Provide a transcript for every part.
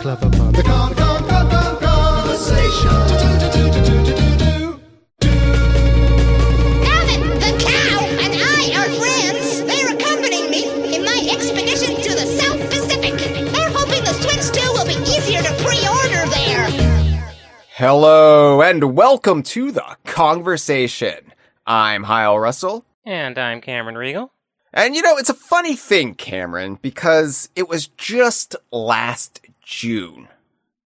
clever pun. The conversation. Abbott, the cow, and I are friends. They're accompanying me in my expedition to the South Pacific. They're hoping the Switch 2 will be easier to pre-order there. Hello, and welcome to the Kongversation. I'm Hyle Russell. And I'm Cameron Reigle. And you know, it's a funny thing, Cameron, because it was just last June,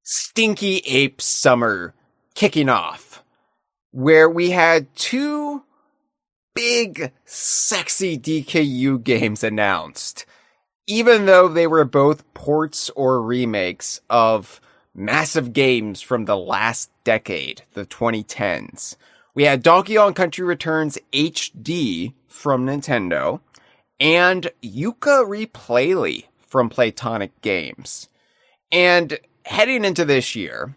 Stinky Ape Summer kicking off, where we had two big, sexy DKU games announced, even though they were both ports or remakes of massive games from the last decade, the 2010s. We had Donkey Kong Country Returns HD from Nintendo, and Yooka-Replaylee from Playtonic Games. And heading into this year,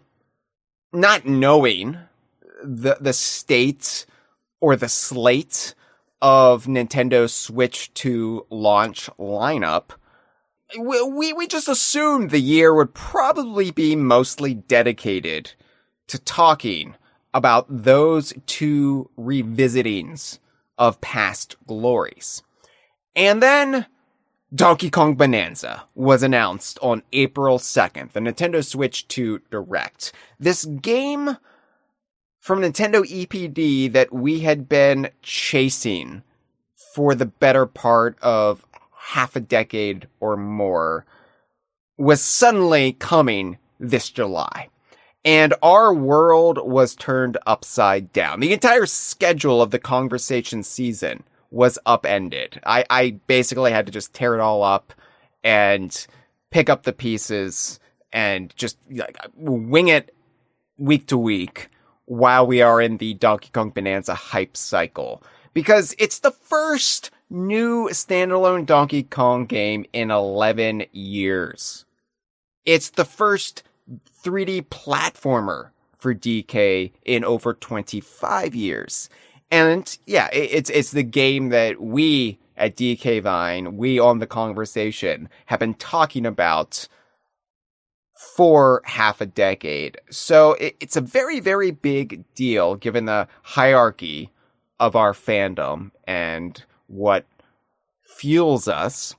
not knowing the state or the slate of Nintendo's Switch 2 launch lineup, we just assumed the year would probably be mostly dedicated to talking about those two revisitings of past glories. And then Donkey Kong Bananza was announced on April 2nd, the Nintendo Switch 2 Direct. This game from Nintendo EPD that we had been chasing for the better part of half a decade or more was suddenly coming this July. And our world was turned upside down. The entire schedule of the Kongversation season was upended. I basically had to just tear it all up and pick up the pieces and just wing it week to week while we are in the Donkey Kong Bananza hype cycle. Because it's the first new standalone Donkey Kong game in 11 years. It's the first 3D platformer for DK in over 25 years. And yeah, it's the game that we at DK Vine, we on the Kongversation, have been talking about for half a decade. So it's a very, very big deal given the hierarchy of our fandom and what fuels us.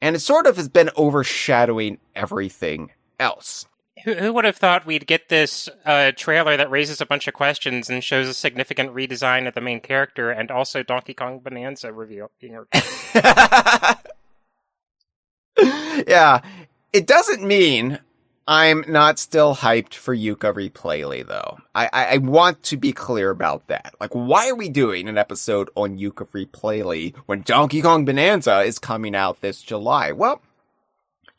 And it sort of has been overshadowing everything else. Who would have thought we'd get this trailer that raises a bunch of questions and shows a significant redesign of the main character and also Donkey Kong Bananza reveal? Yeah, it doesn't mean I'm not still hyped for Yooka-Replaylee, though. I want to be clear about that. Like, why are we doing an episode on Yooka-Replaylee when Donkey Kong Bananza is coming out this July? Well,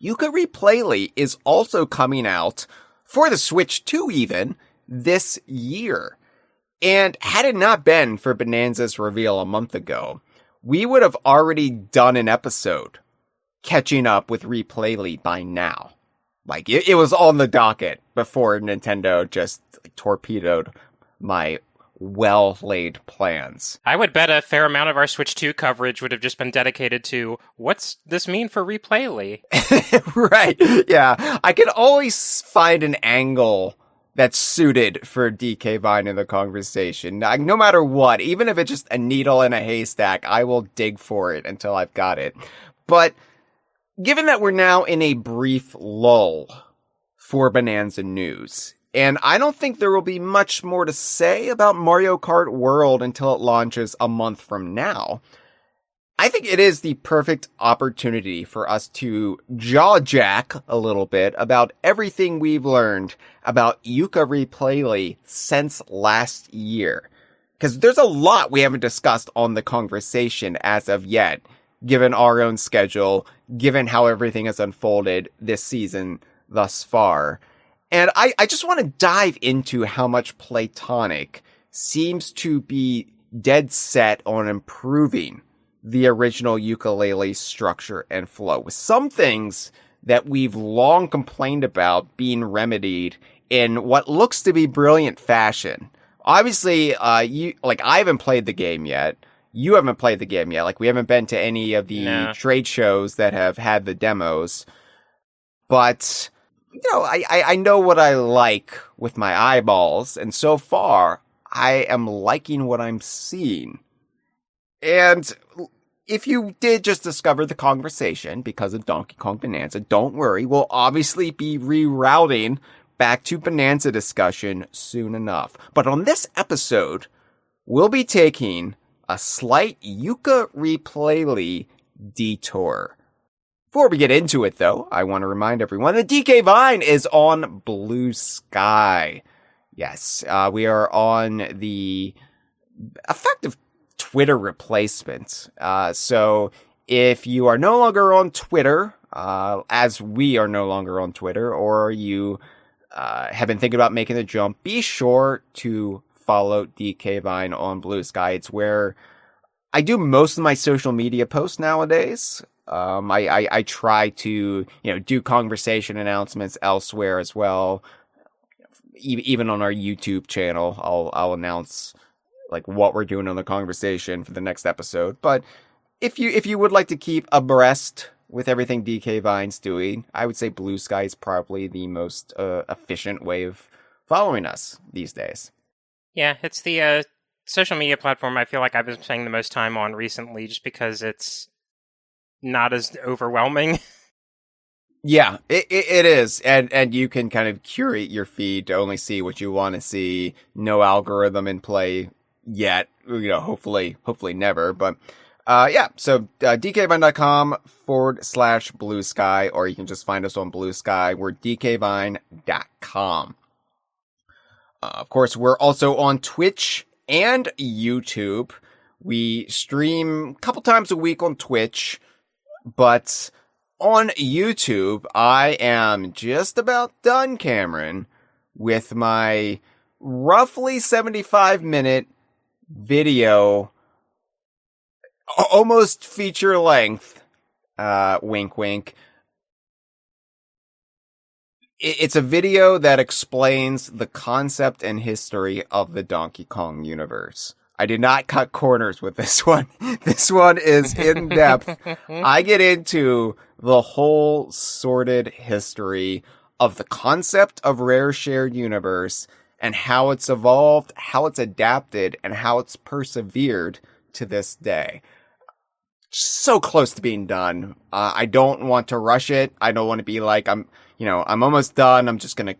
Yooka-Replaylee is also coming out for the Switch 2 even this year. And had it not been for Bananza's reveal a month ago, we would have already done an episode catching up with Replaylee by now. Like, it was on the docket before Nintendo just torpedoed my well-laid plans. I would bet a fair amount of our Switch 2 coverage would have just been dedicated to, what's this mean for Replaylee? Right, yeah. I can always find an angle that's suited for DK Vine in the Kongversation. No matter what, even if it's just a needle in a haystack, I will dig for it until I've got it. But given that we're now in a brief lull for Bananza news, and I don't think there will be much more to say about Mario Kart World until it launches a month from now, I think it is the perfect opportunity for us to jaw-jack a little bit about everything we've learned about Yooka-Replaylee since last year. Because there's a lot we haven't discussed on the Kongversation as of yet, given our own schedule, given how everything has unfolded this season thus far. And I just want to dive into how much Playtonic seems to be dead set on improving the original Yooka-Laylee structure and flow, with some things that we've long complained about being remedied in what looks to be brilliant fashion. Obviously, I haven't played the game yet. You haven't played the game yet. Like, we haven't been to any of the trade shows that have had the demos. But I know what I like with my eyeballs, and so far, I am liking what I'm seeing. And if you did just discover the Kongversation because of Donkey Kong Bananza, don't worry, we'll obviously be rerouting back to Bananza discussion soon enough. But on this episode, we'll be taking a slight Yooka-Replaylee detour. Before we get into it, though, I want to remind everyone that DK Vine is on Blue Sky. Yes, we are on the effective Twitter replacement. So if you are no longer on Twitter, as we are no longer on Twitter, or you have been thinking about making the jump, be sure to follow DK Vine on Blue Sky. It's where I do most of my social media posts nowadays. I try to, do conversation announcements elsewhere as well. Even on our YouTube channel, I'll announce like what we're doing on the conversation for the next episode. But if you would like to keep abreast with everything DK Vine's doing, I would say Blue Sky is probably the most efficient way of following us these days. Yeah, it's the social media platform I feel like I've been spending the most time on recently, just because it's not as overwhelming. Yeah, it is. And you can kind of curate your feed to only see what you want to see. No algorithm in play yet. Hopefully never. But so dkvine.com/Blue Sky, or you can just find us on Blue Sky. We're dkvine.com. Of course, we're also on Twitch and YouTube. We stream a couple times a week on Twitch, but on YouTube, I am just about done, Cameron, with my roughly 75-minute video, almost feature length, wink wink. It's a video that explains the concept and history of the Donkey Kong universe. I did not cut corners with this one. This one is in depth. I get into the whole sordid history of the concept of Rare Shared Universe and how it's evolved, how it's adapted, and how it's persevered to this day. So close to being done. I don't want to rush it. I don't want to be like, I'm almost done. I'm just going to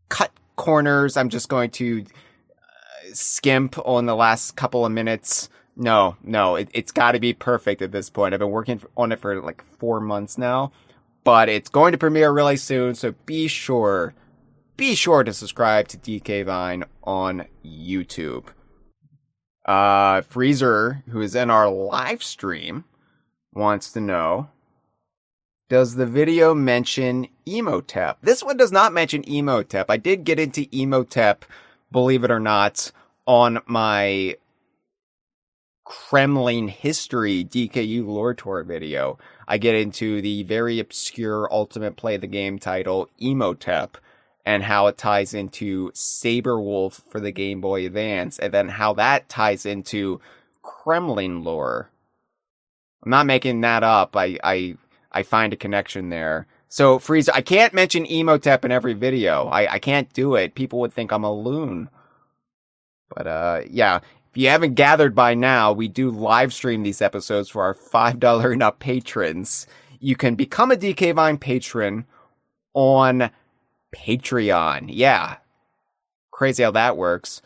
cut corners. I'm just going to skimp on the last couple of minutes. No, it's got to be perfect at this point. I've been working on it for like 4 months now, but it's going to premiere really soon. So be sure to subscribe to DK Vine on YouTube. Freezer, who is in our live stream, wants to know, does the video mention Emotep? This one does not mention Emotep. I did get into Emotep, believe it or not, on my Kremlin history DKU lore tour video. I get into the very obscure ultimate play the game title Emotep and how it ties into Saberwolf for the Game Boy Advance, and then how that ties into Kremlin lore. I'm not making that up. I find a connection there. So, Freezer, I can't mention Emotep in every video. I can't do it. People would think I'm a loon. But, if you haven't gathered by now, we do live stream these episodes for our $5 and up patrons. You can become a DK Vine patron on Patreon. Yeah. Crazy how that works.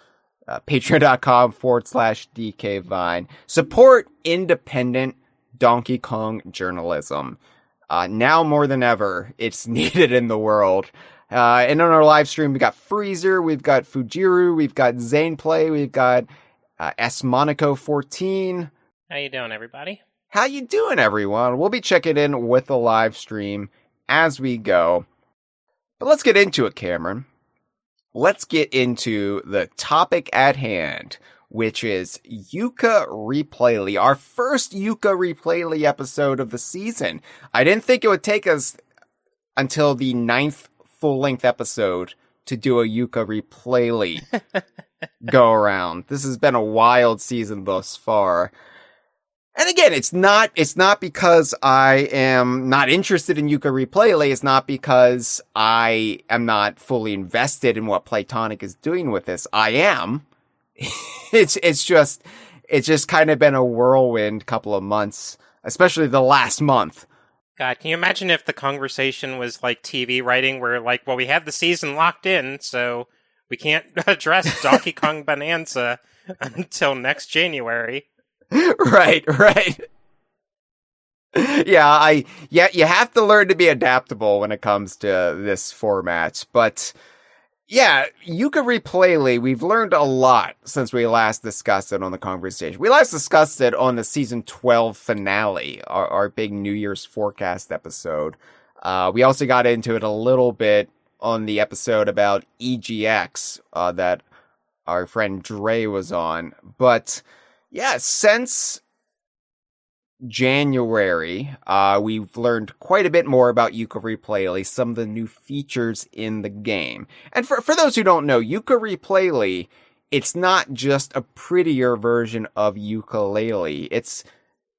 Patreon.com/DK Vine. Support independent Donkey Kong journalism. Now more than ever, it's needed in the world. And on our live stream, we got Freezer, we've got Fujiru, we've got Zaneplay, we've got S-Monaco14. How you doing, everybody? How you doing, everyone? We'll be checking in with the live stream as we go. But let's get into it, Cameron. Let's get into the topic at hand, which is Yooka-Replaylee, our first Yooka-Replaylee episode of the season. I didn't think it would take us until the 9th full-length episode to do a Yooka-Replaylee go around. This has been a wild season thus far. And again, it's not because I am not interested in Yooka-Replaylee. It's not because I am not fully invested in what Playtonic is doing with this. I am. It's just kind of been a whirlwind couple of months, especially the last month. God, can you imagine if the Kongversation was like TV writing where like, well, we have the season locked in, so we can't address Donkey Kong Bananza until next January. Right. Yeah, you have to learn to be adaptable when it comes to this format. But yeah, Yooka-Replaylee, we've learned a lot since we last discussed it on the Kongversation. We last discussed it on the season 12 finale, our big New Year's forecast episode. We also got into it a little bit on the episode about EGX that our friend Dre was on. But yeah, since January, we've learned quite a bit more about Yooka-Replaylee, some of the new features in the game. And for those who don't know, Yooka-Replaylee, it's not just a prettier version of Yooka-Laylee. It's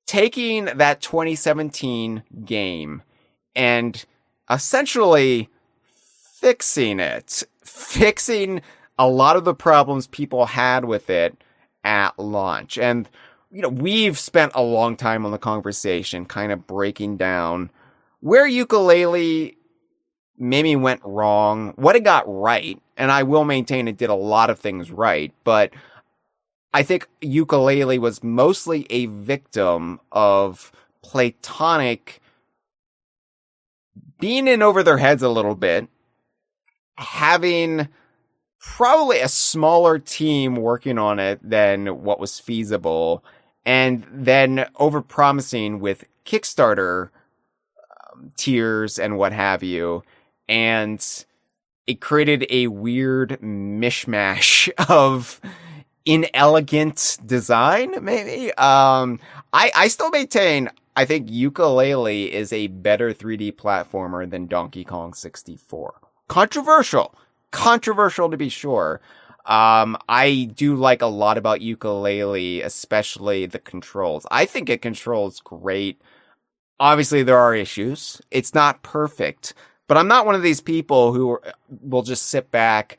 taking that 2017 game and essentially fixing a lot of the problems people had with it at launch. And we've spent a long time on the Kongversation kind of breaking down where Yooka-Laylee maybe went wrong, what it got right, and I will maintain it did a lot of things right, but I think Yooka-Laylee was mostly a victim of Playtonic being in over their heads a little bit, having probably a smaller team working on it than what was feasible, and then overpromising with Kickstarter tiers and what have you, and it created a weird mishmash of inelegant design, maybe. I still maintain, I think Yooka-Laylee is a better 3D platformer than Donkey Kong 64. Controversial to be sure. I do like a lot about Yooka-Laylee, especially the controls. I think it controls great. Obviously, there are issues. It's not perfect, but I'm not one of these people who will just sit back,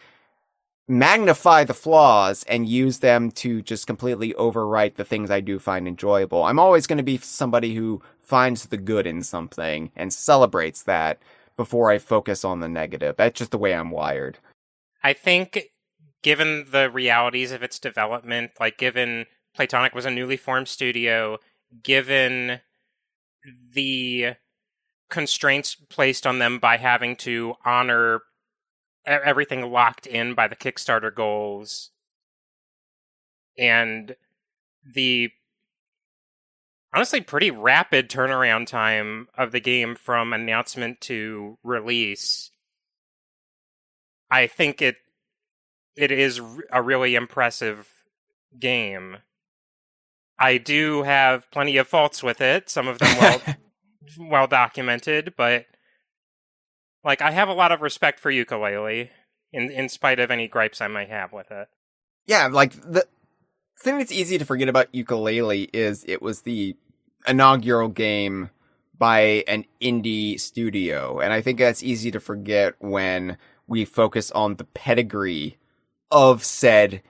magnify the flaws, and use them to just completely overwrite the things I do find enjoyable. I'm always going to be somebody who finds the good in something and celebrates that before I focus on the negative. That's just the way I'm wired. I think, given the realities of its development, like given Playtonic was a newly formed studio, given the constraints placed on them by having to honor everything locked in by the Kickstarter goals, and the honestly pretty rapid turnaround time of the game from announcement to release, I think it is a really impressive game. I do have plenty of faults with it, some of them well documented, but like I have a lot of respect for Yooka-Laylee in spite of any gripes I might have with it. Yeah, like the thing that's easy to forget about Yooka-Laylee is it was the inaugural game by an indie studio, and I think that's easy to forget when we focus on the pedigree of said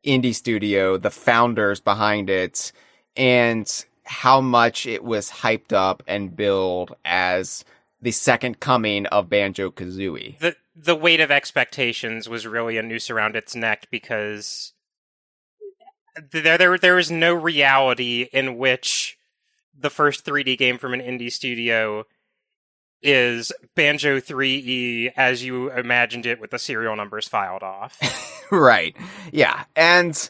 indie studio, the founders behind it, and how much it was hyped up and billed as the second coming of Banjo-Kazooie. The weight of expectations was really a noose around its neck, because there was no reality in which the first 3D game from an indie studio is Banjo 3E as you imagined it with the serial numbers filed off. Right. Yeah. And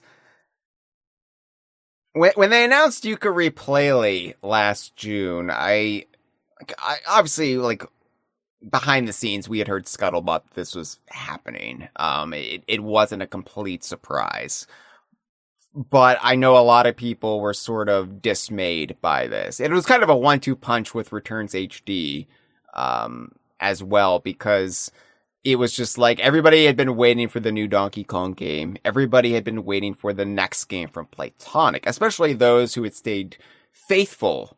when they announced Yooka-Replaylee last June, I obviously, like, behind the scenes, we had heard scuttlebutt this was happening. It wasn't a complete surprise. But I know a lot of people were sort of dismayed by this. It was kind of a 1-2 punch with Returns HD as well, because it was just like everybody had been waiting for the new Donkey Kong game. Everybody had been waiting for the next game from Playtonic, especially those who had stayed faithful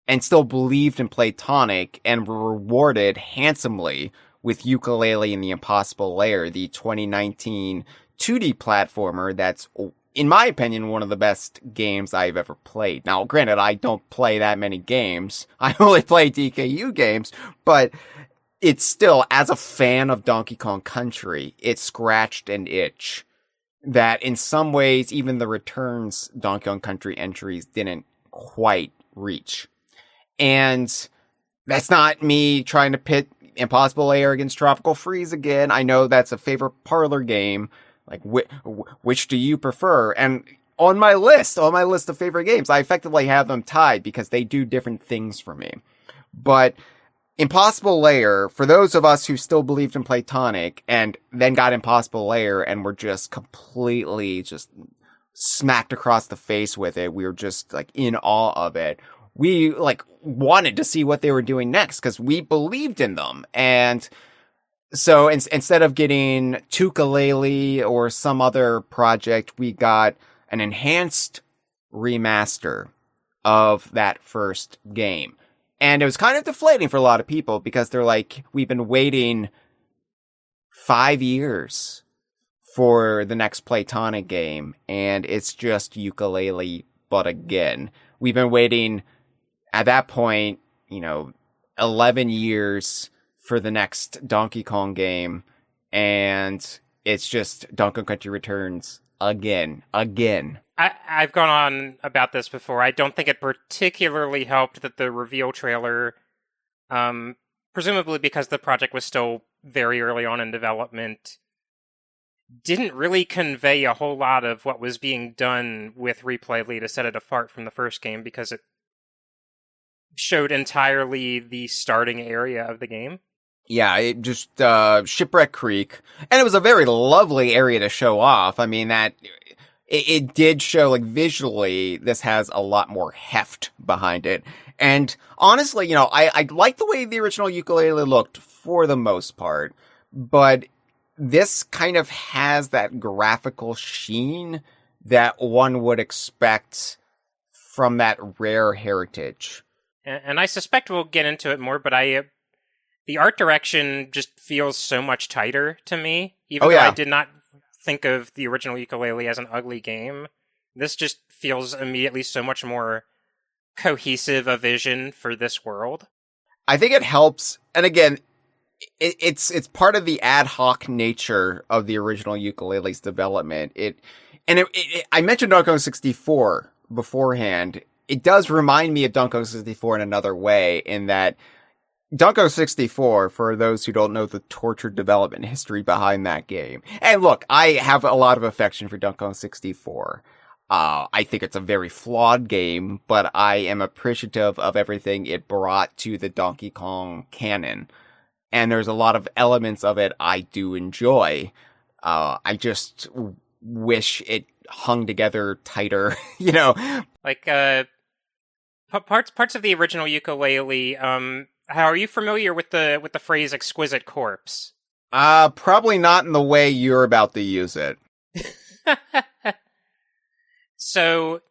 and still believed in Playtonic and were rewarded handsomely with Yooka-Laylee and the Impossible Lair, the 2019 2D platformer that's, in my opinion, one of the best games I've ever played. Now, granted, I don't play that many games. I only play DKU games, but it's still, as a fan of Donkey Kong Country, it scratched an itch that in some ways, even the Returns Donkey Kong Country entries didn't quite reach. And that's not me trying to pit Impossible Lair against Tropical Freeze again. I know that's a favorite parlor game. Like, which do you prefer? And on my list of favorite games, I effectively have them tied because they do different things for me. But Impossible Lair, for those of us who still believed in Playtonic and then got Impossible Lair and were just completely just smacked across the face with it, we were just like in awe of it. We like wanted to see what they were doing next because we believed in them. And so instead of getting Yooka-Laylee or some other project, we got an enhanced remaster of that first game. And it was kind of deflating for a lot of people because they're like, we've been waiting 5 years for the next Playtonic game, and it's just Yooka-Laylee, but again. We've been waiting, at that point, 11 years for the next Donkey Kong game, and it's just Donkey Kong Country Returns again. I've gone on about this before. I don't think it particularly helped that the reveal trailer, presumably because the project was still very early on in development, didn't really convey a whole lot of what was being done with Replaylee to set it apart from the first game, because it showed entirely the starting area of the game. Yeah, it just, Shipwreck Creek, and it was a very lovely area to show off. I mean, it did show, like, visually, this has a lot more heft behind it. And honestly, I like the way the original Yooka-Laylee looked for the most part, but this kind of has that graphical sheen that one would expect from that Rare heritage. And I suspect we'll get into it more, but the art direction just feels so much tighter to me, even though I did not think of the original Yooka-Laylee as an ugly game. This just feels immediately so much more cohesive a vision for this world. I think it helps, and again, it's part of the ad hoc nature of the original Yooka-Laylee's development. I mentioned Donkey Kong 64 beforehand. It does remind me of Donkey Kong 64 in another way, in that Donkey Kong 64, for those who don't know the tortured development history behind that game. And look, I have a lot of affection for Donkey Kong 64. I think it's a very flawed game, but I am appreciative of everything it brought to the Donkey Kong canon. And there's a lot of elements of it I do enjoy. I just wish it hung together tighter, Like, parts of the original Yooka-Laylee, how are you familiar with the phrase "exquisite corpse"? Probably not in the way you're about to use it. So,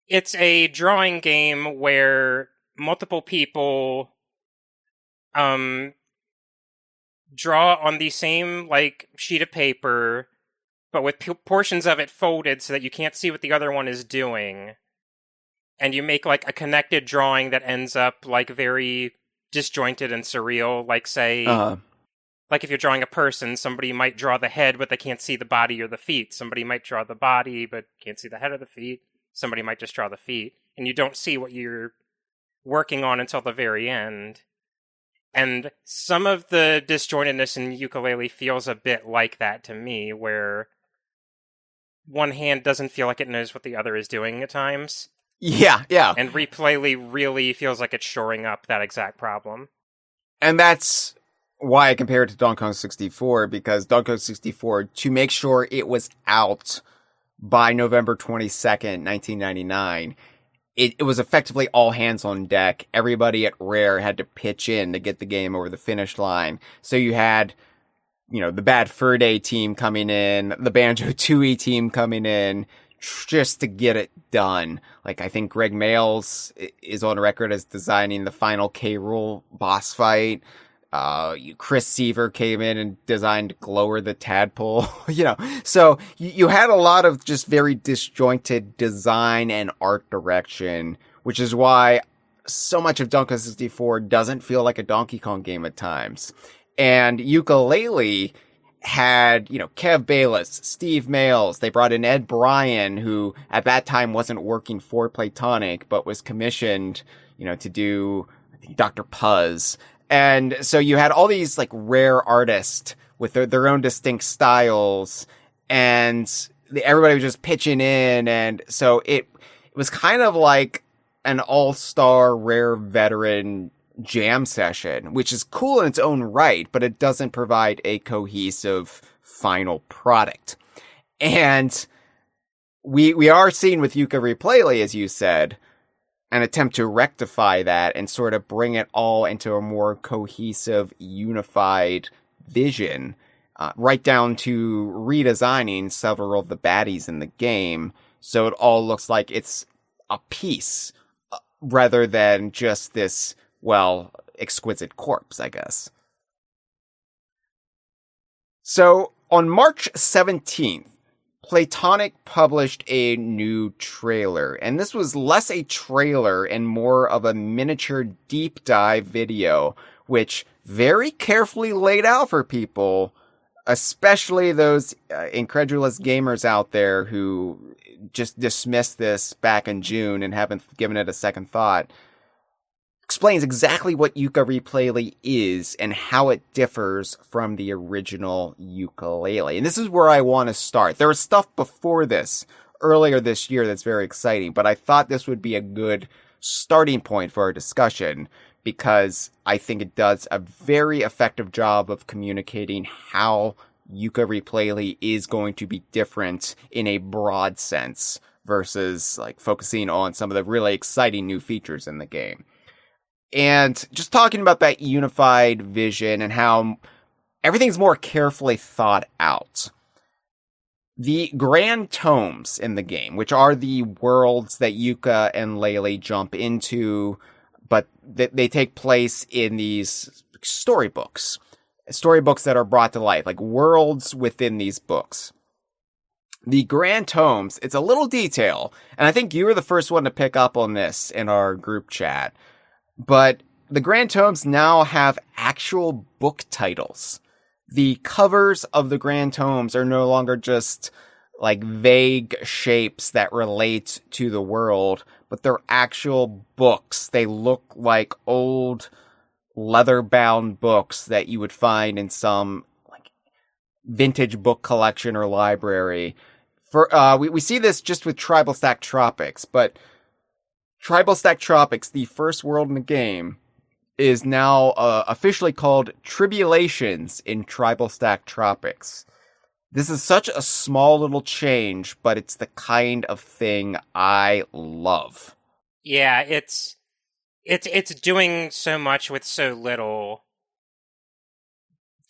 it's a drawing game where multiple people draw on the same sheet of paper, but with portions of it folded so that you can't see what the other one is doing, and you make a connected drawing that ends up very disjointed and surreal. If you're drawing a person, somebody might draw the head, but they can't see the body or the feet. Somebody might draw the body, but can't see the head or the feet. Somebody might just draw the feet. And you don't see what you're working on until the very end. And some of the disjointedness in Yooka-Laylee feels a bit like that to me, where one hand doesn't feel like it knows what the other is doing at times. Yeah. And Replaylee really feels like it's shoring up that exact problem. And that's why I compare it to Donkey Kong 64, because Donkey Kong 64, to make sure it was out by November 22nd, 1999, it was effectively all hands on deck. Everybody at Rare had to pitch in to get the game over the finish line. So you had, the Bad Fur Day team coming in, the Banjo-Tooie team coming in, just to get it done. Like, I think Greg Mails is on record as designing the final K. Rool boss fight. Chris Seaver came in and designed Glower the Tadpole, so you had a lot of just very disjointed design and art direction, which is why so much of Donkey Kong 64 doesn't feel like a Donkey Kong game at times. And Yooka-Laylee had, Kev Bayless, Steve Mails. They brought in Ed Bryan, who at that time wasn't working for Playtonic, but was commissioned, to do, I think, Dr. Puzz. And so you had all these like rare artists with their own distinct styles, and everybody was just pitching in. And so it was kind of like an all-star rare veteran jam session, which is cool in its own right, but it doesn't provide a cohesive final product. And we are seeing with Yooka-Replaylee, as you said, an attempt to rectify that and sort of bring it all into a more cohesive, unified vision, right down to redesigning several of the baddies in the game, so it all looks like it's a piece, rather than just this, exquisite corpse, I guess. So, on March 17th, Playtonic published a new trailer, and this was less a trailer and more of a miniature deep dive video, which very carefully laid out for people, especially those incredulous gamers out there who just dismissed this back in June and haven't given it a second thought. Explains exactly what Yooka-Replaylee is and how it differs from the original Yooka-Laylee. And this is where I want to start. There was stuff before this, earlier this year, that's very exciting, but I thought this would be a good starting point for our discussion, because I think it does a very effective job of communicating how Yooka-Replaylee is going to be different in a broad sense versus like focusing on some of the really exciting new features in the game. And just talking about that unified vision and how everything's more carefully thought out. The Grand Tomes in the game, which are the worlds that Yooka and Laylee jump into, but they take place in these storybooks that are brought to life, like worlds within these books. The Grand Tomes, it's a little detail, and I think you were the first one to pick up on this in our group chat. But the Grand Tomes now have actual book titles. The covers of the Grand Tomes are no longer just like vague shapes that relate to the world, but they're actual books. They look like old leather-bound books that you would find in some like vintage book collection or library. We see this just with Tribal Stack Tropics, but Tribal Stack Tropics, the first world in the game, is now officially called Tribulations in Tribal Stack Tropics. This is such a small little change, but it's the kind of thing I love. Yeah, it's doing so much with so little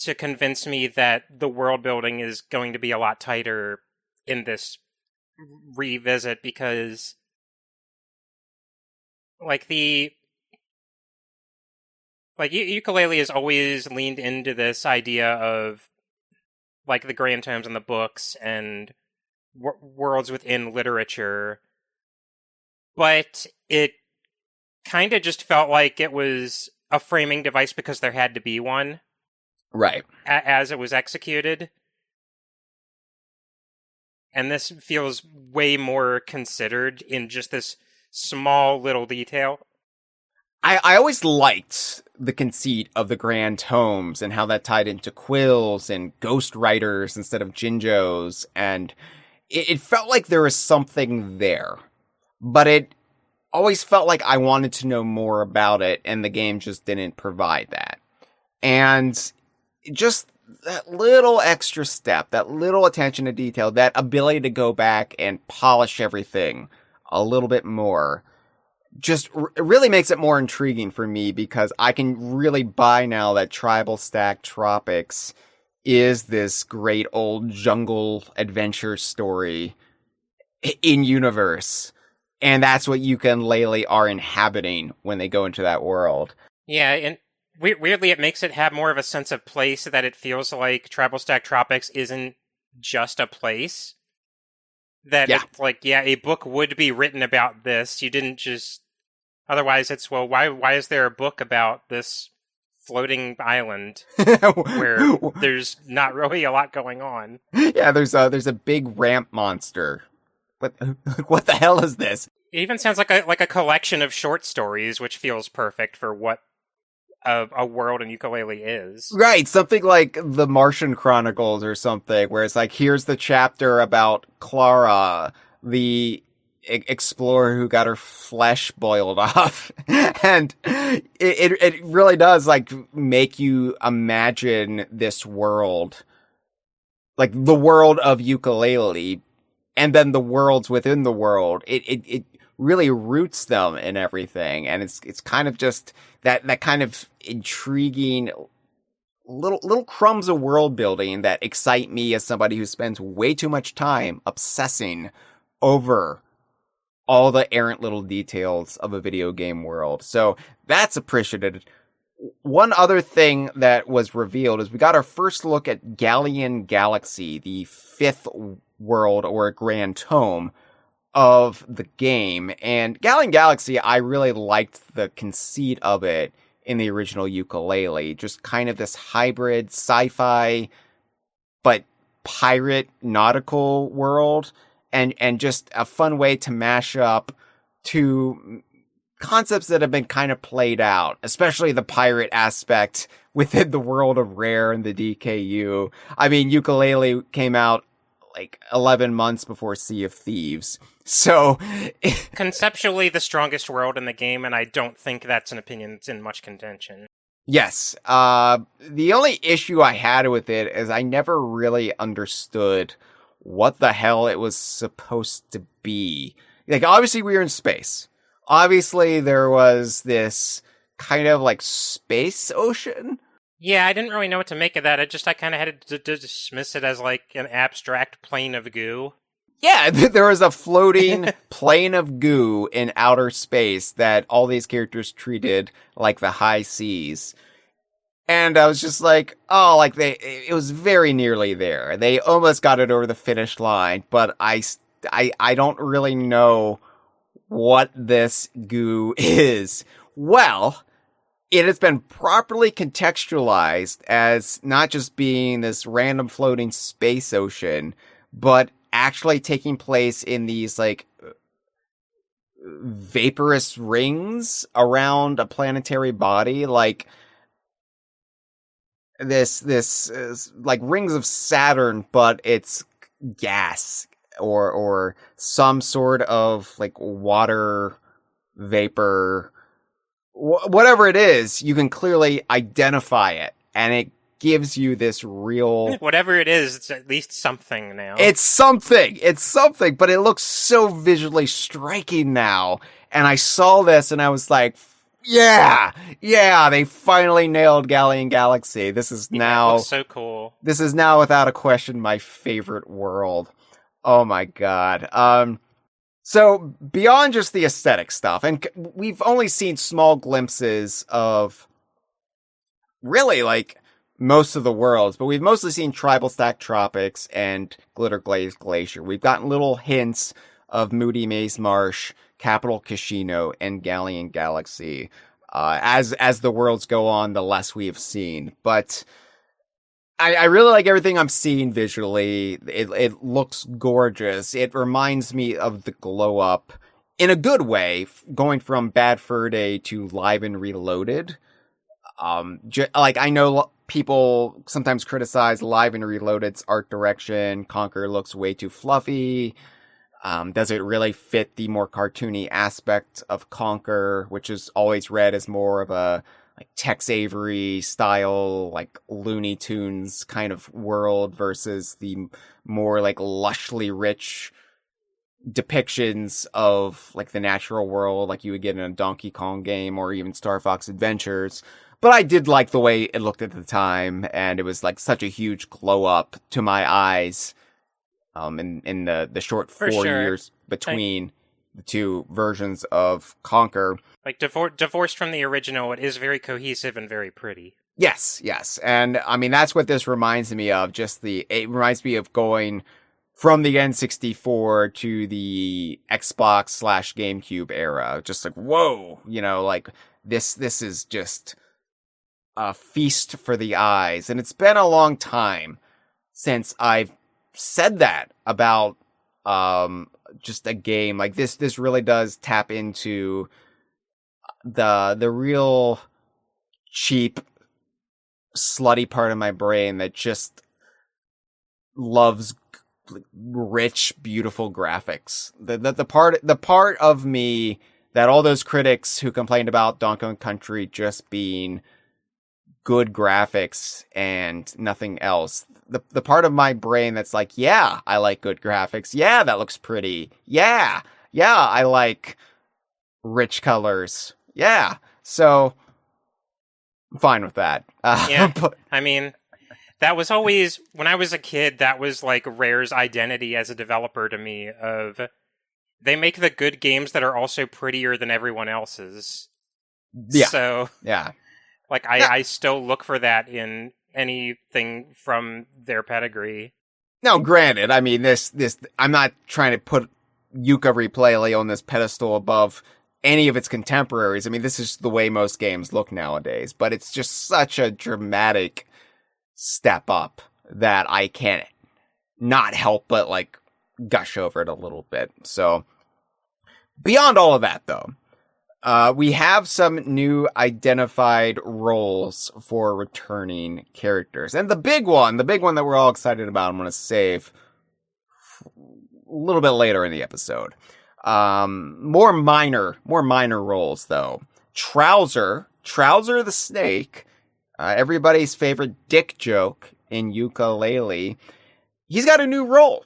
to convince me that the world building is going to be a lot tighter in this revisit, because Yooka-Laylee has always leaned into this idea of like the Grand Tomes and the books and worlds within literature, but it kind of just felt like it was a framing device because there had to be one, right? As it was executed, and this feels way more considered in just this small little detail. I always liked the conceit of the Grand Tomes and how that tied into quills and ghost writers instead of Jinjos, and it felt like there was something there, but it always felt like I wanted to know more about it, and the game just didn't provide that. And just that little extra step, that little attention to detail, that ability to go back and polish everything a little bit more, just really makes it more intriguing for me, because I can really buy now that Tribal Stack Tropics is this great old jungle adventure story, in universe. And that's what Yooka and Laylee are inhabiting when they go into that world. Yeah, and weirdly it makes it have more of a sense of place, that it feels like Tribal Stack Tropics isn't just a place. That it's like, yeah, a book would be written about this. You didn't just... Otherwise it's, well, why is there a book about this floating island where there's not really a lot going on? Yeah, there's a big ramp monster. What the hell is this? It even sounds like a collection of short stories, which feels perfect for what a world in Yooka-Laylee is. Right, something like the Martian Chronicles or something, where it's like, here's the chapter about Clara, the explorer who got her flesh boiled off. And it really does, like, make you imagine this world, like the world of Yooka-Laylee, and then the worlds within the world. It really roots them in everything, and it's kind of just that kind of intriguing little crumbs of world building that excite me as somebody who spends way too much time obsessing over all the errant little details of a video game world. So that's appreciated. One other thing that was revealed is we got our first look at Galleon Galaxy, the 5th world or Grand Tome of the game. And Galleon Galaxy, I really liked the conceit of it in the original Yooka-Laylee. Just kind of this hybrid sci-fi but pirate nautical world, and just a fun way to mash up two concepts that have been kind of played out, especially the pirate aspect within the world of Rare and the DKU. I mean, Yooka-Laylee came out like 11 months before Sea of Thieves. So conceptually the strongest world in the game, and I don't think that's an opinion that's in much contention. Yes. The only issue I had with it is I never really understood what the hell it was supposed to be. Like, obviously we were in space. Obviously there was this kind of like space ocean. Yeah, I didn't really know what to make of that. I kind of had to dismiss it as like an abstract plane of goo. Yeah, there was a floating plane of goo in outer space that all these characters treated like the high seas. And I was just like, oh, like it was very nearly there. They almost got it over the finish line, but I don't really know what this goo is. Well, it has been properly contextualized as not just being this random floating space ocean, but actually taking place in these like vaporous rings around a planetary body, like this like rings of Saturn, but it's gas or some sort of like water vapor. Whatever it is, you can clearly identify it, and it gives you this real... Whatever it is, it's at least something now. It's something, but it looks so visually striking now. And I saw this, and I was like, yeah, they finally nailed Galleon Galaxy. This is now... It looks so cool. This is now, without a question, my favorite world. Oh my god. So, beyond just the aesthetic stuff, and we've only seen small glimpses of really, like, most of the worlds, but we've mostly seen Tribal Stack Tropics and Glitter Glazed Glacier. We've gotten little hints of Moody Maze Marsh, Capital Casino, and Galleon Galaxy. As the worlds go on, the less we have seen. But I really like everything I'm seeing visually. It looks gorgeous. It reminds me of the Glow Up in a good way, going from Bad Fur Day to Live and Reloaded. Like, I know people sometimes criticize Live and Reloaded's art direction. Conquer looks way too fluffy. Does it really fit the more cartoony aspect of Conquer, which is always read as more of a like Tex Avery style, like Looney Tunes kind of world versus the more like lushly rich depictions of like the natural world like you would get in a Donkey Kong game or even Star Fox Adventures. But I did like the way it looked at the time, and it was like such a huge glow up to my eyes in the short For 4 years between the two versions of Conker. Like, divorced from the original, it is very cohesive and very pretty. Yes. And I mean, that's what this reminds me of. It reminds me of going from the N64 to the Xbox / GameCube era. Just like, whoa, like this is just a feast for the eyes. And it's been a long time since I've said that about, just a game like this. This really does tap into the real cheap, slutty part of my brain that just loves rich, beautiful graphics. The part of me that all those critics who complained about Donkey Kong Country just being good graphics and nothing else. The part of my brain that's like, yeah, I like good graphics. Yeah, that looks pretty. Yeah, I like rich colors. Yeah, so I'm fine with that. Yeah, I mean, that was always, when I was a kid, that was like Rare's identity as a developer to me, of they make the good games that are also prettier than everyone else's. Yeah. So, yeah. Like, I still look for that in anything from their pedigree. Now, granted, I mean, this I'm not trying to put Yooka-Replaylee on this pedestal above any of its contemporaries. I mean, this is the way most games look nowadays, but it's just such a dramatic step up that I can't not help but, like, gush over it a little bit. So, beyond all of that, though, we have some new identified roles for returning characters. And the big one that we're all excited about, I'm going to save a little bit later in the episode. More minor roles, though. Trouser the snake, everybody's favorite dick joke in Yooka-Laylee. He's got a new role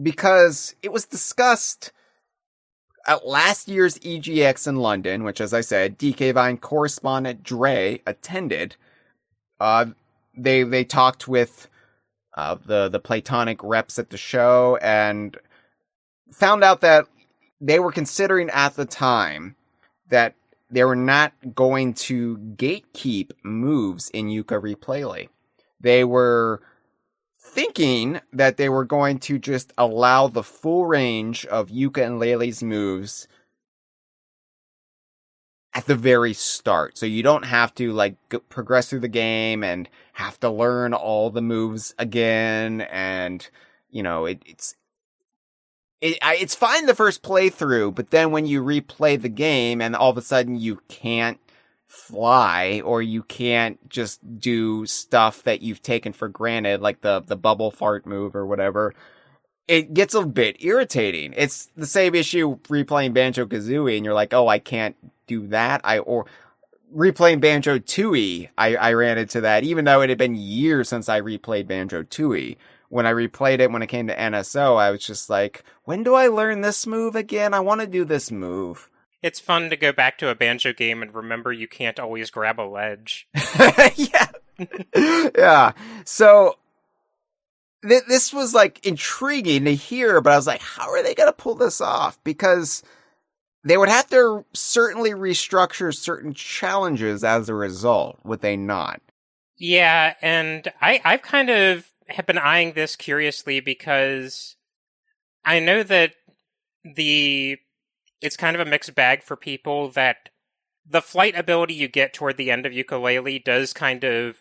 because it was discussed at last year's EGX in London, which, as I said, DK Vine correspondent Dre attended. They talked with the Playtonic reps at the show and found out that they were considering at the time that they were not going to gatekeep moves in Yooka-Replaylee. They were thinking that they were going to just allow the full range of Yooka and Laylee's moves at the very start. So you don't have to progress through the game and have to learn all the moves again. And, it's fine the first playthrough, but then when you replay the game and all of a sudden you can't fly or you can't just do stuff that you've taken for granted, like the bubble fart move or whatever, it gets a bit irritating. It's the same issue replaying Banjo-Kazooie and you're like, oh, I can't do that. Or replaying Banjo-Tooie, I ran into that, even though it had been years since I replayed Banjo-Tooie. When I replayed it when it came to NSO, I was just like, when do I learn this move again? I want to do this move. It's fun to go back to a Banjo game and remember you can't always grab a ledge. Yeah. Yeah. So this was intriguing to hear, but I was like, how are they going to pull this off? Because they would have to certainly restructure certain challenges as a result, would they not? Yeah, and I've kind of have been eyeing this curiously because I know that it's kind of a mixed bag for people, that the flight ability you get toward the end of Yooka-Laylee does kind of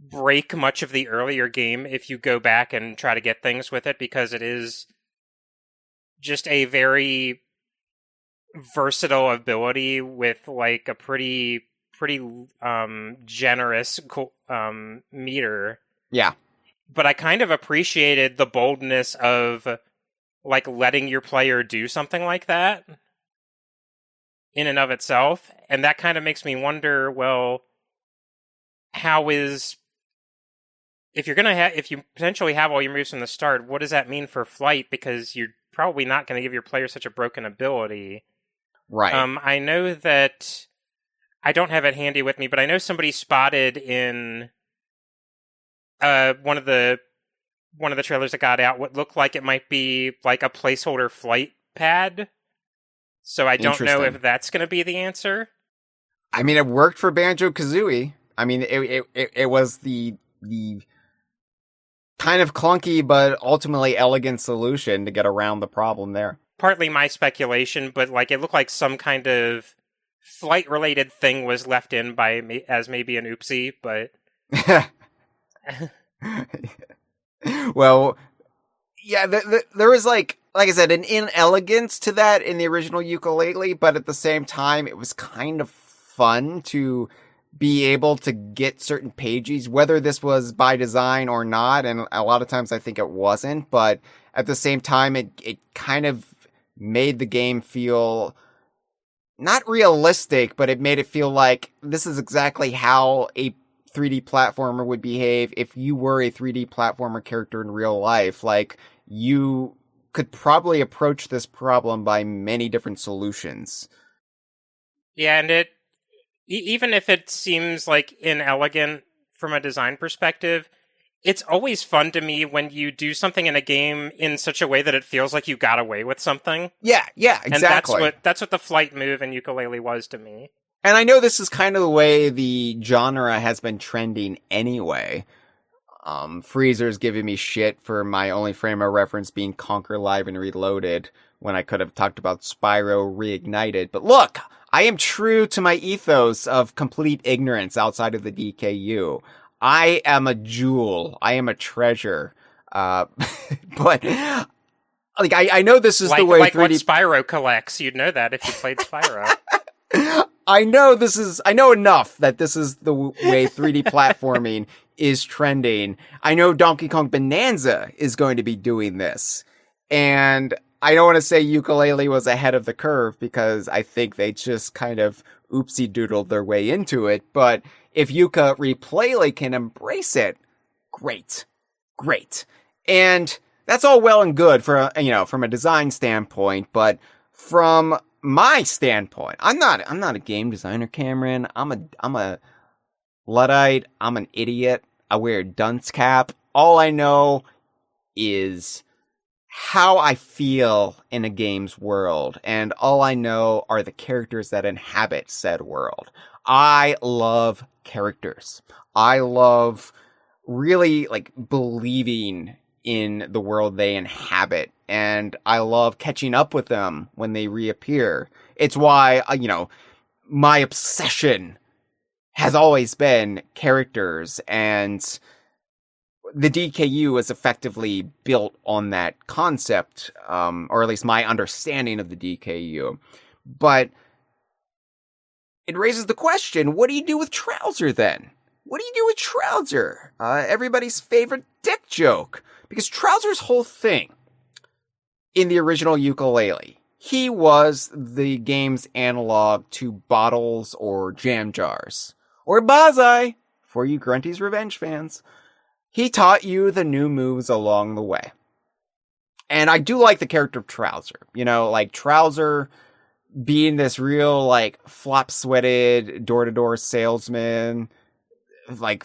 break much of the earlier game if you go back and try to get things with it, because it is just a very versatile ability with a pretty generous meter. Yeah. But I kind of appreciated the boldness of letting your player do something like that in and of itself. And that kind of makes me wonder, well, if you potentially have all your moves from the start, what does that mean for flight? Because you're probably not going to give your player such a broken ability. Right. I know that I don't have it handy with me, but I know somebody spotted in one of the one of the trailers that got out what looked like it might be like a placeholder flight pad. So I don't know if that's going to be the answer. I mean, it worked for Banjo-Kazooie. I mean, it was the kind of clunky but ultimately elegant solution to get around the problem there. Partly my speculation, but like it looked like some kind of flight-related thing was left in by me as maybe an oopsie, but... Well, yeah, there was like I said, an inelegance to that in the original Yooka-Laylee, but at the same time, it was kind of fun to be able to get certain pages, whether this was by design or not, and a lot of times I think it wasn't, but at the same time, it kind of made the game feel not realistic, but it made it feel like this is exactly how a 3D platformer would behave if you were a 3D platformer character in real life. Like, you could probably approach this problem by many different solutions. Yeah, and even if it seems like inelegant from a design perspective, it's always fun to me when you do something in a game in such a way that it feels like you got away with something. Yeah, exactly. And that's what the flight move in Yooka-Laylee was to me. And I know this is kind of the way the genre has been trending anyway. Freezer's giving me shit for my only frame of reference being Conquer Live and Reloaded when I could have talked about Spyro Reignited. But look, I am true to my ethos of complete ignorance outside of the DKU. I am a jewel. I am a treasure. But like I know this is the way like 3D... what Spyro collects. You'd know that if you played Spyro. I know enough that this is the way 3D platforming is trending. I know Donkey Kong Bananza is going to be doing this. And I don't want to say Yooka-Laylee was ahead of the curve because I think they just kind of oopsie doodled their way into it. But if Yooka-Replaylee can embrace it, great. And that's all well and good for, from a design standpoint, but from my standpoint, I'm not a game designer, Cameron. I'm a Luddite. I'm an idiot. I wear a dunce cap. All I know is how I feel in a game's world, and all I know are the characters that inhabit said world. I love characters. I love really like believing in the world they inhabit, and I love catching up with them when they reappear. It's why, my obsession has always been characters, and the DKU is effectively built on that concept, or at least my understanding of the DKU. But it raises the question, what do you do with Trouser then? What do you do with Trouser? Everybody's favorite dick joke. Because Trouser's whole thing in the original Yooka-Laylee, he was the game's analog to bottles or jam jars. Or Bazai, for you Grunty's Revenge fans. He taught you the new moves along the way. And I do like the character of Trouser. Like Trouser being this real, like, flop-sweated, door-to-door salesman. Like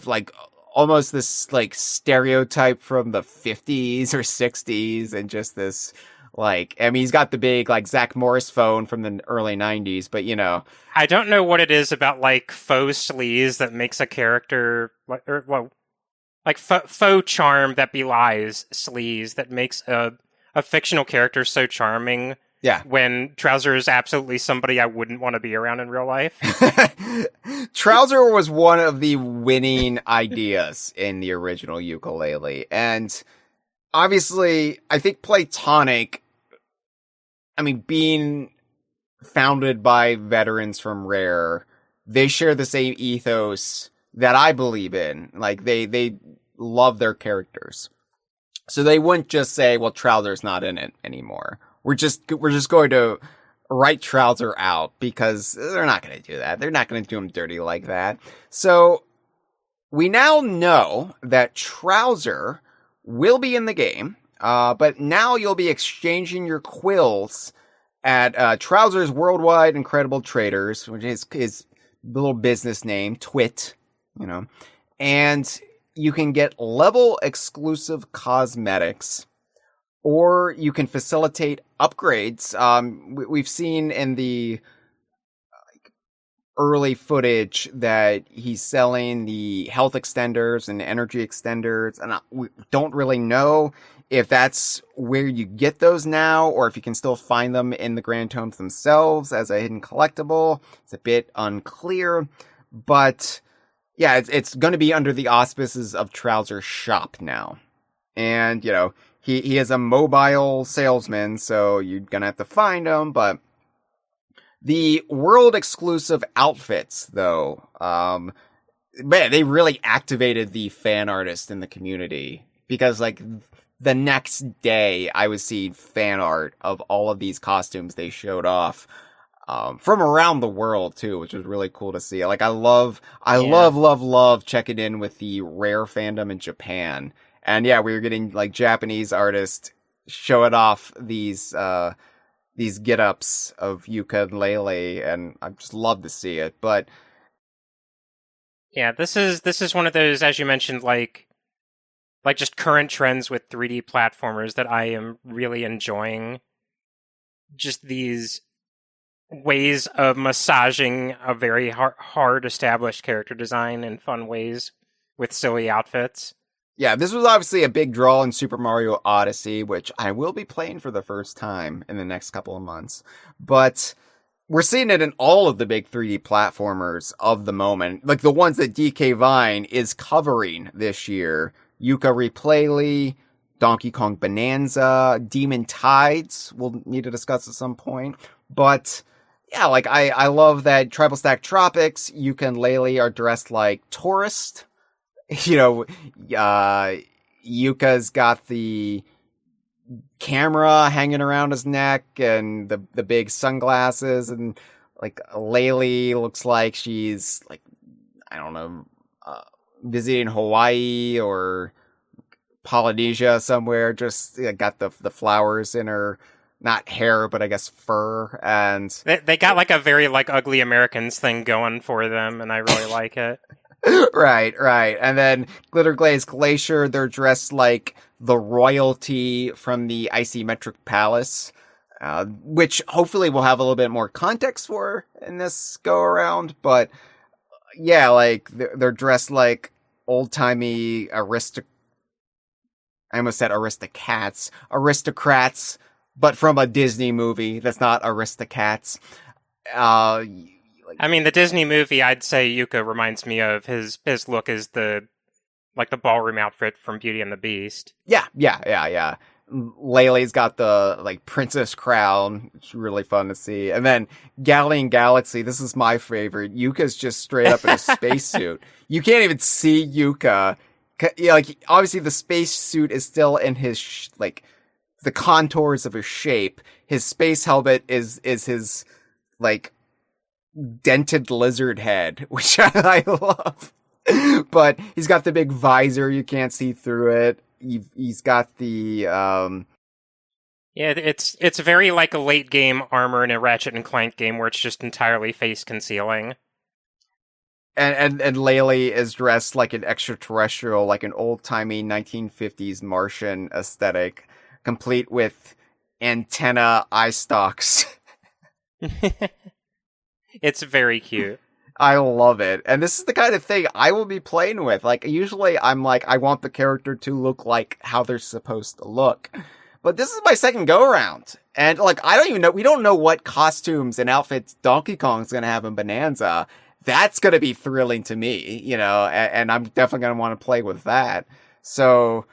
almost this, like, stereotype from the 50s or 60s. And just this, like, I mean, he's got the big, like, Zach Morris phone from the early 90s. But, I don't know what it is about, like, faux sleaze that makes a character... like faux charm that belies sleaze that makes a fictional character so charming. Yeah. When Trouser is absolutely somebody I wouldn't want to be around in real life. Trouser was one of the winning ideas in the original Yooka-Laylee. And obviously, I think Playtonic, being founded by veterans from Rare, they share the same ethos that I believe in. Like, they love their characters. So they wouldn't just say, well, Trouser's not in it anymore. We're just going to write Trouser out, because they're not going to do that. They're not going to do him dirty like that. So we now know that Trouser will be in the game, but now you'll be exchanging your quills at Trouser's Worldwide Incredible Traders, which is his little business name, Twit, and you can get level exclusive cosmetics, or you can facilitate upgrades. We've seen in the early footage that he's selling the health extenders and energy extenders, and we don't really know if that's where you get those now, or if you can still find them in the Grand Tomes themselves as a hidden collectible. It's a bit unclear, but yeah, it's going to be under the auspices of Trouser Shop now. And, you know, he is a mobile salesman, so you're going to have to find him, but the world exclusive outfits, though, man, they really activated the fan artist in the community, because like the next day I was seeing fan art of all of these costumes they showed off, from around the world too, which was really cool to see. Like I love checking in with the Rare fandom in Japan. And yeah, we were getting like Japanese artists showing off these get-ups of Yooka-Laylee, and I just love to see it. But yeah, this is one of those, as you mentioned, like just current trends with 3D platformers that I am really enjoying. Just these ways of massaging a very hard established character design in fun ways with silly outfits. Yeah, this was obviously a big draw in Super Mario Odyssey, which I will be playing for the first time in the next couple of months. But we're seeing it in all of the big 3D platformers of the moment, like the ones that DK Vine is covering this year. Yooka-Replaylee, Donkey Kong Bananza, Demon Tides, we'll need to discuss at some point. But yeah, like I love that Tribal Stack Tropics, Yooka and Laylee are dressed like tourists. You know, Yuka's got the camera hanging around his neck and the big sunglasses, and like Laylee looks like she's like, I don't know, visiting Hawaii or Polynesia somewhere, just got the flowers in her, not hair, but I guess fur. And they got like a very like ugly Americans thing going for them, and I really like it. Right. And then Glitter Glaze Glacier, they're dressed like the royalty from the Icymetric Palace, which hopefully we'll have a little bit more context for in this go around. But yeah, like they're dressed like old-timey I almost said aristocrats, but from a Disney movie that's not Aristocats. I mean, the Disney movie, I'd say Yooka reminds me of his look as the ballroom outfit from Beauty and the Beast. Yeah. Laylee's got the like princess crown. It's really fun to see. And then Galleon Galaxy, this is my favorite. Yuka's just straight up in a spacesuit. You can't even see Yooka. Yeah, like obviously the spacesuit is still in his like the contours of his shape. His space helmet is his like dented lizard head, which I love. But he's got the big visor, you can't see through it. He's got the yeah, it's very like a late game armor in a Ratchet and Clank game where it's just entirely face concealing. And Laylee is dressed like an extraterrestrial, like an old-timey 1950s Martian aesthetic, complete with antenna eye stalks. It's very cute. I love it. And this is the kind of thing I will be playing with. Like, usually I'm like, I want the character to look like how they're supposed to look. But this is my second go-around. And, like, I don't even know, we don't know what costumes and outfits Donkey Kong's gonna have in Bananza. That's gonna be thrilling to me, you know, and I'm definitely gonna want to play with that. So,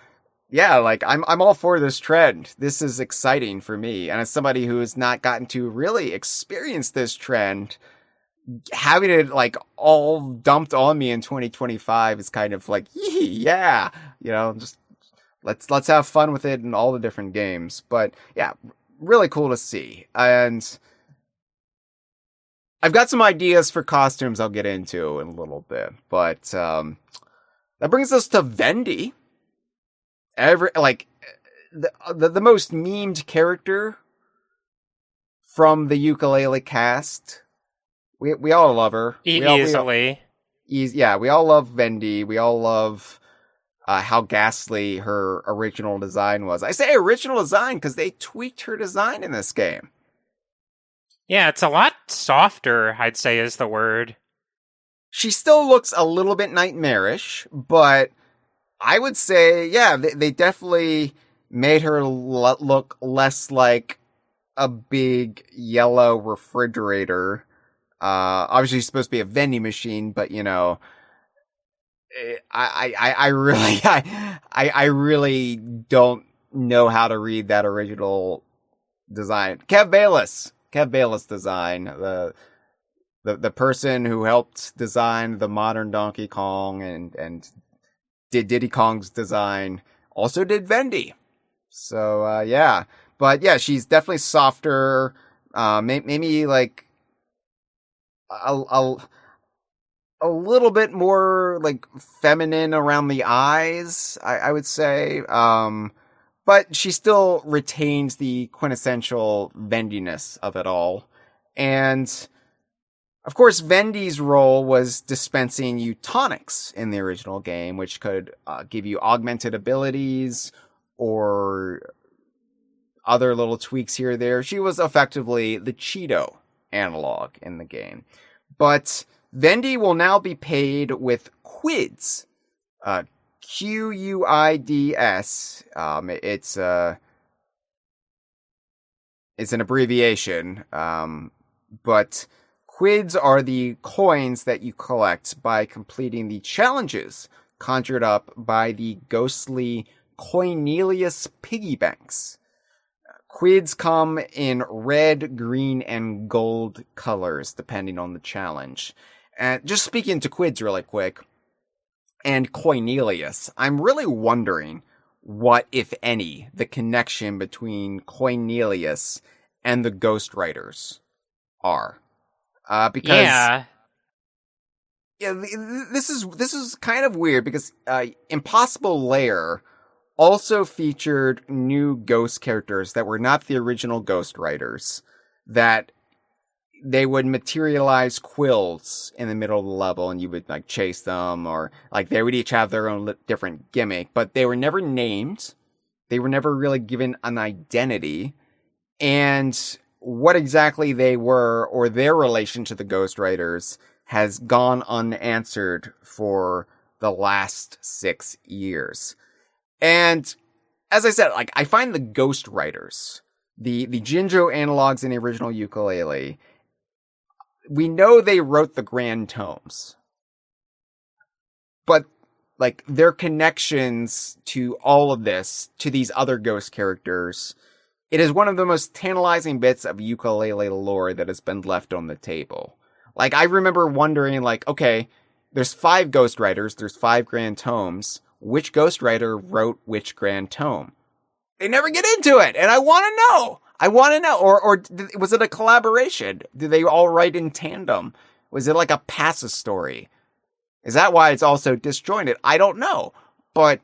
yeah, like, I'm all for this trend. This is exciting for me. And as somebody who has not gotten to really experience this trend, having it like all dumped on me in 2025 is kind of like, yeah, you know, just let's have fun with it in all the different games. But yeah, really cool to see. And I've got some ideas for costumes I'll get into in a little bit, but that brings us to Vendy. The most memed character from the Yooka-Laylee cast. We all love her. Easily. We all love Vendy. We all love how ghastly her original design was. I say original design because they tweaked her design in this game. Yeah, it's a lot softer, I'd say is the word. She still looks a little bit nightmarish, but I would say, yeah, they definitely made her look less like a big yellow refrigerator. Obviously she's supposed to be a vending machine, but you know, I really don't know how to read that original design. Kev Bayless design, the person who helped design the modern Donkey Kong and did Diddy Kong's design, also did Vendy. So yeah, but yeah, she's definitely softer. Maybe like a little bit more like feminine around the eyes, I would say. But she still retains the quintessential Vendiness of it all. And of course, Vendy's role was dispensing you tonics in the original game, which could give you augmented abilities or other little tweaks here or there. She was effectively the Cheeto analog in the game. But Vendy will now be paid with quids. Quids. It's an abbreviation. But quids are the coins that you collect by completing the challenges conjured up by the ghostly Cornelius piggy banks. Quids come in red, green, and gold colors, depending on the challenge. And just speaking to quids really quick, and Cornelius, I'm really wondering what, if any, the connection between Cornelius and the Ghostwriters are. Because this is kind of weird because Impossible Lair also featured new ghost characters that were not the original Ghostwriters, that they would materialize quills in the middle of the level and you would like chase them, or like they would each have their own different gimmick, but they were never named. They were never really given an identity, and what exactly they were or their relation to the Ghostwriters has gone unanswered for the last 6 years. And as I said, like I find the Ghostwriters, the Jinjo analogs in the original Yooka-Laylee, we know they wrote the Grand Tomes, but like their connections to all of this, to these other ghost characters, it is one of the most tantalizing bits of Yooka-Laylee lore that has been left on the table. Like I remember wondering, like, okay, there's 5 Ghostwriters, there's 5 Grand Tomes. Which ghostwriter wrote which Grand Tome? They never get into it, and I want to know. Or was it a collaboration? Did they all write in tandem? Was it like a pass story? Is that why it's also disjointed? I don't know, but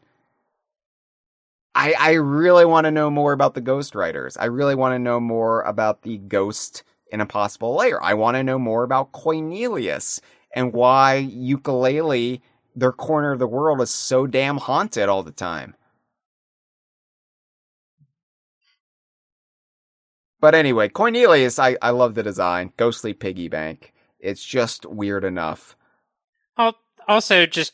I really want to know more about the Ghostwriters. I really want to know more about the ghost in Impossible Lair. I want to know more about Cornelius and why Yooka-Laylee, their corner of the world, is so damn haunted all the time. But anyway, Cornelius, I love the design. Ghostly piggy bank. It's just weird enough. Also, just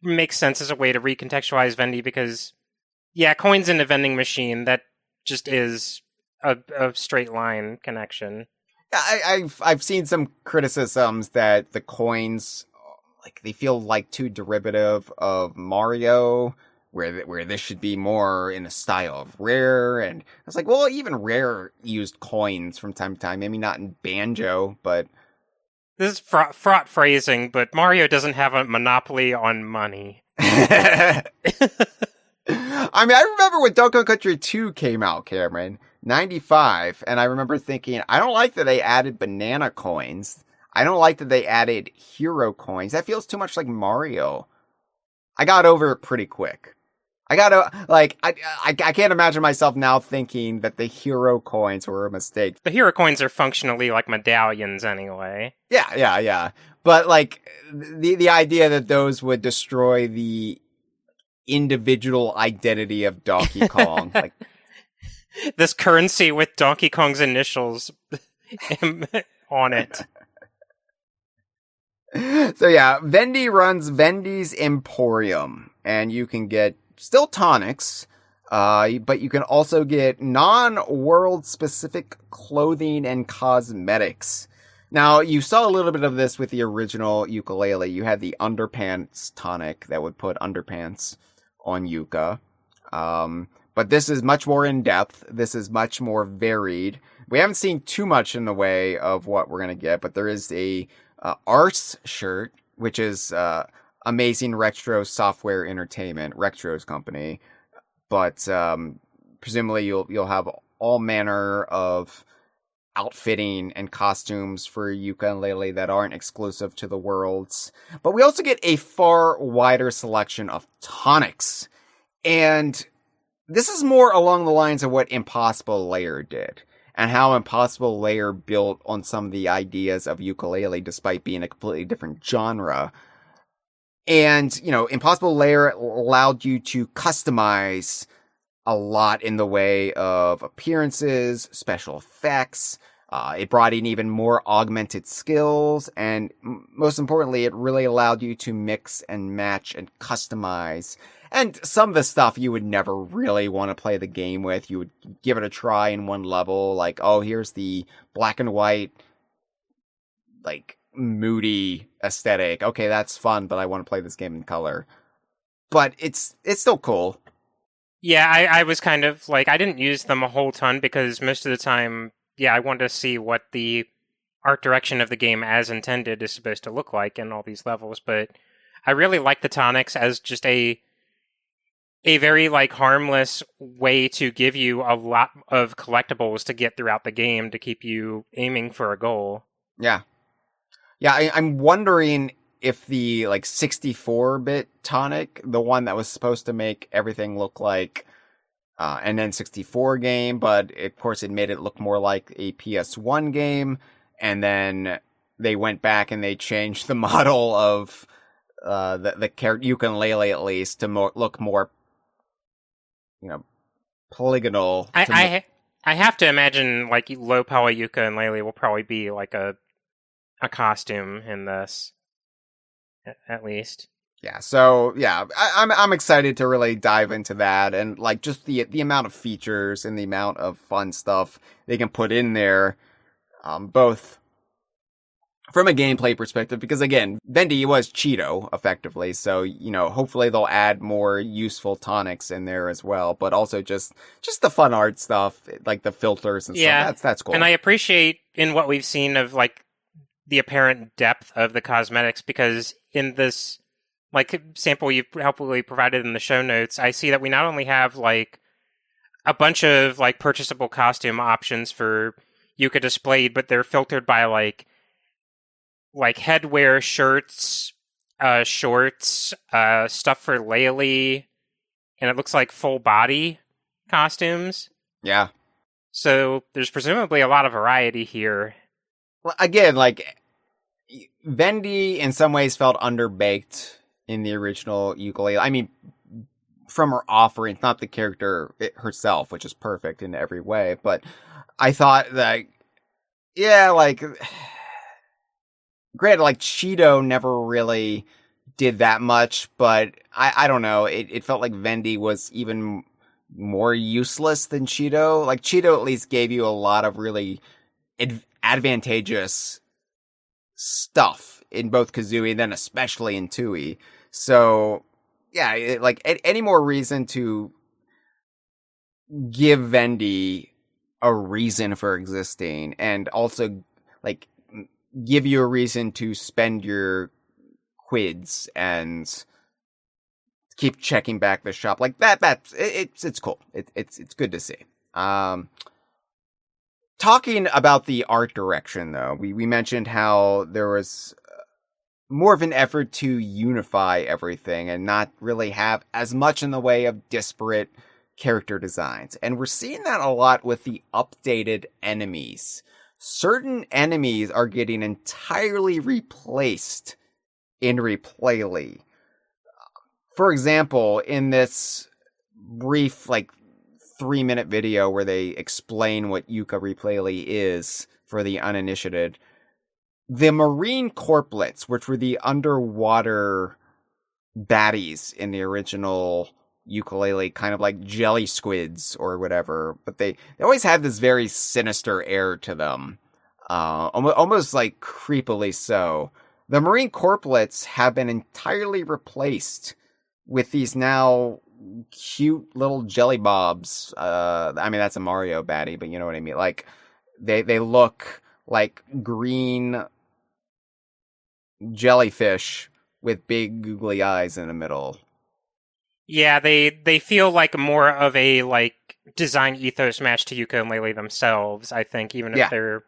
makes sense as a way to recontextualize Vendy because, yeah, coins in a vending machine, that just is a straight line connection. I've seen some criticisms that the coins, like, they feel like too derivative of Mario, where this should be more in the style of Rare. And I was like, well, even Rare used coins from time to time. Maybe not in Banjo, but... This is fraught phrasing, but Mario doesn't have a monopoly on money. I mean, I remember when Donkey Kong Country 2 came out, Cameron, 95, and I remember thinking, I don't like that they added banana coins. I don't like that they added hero coins. That feels too much like Mario. I got over it pretty quick. I can't imagine myself now thinking that the hero coins were a mistake. The hero coins are functionally like medallions anyway. Yeah. But, like, the idea that those would destroy the individual identity of Donkey Kong. Like, this currency with Donkey Kong's initials on it. So yeah, Vendy runs Vendy's Emporium, and you can get still tonics, but you can also get non-world specific clothing and cosmetics. Now, you saw a little bit of this with the original Yooka-Laylee. You had the underpants tonic that would put underpants on Yooka. But this is much more in-depth. This is much more varied. We haven't seen too much in the way of what we're going to get, but there is a Arse shirt, which is Amazing Retro Software Entertainment, Retro's company. But presumably you'll have all manner of outfitting and costumes for Yooka and Laylee that aren't exclusive to the worlds. But we also get a far wider selection of tonics. And this is more along the lines of what Impossible Lair did, and how Impossible Lair built on some of the ideas of Yooka-Laylee despite being a completely different genre. And, you know, Impossible Lair allowed you to customize a lot in the way of appearances, special effects. It brought in even more augmented skills, and most importantly, it really allowed you to mix and match and customize. And some of the stuff you would never really want to play the game with. You would give it a try in one level, like, oh, here's the black and white, like, moody aesthetic. Okay, that's fun, but I want to play this game in color. But it's still cool. Yeah, I was kind of like, I didn't use them a whole ton because most of the time, yeah, I wanted to see what the art direction of the game as intended is supposed to look like in all these levels. But I really like the tonics as just a very, like, harmless way to give you a lot of collectibles to get throughout the game to keep you aiming for a goal. Yeah. Yeah, I'm wondering if the, like, 64-bit tonic, the one that was supposed to make everything look like an N64 game, but of course it made it look more like a PS1 game, and then they went back and they changed the model of the character, Yooka-Laylee at least, to look more, you know, polygonal. I have to imagine, like, low poly Yooka and Laylee will probably be like a costume in this, at least. Yeah, so yeah, I'm excited to really dive into that, and like just the amount of features and the amount of fun stuff they can put in there, both from a gameplay perspective, because again, Vendy was Cheeto effectively, so you know, hopefully they'll add more useful tonics in there as well, but also just the fun art stuff, like the filters and stuff. That's cool. And I appreciate in what we've seen of like the apparent depth of the cosmetics, because in this like sample you've helpfully provided in the show notes, I see that we not only have like a bunch of like purchasable costume options for Yooka displayed, but they're filtered by like headwear, shirts, shorts, stuff for Laylee, and it looks like full body costumes. Yeah. So there's presumably a lot of variety here. Well, again, like Vendy in some ways felt underbaked in the original Yooka-Laylee. I mean, from her offerings, not the character herself, which is perfect in every way, but I thought that, yeah, like, granted, like, Cheeto never really did that much, but I don't know, it felt like Vendy was even more useless than Cheeto. Like, Cheeto at least gave you a lot of really advantageous stuff in both Kazooie and then especially in Tooie. So, yeah, like, any more reason to give Vendy a reason for existing, and also, like, give you a reason to spend your quids and keep checking back the shop. Like, it's cool. It's good to see. Talking about the art direction, though, we mentioned how there was more of an effort to unify everything and not really have as much in the way of disparate character designs. And we're seeing that a lot with the updated enemies. Certain enemies are getting entirely replaced in Replaylee. for example, in this brief, 3-minute video where they explain what Yooka-Replaylee is for the uninitiated, the marine corplets, which were the underwater baddies in the original Yooka-Laylee, kind of like jelly squids or whatever, but they always had this very sinister air to them, almost like creepily so. The marine corplets have been entirely replaced with these now cute little jelly bobs. I mean, that's a Mario baddie, but you know what I mean. Like, they look like green jellyfish with big googly eyes in the middle. Yeah, they feel like more of a design ethos match to Yooka-Laylee themselves, I think, even if they're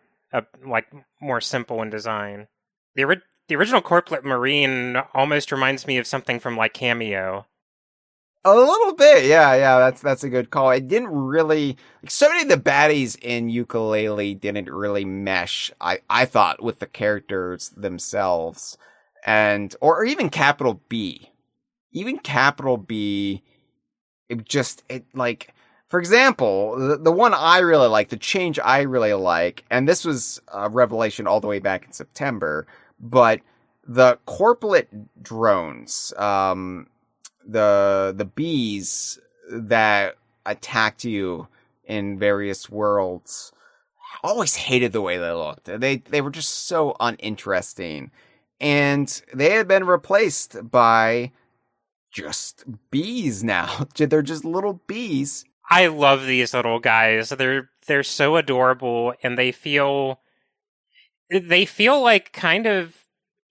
more simple in design. The original Corplet Marine almost reminds me of something from Cameo. A little bit, yeah. That's a good call. It didn't really, so many of the baddies in Yooka-Laylee didn't really mesh, I thought, with the characters themselves, or even Capital B. Even Capital B, for example, the one I really like, the change I really like, and this was a revelation all the way back in September, but the corplet drones, the bees that attacked you in various worlds, I always hated the way they looked. They were just so uninteresting, and they had been replaced by just bees now. They're just little bees. I love these little guys. They're so adorable, and they feel like kind of,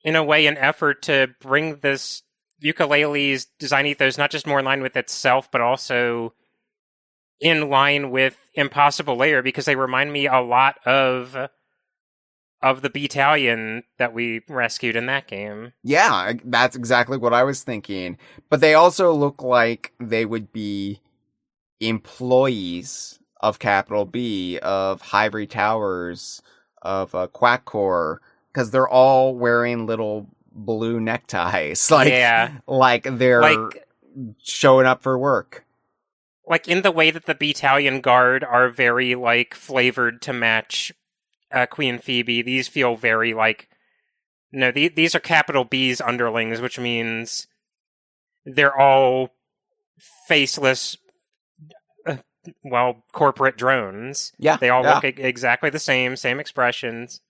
in a way, an effort to bring this Yooka-Laylee's design ethos not just more in line with itself, but also in line with Impossible Lair, because they remind me a lot of the battalion that we rescued in that game. Yeah, that's exactly what I was thinking. But they also look like they would be employees of Capital B, of Hivory Towers, of Quackcore, because they're all wearing little blue neckties. Like they're showing up for work. Like, in the way that the battalion guard are very, flavored to match Queen Phoebe, these feel very, no, these are Capital B's underlings, which means they're all faceless, corporate drones. Yeah. They all look exactly the same expressions.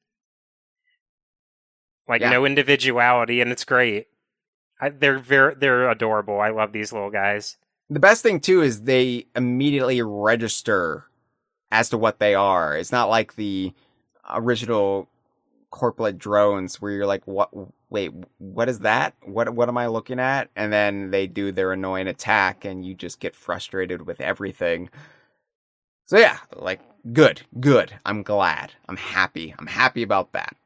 No individuality, and it's great. They're adorable. I love these little guys. The best thing, too, is they immediately register as to what they are. It's not like the original corplet drones where you're like, what? Wait, what is that? What am I looking at? And then they do their annoying attack, and you just get frustrated with everything. So yeah, good. I'm glad. I'm happy about that.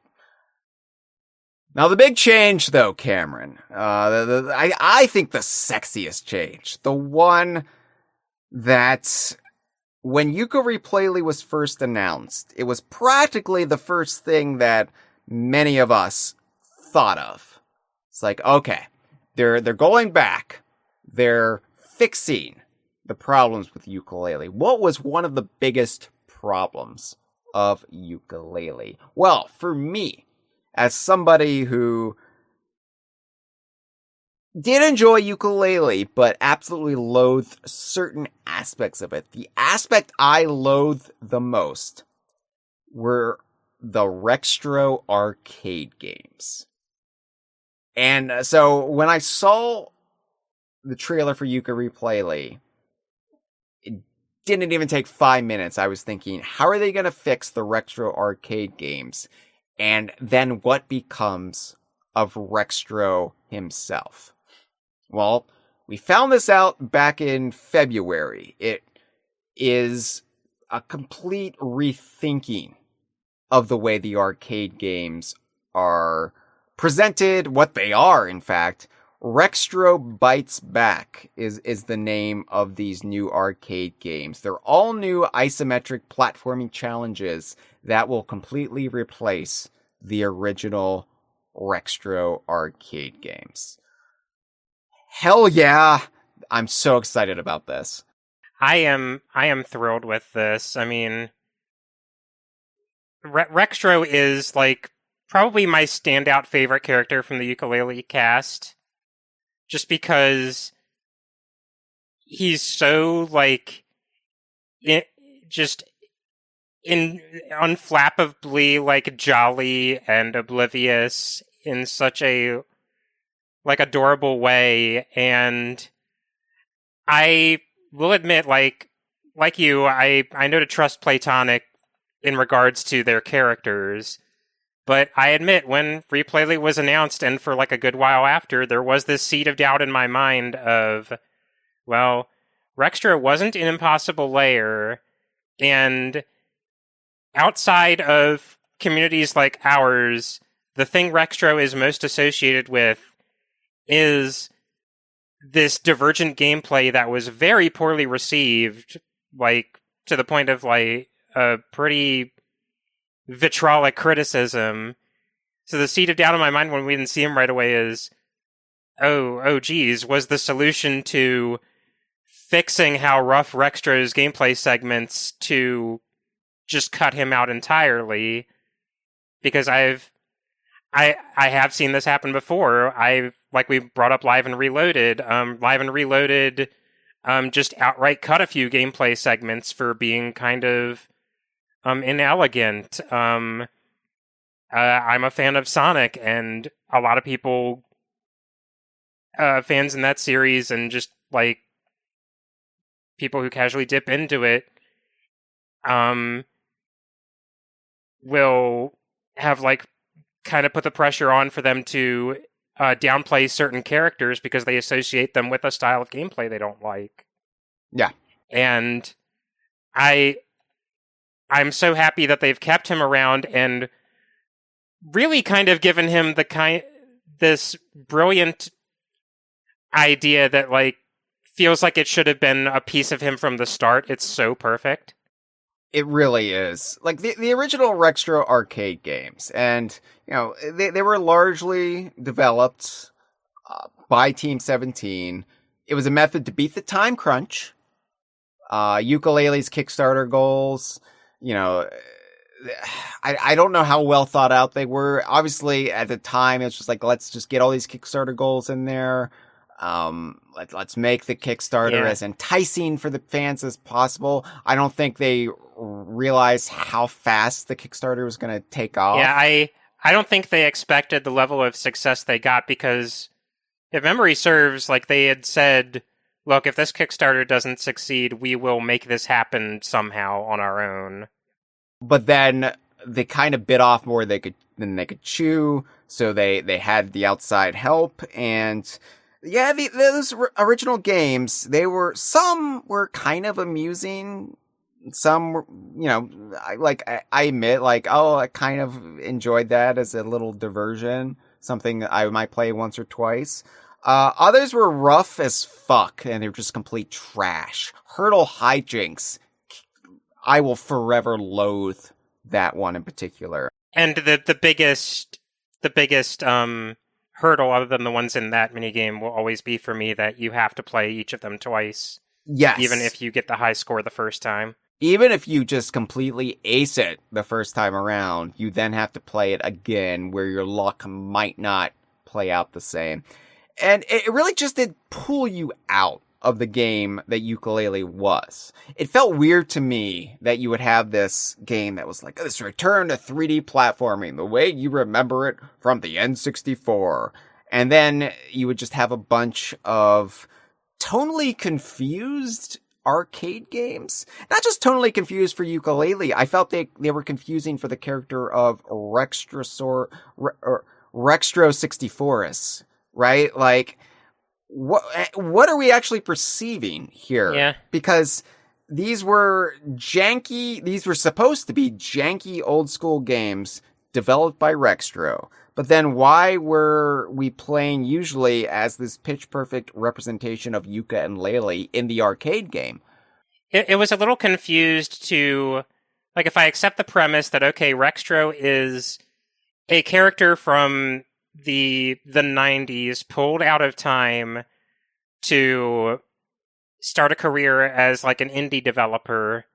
Now, the big change, though, Cameron, I think the sexiest change, the one that when Yooka-Replaylee was first announced, it was practically the first thing that many of us thought of. It's like, okay, they're going back. They're fixing the problems with Yooka-Laylee. What was one of the biggest problems of Yooka-Laylee? Well, for me, as somebody who did enjoy Yooka-Laylee, but absolutely loathed certain aspects of it, the aspect I loathed the most were the Rextro arcade games. And so when I saw the trailer for Yooka-Replaylee, it didn't even take 5 minutes. I was thinking, how are they going to fix the Rextro arcade games? And then what becomes of Rextro himself? Well, we found this out back in February. It is a complete rethinking of the way the arcade games are presented, what they are, in fact. Rextro Bites Back is the name of these new arcade games. They're all new isometric platforming challenges that will completely replace the original Rextro arcade games. Hell yeah. I'm so excited about this. I am thrilled with this. I mean, Rextro is like probably my standout favorite character from the Yooka-Laylee cast, just because he's so like just unflappably like jolly and oblivious in such a like adorable way. And I will admit, like you, I know to trust Playtonic in regards to their characters, but I admit when Replaylee was announced, and for like a good while after, there was this seed of doubt in my mind of, well, Rextra wasn't an impossible layer, and outside of communities like ours, the thing Rextro is most associated with is this divergent gameplay that was very poorly received, like, to the point of, like, a pretty vitriolic criticism. So the seed of doubt in my mind when we didn't see him right away is, oh geez, was the solution to fixing how rough Rextra's gameplay segments to just cut him out entirely? Because I have seen this happen before. Like we brought up Live and Reloaded. Live and Reloaded just outright cut a few gameplay segments for being kind of inelegant. I'm a fan of Sonic, and a lot of people, fans in that series, and just like people who casually dip into it, will have like kind of put the pressure on for them to downplay certain characters because they associate them with a style of gameplay they don't like. Yeah. And I'm so happy that they've kept him around and really kind of given him this brilliant idea that like feels like it should have been a piece of him from the start. It's so perfect. It really is. Like the original Rextro arcade games, and you know, they were largely developed by Team 17. It was a method to beat the time crunch. Yooka-Laylee's Kickstarter goals, you know, I don't know how well thought out they were. Obviously, at the time, it was just like, let's just get all these Kickstarter goals in there. Let's make the Kickstarter as enticing for the fans as possible. I don't think they realized how fast the Kickstarter was going to take off. Yeah, I don't think they expected the level of success they got, because if memory serves, like they had said, look, if this Kickstarter doesn't succeed, we will make this happen somehow on our own. But then they kind of bit off more than they could chew, so they had the outside help. And yeah, those original games, some were kind of amusing. Some were, you know, I admit, like, oh, I kind of enjoyed that as a little diversion, something that I might play once or twice. Others were rough as fuck, and they were just complete trash. Hurdle Hijinks, I will forever loathe that one in particular. And the biggest hurdle, other than the ones in that minigame, will always be for me that you have to play each of them twice. Yes. Even if you get the high score the first time. Even if you just completely ace it the first time around, you then have to play it again, where your luck might not play out the same. And it really just did pull you out of the game that Yooka-Laylee was. It felt weird to me that you would have this game that was like, this return to 3D platforming, the way you remember it from the N64. And then you would just have a bunch of tonally confused arcade games. Not just tonally confused for Yooka-Laylee. I felt they were confusing for the character of Rextro 64us, right? Like, what are we actually perceiving here? Yeah. Because these were supposed to be janky old school games developed by Rextro. But then why were we playing usually as this pitch perfect representation of Yooka and Laylee in the arcade game? It was a little confused to, like, if I accept the premise that, okay, Rextro is a character from the 90s pulled out of time to start a career as like an indie developer,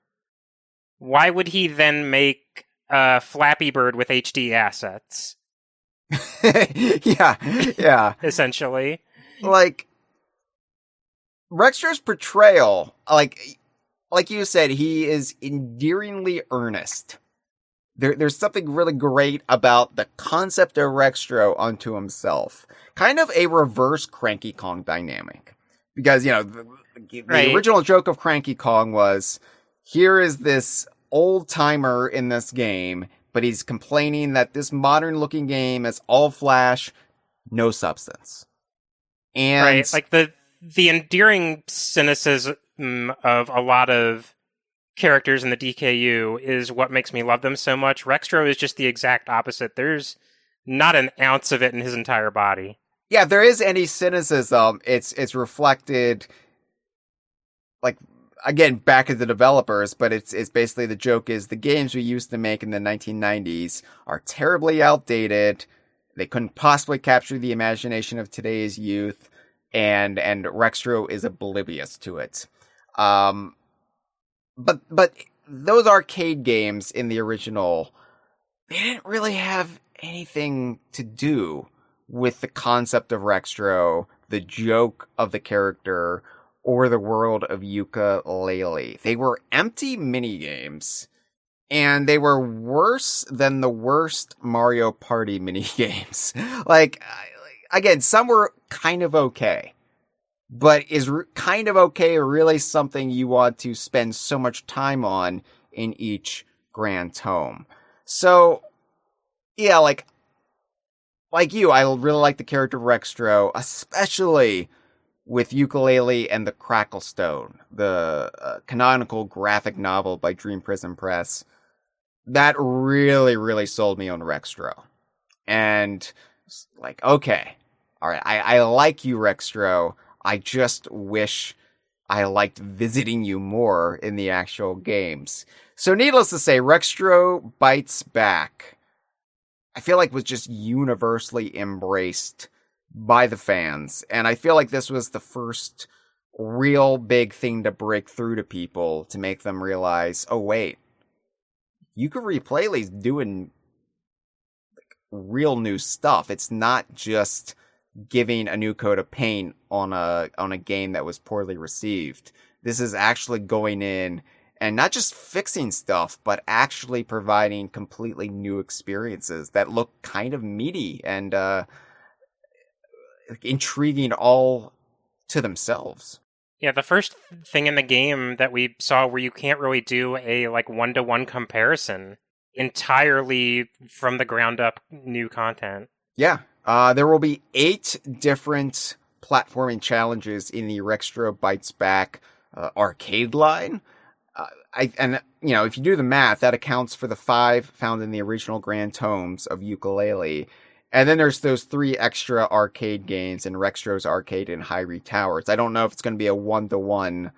why would he then make Flappy Bird with HD assets? yeah. Essentially. Like, Rextro's portrayal, like you said, he is endearingly earnest. There's something really great about the concept of Rextro unto himself. Kind of a reverse Cranky Kong dynamic. Because, the original joke of Cranky Kong was, here is this old-timer in this game, but he's complaining that this modern-looking game is all flash, no substance. And right, like the endearing cynicism of a lot of characters in the DKU is what makes me love them so much. Rextro is just the exact opposite. There's not an ounce of it in his entire body. Yeah, if there is any cynicism, it's reflected, like, again, back at the developers, but it's basically the joke is the games we used to make in the 1990s are terribly outdated. They couldn't possibly capture the imagination of today's youth, and Rextro is oblivious to it. But those arcade games in the original, they didn't really have anything to do with the concept of Rextro, the joke of the character, or the world of Yooka-Laylee. They were empty minigames, and they were worse than the worst Mario Party minigames. Again, some were kind of okay. But is kind of okay really something you want to spend so much time on in each Grand Tome? So, yeah, like you, I really like the character of Rextro, especially with Yooka-Laylee and the Cracklestone, the canonical graphic novel by Dream Prison Press. That really, really sold me on Rextro. And, like, okay, all right, I like you, Rextro. I just wish I liked visiting you more in the actual games. So needless to say, Rextro Bites Back, I feel like was just universally embraced by the fans. And I feel like this was the first real big thing to break through to people to make them realize, oh wait, Yooka-Replaylee's doing real new stuff. It's not just giving a new coat of paint on a game that was poorly received. This is actually going in and not just fixing stuff, but actually providing completely new experiences that look kind of meaty and intriguing all to themselves. Yeah, the first thing in the game that we saw where you can't really do a like one-to-one comparison, entirely from the ground up new content. Yeah. There will be 8 different platforming challenges in the Rextro Bites Back arcade line. If you do the math, that accounts for the 5 found in the original Grand Tomes of Yooka-Laylee. And then there's those 3 extra arcade games in Rextro's Arcade and Hyrule Towers. I don't know if it's going to be a one-to-one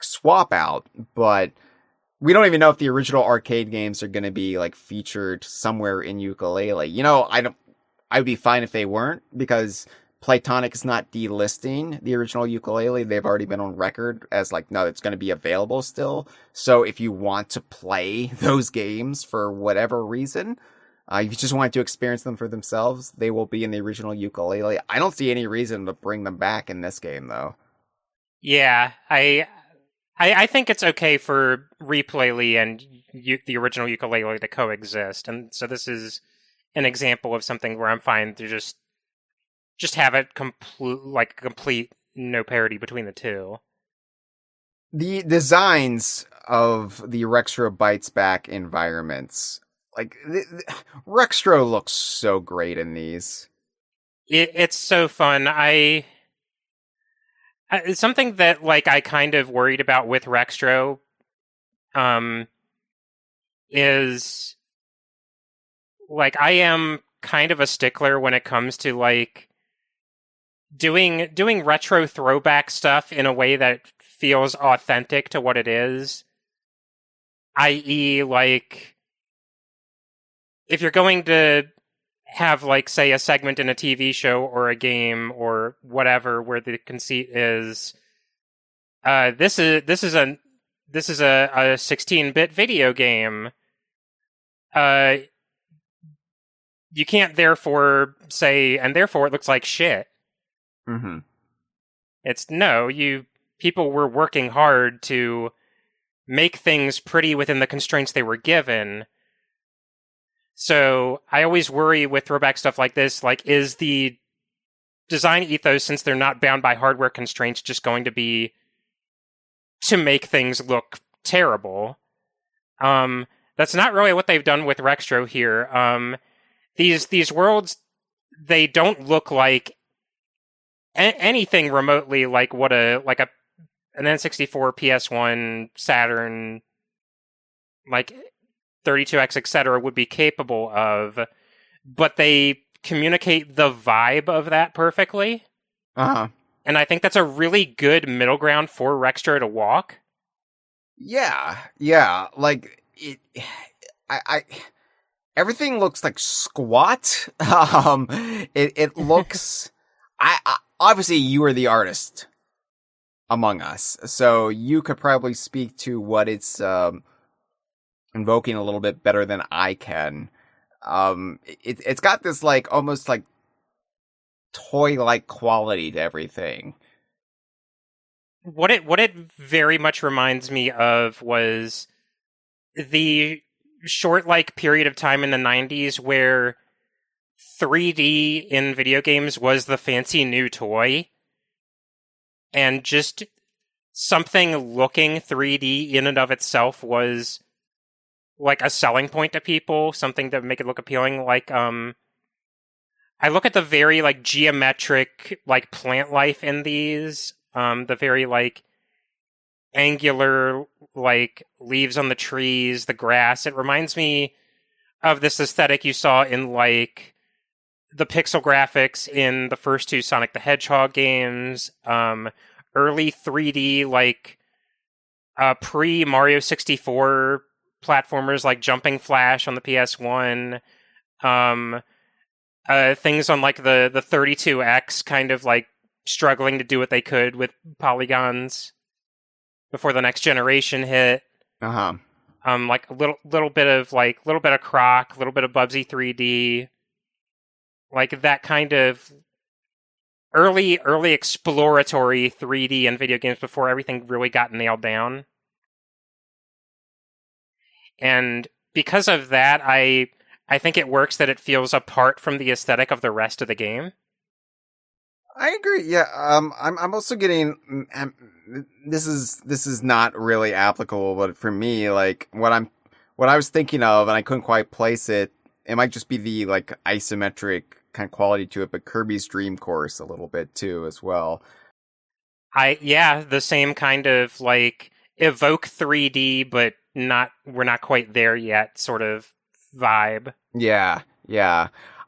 swap out, but we don't even know if the original arcade games are going to be like featured somewhere in Yooka-Laylee. I'd be fine if they weren't, because Playtonic is not delisting the original Yooka-Laylee. They've already been on record as like, no, it's going to be available still. So if you want to play those games for whatever reason, if you just want to experience them for themselves, they will be in the original Yooka-Laylee. I don't see any reason to bring them back in this game, though. Yeah, I think it's okay for Replaylee and the original Yooka-Laylee to coexist, and so this is an example of something where I'm fine to just have it complete no parity between the two. The designs of the Rextro Bites Back environments, like Rextro looks so great in these. It's so fun. It's something that like I kind of worried about with Rextro, is like I am kind of a stickler when it comes to like doing retro throwback stuff in a way that feels authentic to what it is. I.e., like if you're going to have, like, say, a segment in a TV show or a game or whatever where the conceit is, this is a 16-bit video game. You can't therefore say, and therefore it looks like shit. Mm-hmm. It's no, people were working hard to make things pretty within the constraints they were given. So I always worry with throwback stuff like this, like, is the design ethos, since they're not bound by hardware constraints, just going to be to make things look terrible? That's not really what they've done with Rextro here. These worlds, they don't look like anything remotely like what an N64, PS1, Saturn, like 32X, etc. would be capable of, but they communicate the vibe of that perfectly. Uh-huh. And I think that's a really good middle ground for Rextro to walk. Yeah. Like, I everything looks like squat. It looks, I obviously you are the artist among us, so you could probably speak to what it's invoking a little bit better than I can. It's got this like almost like toy-like quality to everything. What it very much reminds me of was the short like period of time in the 90s where 3D in video games was the fancy new toy, and just something looking 3D in and of itself was like a selling point to people, something to make it look appealing. Like, I look at the very like geometric like plant life in these, the very like angular like leaves on the trees, the grass. It reminds me of this aesthetic you saw in like the pixel graphics in the first two Sonic the Hedgehog games, early 3D like pre-Mario 64 platformers like Jumping Flash on the PS1, things on like the 32X kind of like struggling to do what they could with polygons before the next generation hit. Uh-huh. Like a little bit of Croc, a little bit of Bubsy 3D, like that kind of early exploratory 3D in video games before everything really got nailed down. And because of that, I think it works that it feels apart from the aesthetic of the rest of the game. I agree. Yeah. I'm also getting. This is not really applicable, but for me, like what I was thinking of, and I couldn't quite place it. It might just be the like isometric kind of quality to it, but Kirby's Dream Course a little bit too as well. The same kind of like evoke 3D, but we're not quite there yet sort of vibe. Yeah.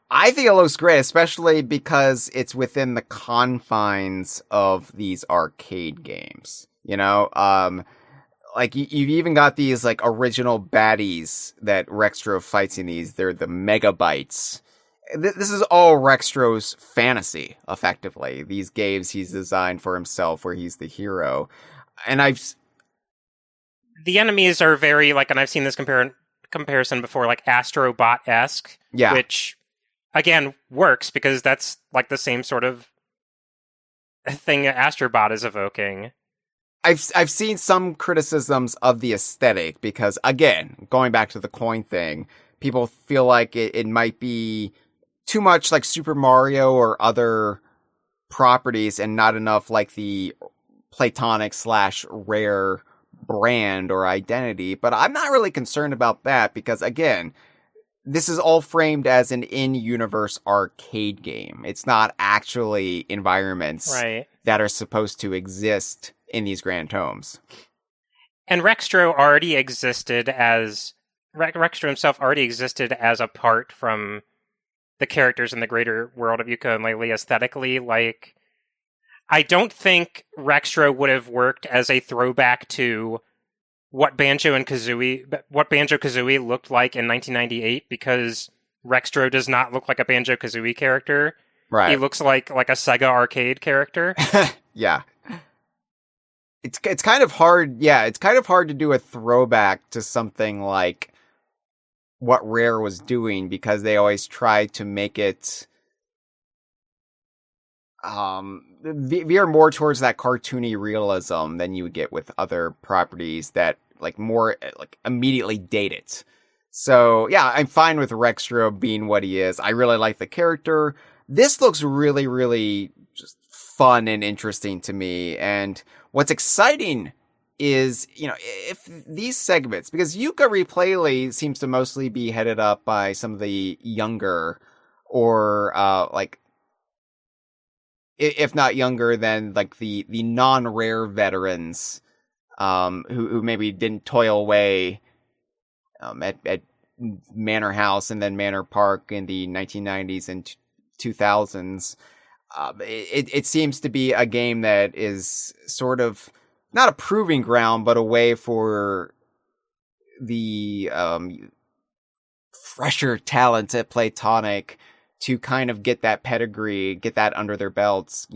I think it looks great, especially because it's within the confines of these arcade games. You know, like you've even got these like original baddies that Rextro fights in these. They're the Megabytes. This is all Rextro's fantasy, effectively. These games he's designed for himself, where he's the hero, and the enemies are very like, and I've seen this comparison before, like Astrobot-esque. Yeah. Which, again, works because that's like the same sort of thing Astrobot is evoking. I've seen some criticisms of the aesthetic because, again, going back to the coin thing, people feel like it might be too much like Super Mario or other properties and not enough like the Playtonic / Rare brand or identity. But I'm not really concerned about that because, again, this is all framed as an in-universe arcade game. It's not actually environments that are supposed to exist in these grand tomes. And Rextro already existed as... Rextro himself already existed as apart from the characters in the greater world of Yooka-Laylee aesthetically. Like, I don't think Rextro would have worked as a throwback to what Banjo-Kazooie looked like in 1998, because Rextro does not look like a Banjo-Kazooie character. Right. He looks like a Sega arcade character. Yeah. It's kind of hard. Yeah, it's kind of hard to do a throwback to something like what Rare was doing, because they always try to make it veer more towards that cartoony realism than you would get with other properties that more immediately date it. So yeah, I'm fine with Rextro being what he is. I really like the character. This looks really, really just fun and interesting to me. And what's exciting is, if these segments, because Yooka-Replaylee seems to mostly be headed up by some of the younger, or if not younger than the non-Rare veterans, who maybe didn't toil away at Manor House and then Manor Park in the 1990s and 2000s. It seems to be a game that is sort of not a proving ground, but a way for the fresher talents at Playtonic to kind of get that pedigree, get that under their belts,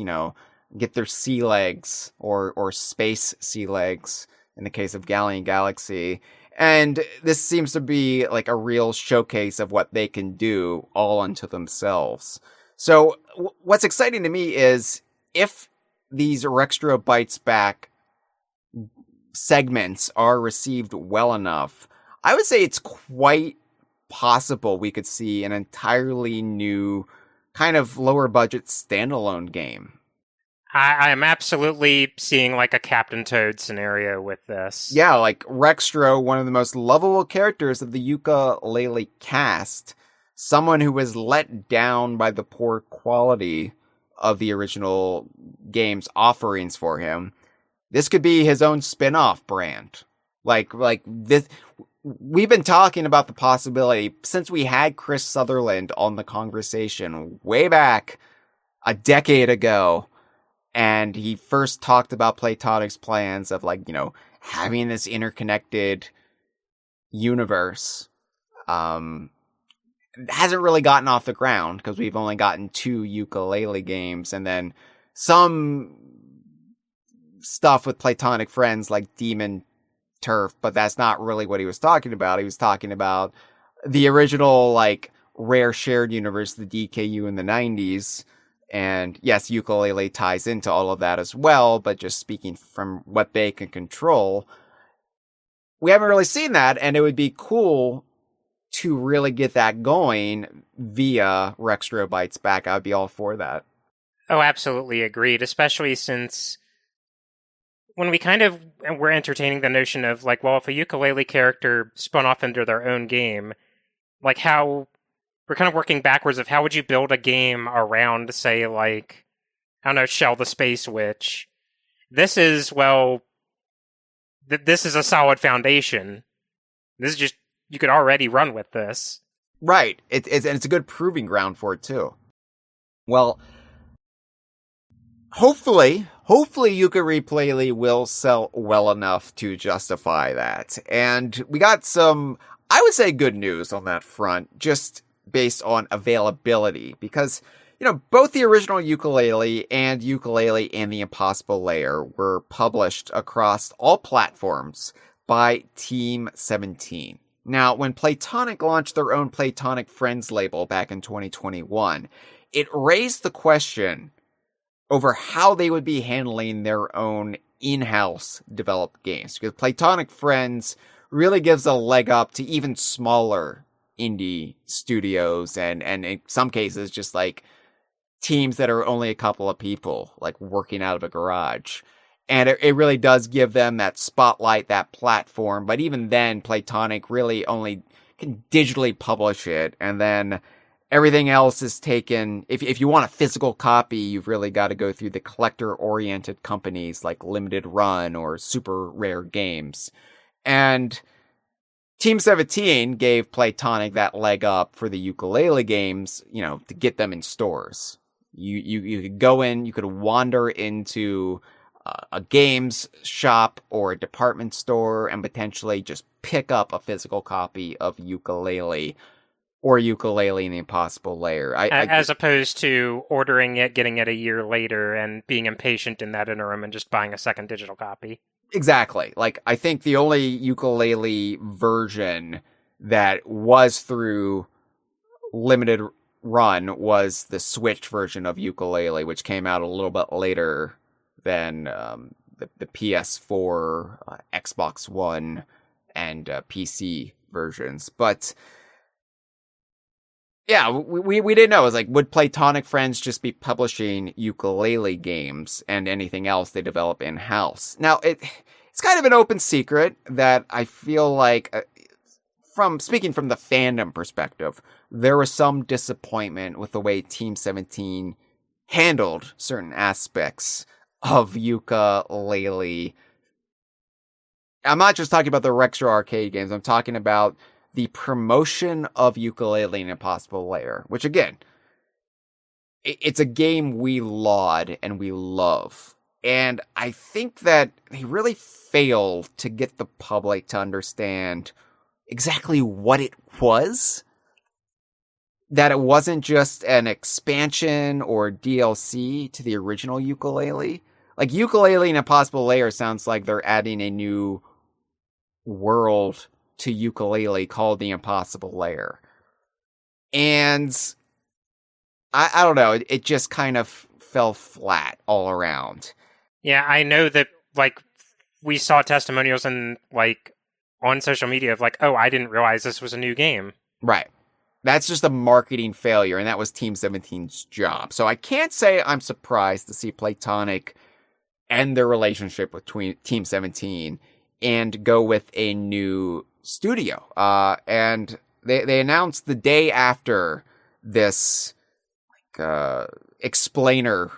get their sea legs or space sea legs in the case of Galleon Galaxy. And this seems to be a real showcase of what they can do all unto themselves. So what's exciting to me is if these Rextro Bites Back segments are received well enough, I would say it's quite possible we could see an entirely new kind of lower budget standalone game. I am absolutely seeing a Captain Toad scenario with this. Yeah, Rextro, one of the most lovable characters of the Yooka-Laylee cast, someone who was let down by the poor quality of the original game's offerings for him. This could be his own spin-off brand. This, we've been talking about the possibility since we had Chris Sutherland on the Kongversation way back a decade ago. And he first talked about Playtonic's plans of having this interconnected universe. It hasn't really gotten off the ground because we've only gotten 2 Yooka-Laylee games, and then some stuff with Playtonic friends like Demon Turf, but that's not really what he was talking about. He was talking about the original Rare shared universe, the DKU in the 90s. And yes, Yooka-Laylee ties into all of that as well, but just speaking from what they can control, we haven't really seen that, and it would be cool to really get that going via Rextro Bites Back. I would be all for that. Oh, absolutely agreed, especially since when we we're entertaining the notion of if a Yooka-Laylee character spun off into their own game, how we're kind of working backwards of how would you build a game around, say, I don't know, Shell the Space Witch. This is, this is a solid foundation. This is just, you could already run with this. Right. It's a good proving ground for it, too. Well, hopefully Yooka-Replaylee will sell well enough to justify that. And we got some, I would say, good news on that front, just based on availability, because both the original Yooka-Laylee and Yooka-Laylee and the Impossible Lair were published across all platforms by Team 17. Now, when Playtonic launched their own Playtonic Friends label back in 2021, it raised the question over how they would be handling their own in-house developed games, because Playtonic Friends really gives a leg up to even smaller indie studios and in some cases just teams that are only a couple of people working out of a garage, and it really does give them that spotlight, that platform. But even then, Playtonic really only can digitally publish it, and then everything else is taken. If you want a physical copy, you've really got to go through the collector oriented companies like Limited Run or Super Rare Games. And Team 17 gave Playtonic that leg up for the Yooka-Laylee games, to get them in stores. You could go in, you could wander into a games shop or a department store and potentially just pick up a physical copy of Yooka-Laylee or Yooka-Laylee and the Impossible Lair. As opposed to ordering it, getting it a year later, and being impatient in that interim and just buying a second digital copy. Exactly. Like, I think the only Yooka-Laylee version that was through limited run was the Switch version of Yooka-Laylee, which came out a little bit later than the PS4, Xbox One, and PC versions. But yeah, we didn't know. It was like, would Playtonic Friends just be publishing Yooka-Laylee games and anything else they develop in-house? Now, it's kind of an open secret that I feel like, speaking from the fandom perspective, there was some disappointment with the way Team 17 handled certain aspects of Yooka-Laylee. I'm not just talking about the retro arcade games. I'm talking about the promotion of Yooka-Laylee and Impossible Lair, which, again, it's a game we laud and we love. And I think that they really failed to get the public to understand exactly what it was. That it wasn't just an expansion or DLC to the original Yooka-Laylee. Like, Yooka-Laylee and Impossible Lair sounds like they're adding a new world to Yooka-Laylee called the Impossible Lair. And I don't know, it just kind of fell flat all around. Yeah, I know that, like, we saw testimonials and, like, on social media of, like, oh, I didn't realize this was a new game. Right. That's just a marketing failure, and that was Team 17's job. So I can't say I'm surprised to see Playtonic end their relationship with Team 17 and go with a new studio. And they announced the day after this explainer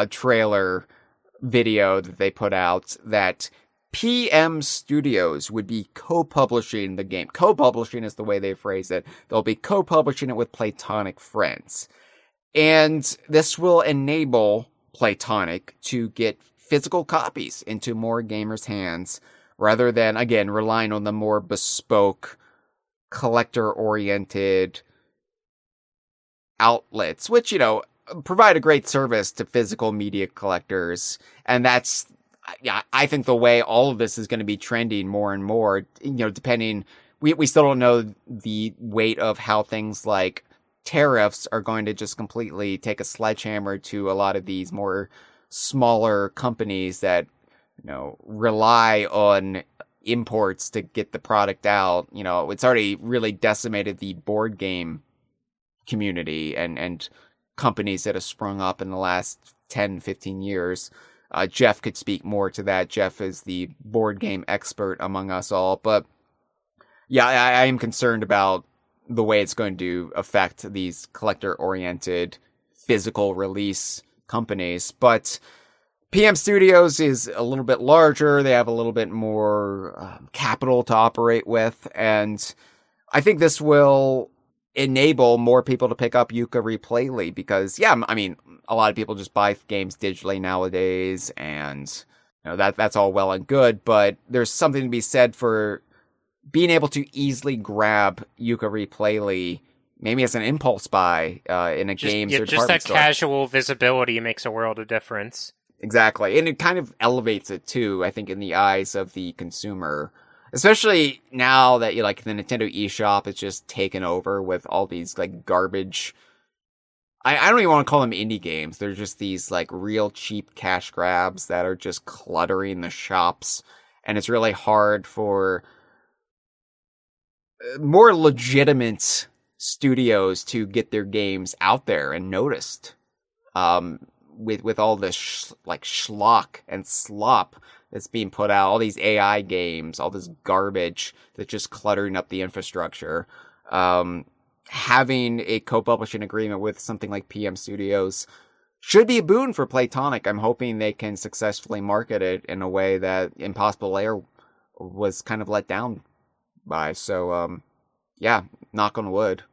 trailer video that they put out that PM Studios would be co-publishing the game. Co-publishing is the way they phrase it. They'll be co-publishing it with Playtonic Friends. And this will enable Playtonic to get physical copies into more gamers' hands rather than, again, relying on the more bespoke, collector-oriented outlets, which, provide a great service to physical media collectors. And that's, I think the way all of this is going to be trending more and more, depending, we still don't know the weight of how things like tariffs are going to just completely take a sledgehammer to a lot of these more smaller companies that, rely on imports to get the product out. It's already really decimated the board game community and companies that have sprung up in the last 10, 15 years. Jeff could speak more to that. Jeff is the board game expert among us all. But yeah, I am concerned about the way it's going to affect these collector-oriented physical release companies. But PM Studios is a little bit larger. They have a little bit more capital to operate with. And I think this will enable more people to pick up Yooka-Replaylee because, a lot of people just buy games digitally nowadays, and that's all well and good, but there's something to be said for being able to easily grab Yooka-Replaylee, maybe as an impulse buy in a games or just department that casual visibility makes a world of difference. Exactly, and it kind of elevates it too, I think, in the eyes of the consumer. Especially now that the Nintendo eShop is just taken over with all these garbage. I don't even want to call them indie games. They're just these real cheap cash grabs that are just cluttering the shops, and it's really hard for more legitimate studios to get their games out there and noticed. With all this schlock and slop that's being put out, all these AI games, all this garbage that's just cluttering up the infrastructure. Having a co-publishing agreement with something like PM Studios should be a boon for Playtonic. I'm hoping they can successfully market it in a way that Impossible Lair was kind of let down by. So, knock on wood.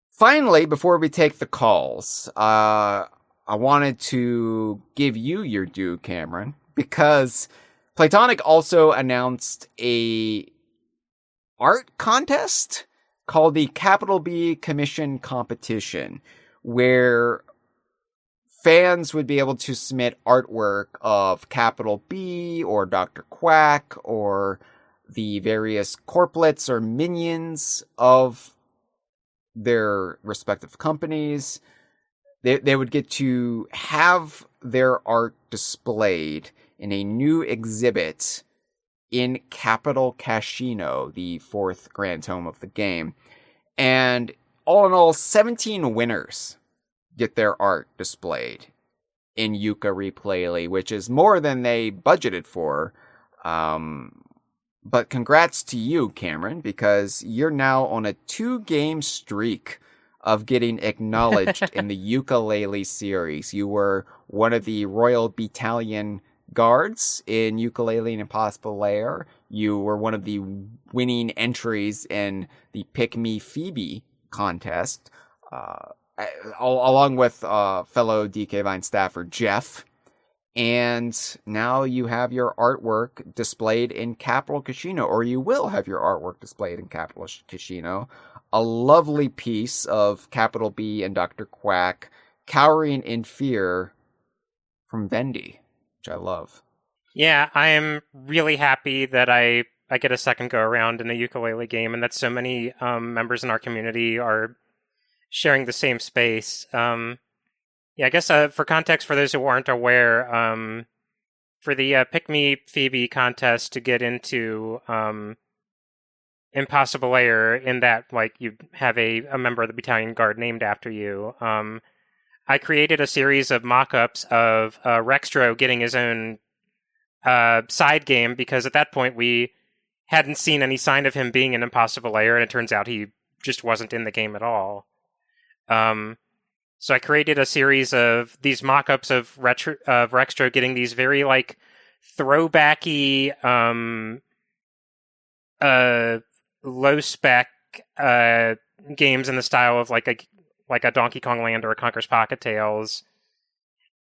Finally, before we take the calls, I wanted to give you your due, Cameron, because Playtonic also announced a art contest called the Capital B Commission Competition, where fans would be able to submit artwork of Capital B or Dr. Quack or the various corplets or minions of their respective companies. They would get to have their art displayed in a new exhibit in Capital Casino, the fourth grand home of the game. And all in all, 17 winners get their art displayed in Yooka-Replaylee, which is more than they budgeted for. But congrats to you, Cameron, because you're now on a 2-game streak of getting acknowledged in the Yooka-Laylee series. You were one of the Royal Battalion Guards in Yooka-Laylee and Impossible Lair. You were one of the winning entries in the Pick Me Phoebe contest, along with fellow DK Vine staffer Jeff. And now you have your artwork displayed in Capital Casino, or you will have your artwork displayed in Capital Casino. A lovely piece of Capital B and Dr. Quack cowering in fear from Vendy, which I love. Yeah, I am really happy that I get a second go around in the Yooka-Laylee game, and that so many members in our community are sharing the same space. Yeah, I guess for context, for those who aren't aware, for the Pick Me Phoebe contest to get into Impossible Lair, in that like you have a member of the Battalion Guard named after you, I created a series of mock-ups of Rextro getting his own side game, because at that point we hadn't seen any sign of him being in Impossible Lair, and it turns out he just wasn't in the game at all. So I created a series of these mock-ups of Rextro getting these very like throwbacky, low spec games in the style of like a Donkey Kong Land or a Conker's Pocket Tales,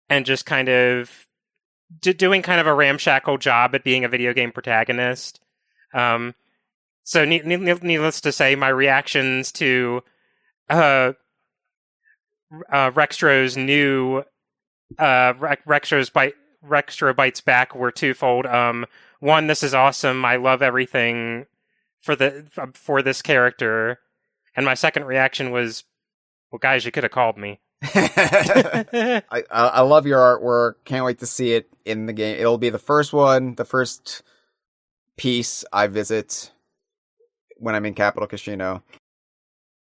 and just kind of doing kind of a ramshackle job at being a video game protagonist. So needless to say, my reactions to Rextro's new Rextro Bites Back were twofold. One, this is awesome. I love everything for this character. And my second reaction was, well, guys, you could have called me. I love your artwork. Can't wait to see it in the game. It'll be the first piece I visit when I'm in Capital Casino.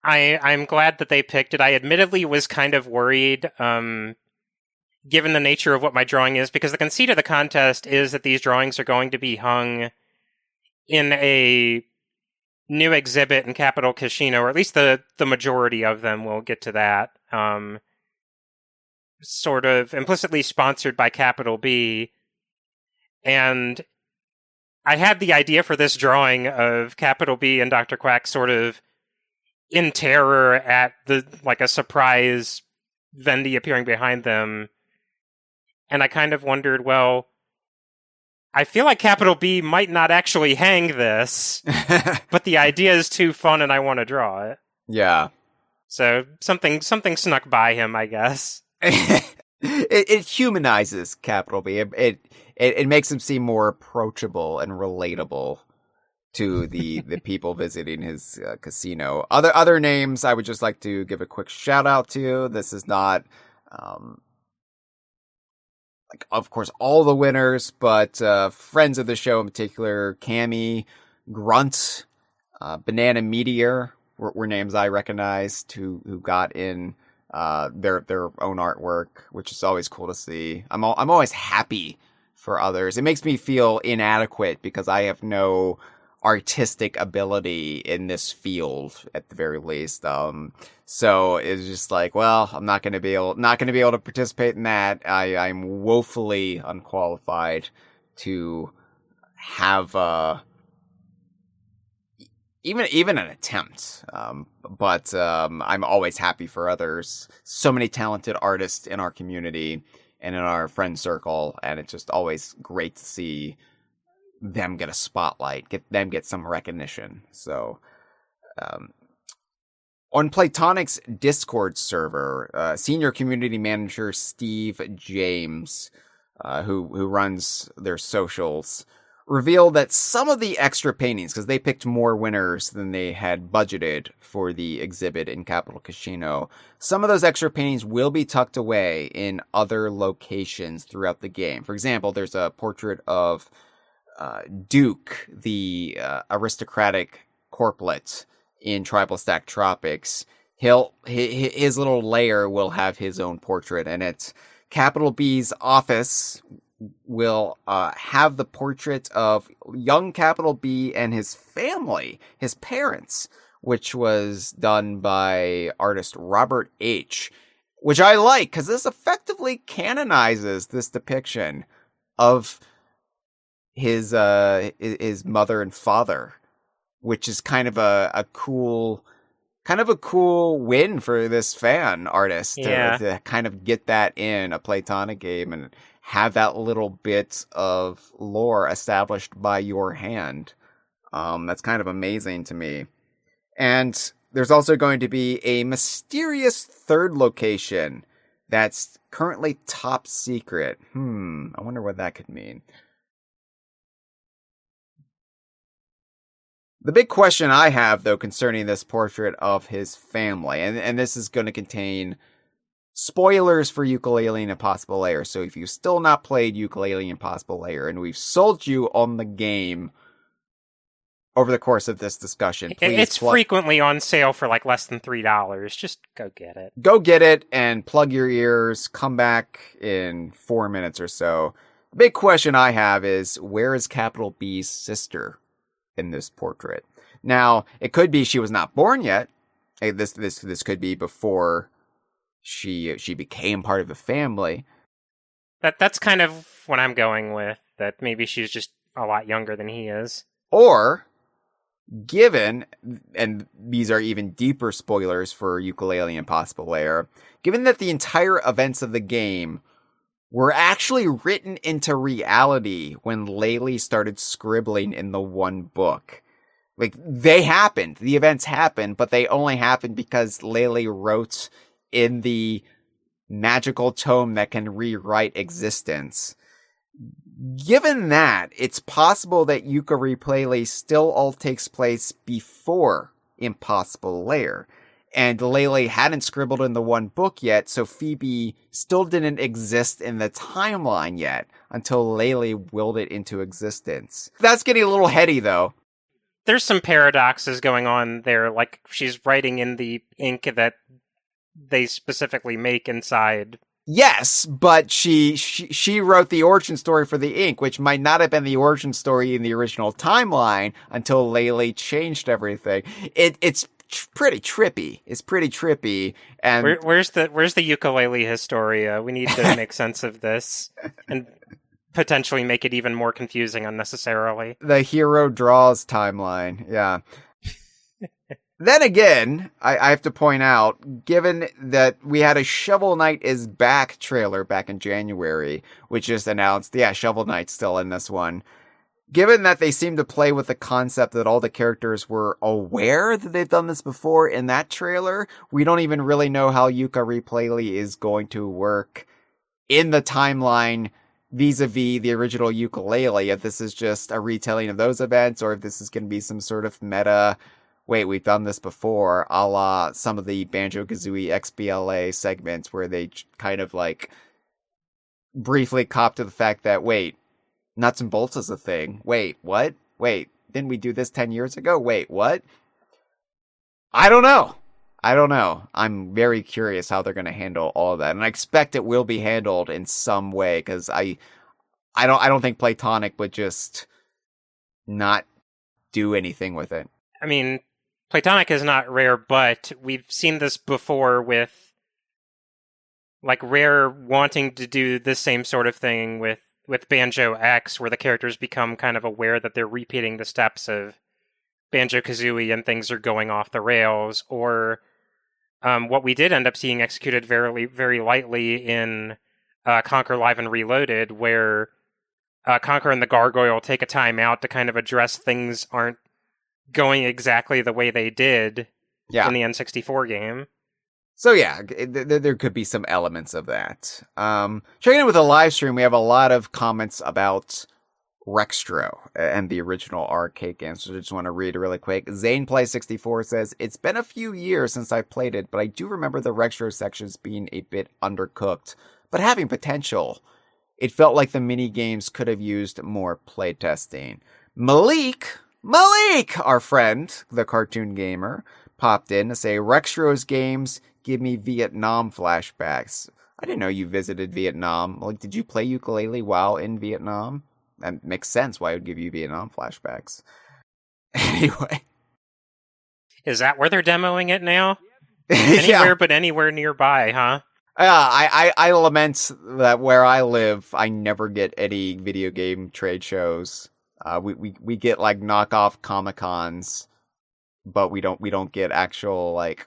I'm glad that they picked it. I admittedly was kind of worried, given the nature of what my drawing is, because the conceit of the contest is that these drawings are going to be hung in a new exhibit in Capital Casino, or at least the majority of them. We'll get to that. Sort of implicitly sponsored by Capital B. And I had the idea for this drawing of Capital B and Dr. Quack sort of in terror at a surprise Vendy appearing behind them. And I kind of wondered, well, I feel like Capital B might not actually hang this, but the idea is too fun and I want to draw it. Yeah. So something snuck by him, I guess. It humanizes Capital B. It makes him seem more approachable and relatable to the people visiting his casino. Other names I would just like to give a quick shout out to. This is not of course all the winners, but friends of the show in particular, Cammy, Grunt, Banana Meteor were names I recognized who got in their own artwork, which is always cool to see. I'm always happy for others. It makes me feel inadequate because I have no artistic ability in this field at the very least. So it's just like, well, I'm not going to be able to participate in that. I'm woefully unqualified to have even an attempt. But I'm always happy for others. So many talented artists in our community and in our friend circle, and it's just always great to see them get a spotlight, get some recognition. So, on Playtonic's Discord server, senior community manager Steve James, who runs their socials, revealed that some of the extra paintings, because they picked more winners than they had budgeted for the exhibit in Capital Casino, some of those extra paintings will be tucked away in other locations throughout the game. For example, there's a portrait of Duke, the aristocratic corplet in Tribal Stack Tropics. His little lair will have his own portrait, and it's Capital B's office will have the portrait of young Capital B and his family, his parents, which was done by artist Robert H., which I like, because this effectively canonizes this depiction of his mother and father, which is kind of a cool win for this fan artist to kind of get that in a Playtonic game and have that little bit of lore established by your hand. That's kind of amazing to me. And there's also going to be a mysterious third location that's currently top secret. I wonder what that could mean. The big question I have, though, concerning this portrait of his family, and this is going to contain spoilers for Yooka-Laylee and Impossible Lair. So if you've still not played Yooka-Laylee and Impossible Lair, and we've sold you on the game over the course of this discussion, please... It's frequently on sale for like less than $3. Just go get it. Go get it and plug your ears. Come back in 4 minutes or so. The big question I have is, where is Capital B's sister in this portrait? Now, it could be she was not born yet. This could be before she became part of the family. That's kind of what I'm going with. That maybe she's just a lot younger than he is. Or, given, and these are even deeper spoilers for Yooka-Laylee and Impossible Lair, given that the entire events of the game were actually written into reality when Laylee started scribbling in the one book. Like, they happened. The events happened, but they only happened because Laylee wrote in the magical tome that can rewrite existence. Given that, it's possible that Yooka-Replaylee still all takes place before Impossible Lair. And Laylee hadn't scribbled in the one book yet, so Phoebe still didn't exist in the timeline yet until Laylee willed it into existence. That's getting a little heady, though. There's some paradoxes going on there, like she's writing in the ink that they specifically make inside. Yes, but she wrote the origin story for the ink, which might not have been the origin story in the original timeline until Laylee changed everything. It's pretty trippy. It's pretty trippy. And where's the Yooka-Laylee Historia? We need to make sense of this and potentially make it even more confusing unnecessarily. The hero draws timeline. Yeah. Then again, I have to point out, given that we had a Shovel Knight is Back trailer back in January, which just announced, Shovel Knight's still in this one. Given that they seem to play with the concept that all the characters were aware that they've done this before in that trailer, we don't even really know how Yooka-Replaylee is going to work in the timeline vis-a-vis the original Yooka-Laylee, if this is just a retelling of those events, or if this is going to be some sort of meta, wait, we've done this before, a la some of the Banjo-Kazooie XBLA segments where they kind of like briefly cop to the fact that, wait, nuts and bolts is a thing. Wait, what? Wait, didn't we do this 10 years ago? Wait, what? I don't know. I'm very curious how they're going to handle all of that. And I expect it will be handled in some way, because I don't think Playtonic would just not do anything with it. I mean, Playtonic is not Rare, but we've seen this before with like Rare wanting to do the same sort of thing with Banjo X, where the characters become kind of aware that they're repeating the steps of Banjo-Kazooie and things are going off the rails, or what we did end up seeing executed very, very lightly in Conquer Live and Reloaded, where Conquer and the Gargoyle take a time out to kind of address things aren't going exactly the way they did in the N64 game. So yeah, there could be some elements of that. Checking in with the live stream, we have a lot of comments about Rextro and the original arcade game, so I just want to read it really quick. Zane Play 64 says, it's been a few years since I played it, but I do remember the Rextro sections being a bit undercooked, but having potential. It felt like the mini games could have used more playtesting. Malik, our friend, the cartoon gamer, popped in to say, Rextro's games give me Vietnam flashbacks. I didn't know you visited Vietnam. Like, did you play Yooka-Laylee while in Vietnam? That makes sense why it would give you Vietnam flashbacks. Anyway. Is that where they're demoing it now? Anywhere but anywhere nearby, huh? I lament that where I live, I never get any video game trade shows. We get like knockoff Comic-Cons, but we don't get actual like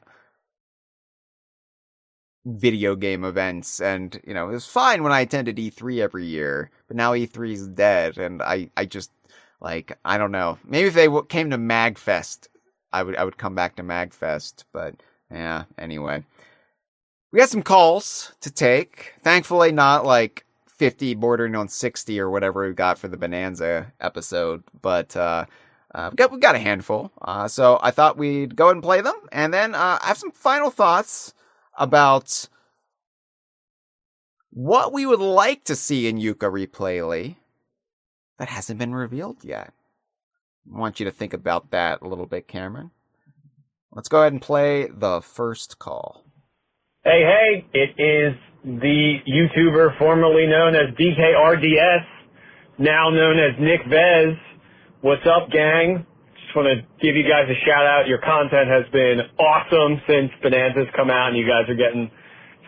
video game events. And it was fine when I attended E3 every year, but now E3 is dead, and I just like, I don't know. Maybe if they came to MagFest, I would come back to MagFest. But yeah, anyway. We got some calls to take. Thankfully, not like 50 bordering on 60 or whatever we got for the Bananza episode, but we got a handful. So I thought we'd go ahead and play them, and then have some final thoughts about what we would like to see in Yooka-Replaylee that hasn't been revealed yet. I want you to think about that a little bit, Cameron. Let's go ahead and play the first call. Hey, it is the YouTuber formerly known as DKRDS, now known as Nick Vez. What's up, gang? Just want to give you guys a shout out. Your content has been awesome since Bananza's come out, and you guys are getting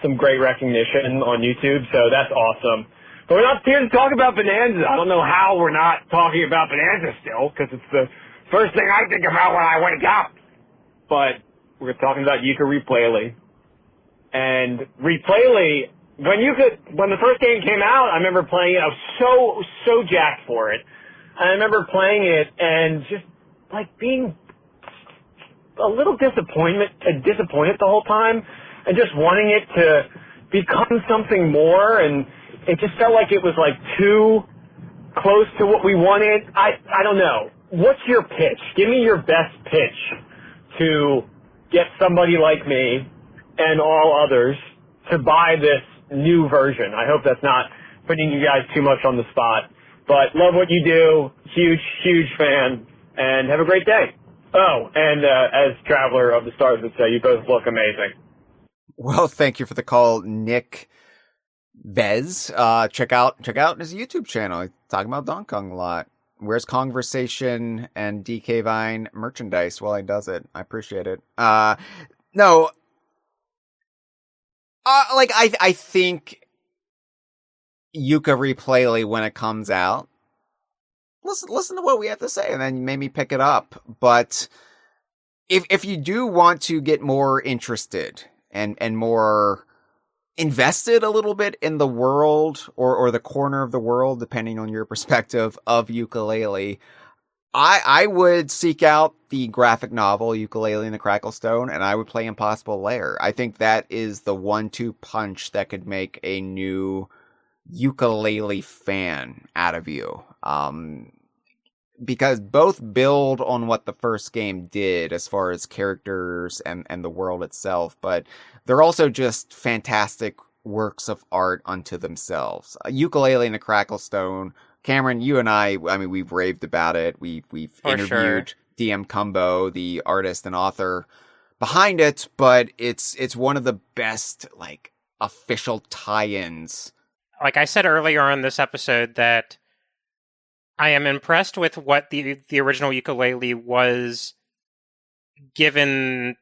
some great recognition on YouTube, so that's awesome. But we're not here to talk about Bananza. I don't know how we're not talking about Bananza still, because it's the first thing I think about when I wake up. But we're talking about Yooka-Replaylee. And Replaylee, when the first game came out, I remember playing it. I was so jacked for it. And I remember playing it and just like being a little disappointed the whole time, and just wanting it to become something more. And it just felt like it was like too close to what we wanted. I don't know. What's your pitch? Give me your best pitch to get somebody like me and all others to buy this new version. I hope that's not putting you guys too much on the spot, but love what you do. Huge fan, and have a great day. Oh, and as Traveler of the Stars would say, you both look amazing. Well, thank you for the call, Nick Vez. Check out his YouTube channel. He's talking about Donkey Kong a lot. Where's Kongversation and DK Vine merchandise while he does it? I appreciate it. No. I think Yooka-Replaylee, when it comes out, listen to what we have to say, and then maybe pick it up. But if you do want to get more interested and more invested a little bit in the world or the corner of the world, depending on your perspective of Yooka-Laylee, I would seek out the graphic novel Yooka-Laylee and the Cracklestone, and I would play Impossible Lair. I think that is the 1-2 punch that could make a new Yooka-Laylee fan out of you. Because both build on what the first game did as far as characters and the world itself, but they're also just fantastic works of art unto themselves. Yooka-Laylee and the Cracklestone, Cameron, you and I mean, we've raved about it. We've interviewed DM Cumbo, the artist and author behind it, but it's one of the best, like, official tie-ins. Like I said earlier on this episode, that I am impressed with what the original Yooka-Laylee was, given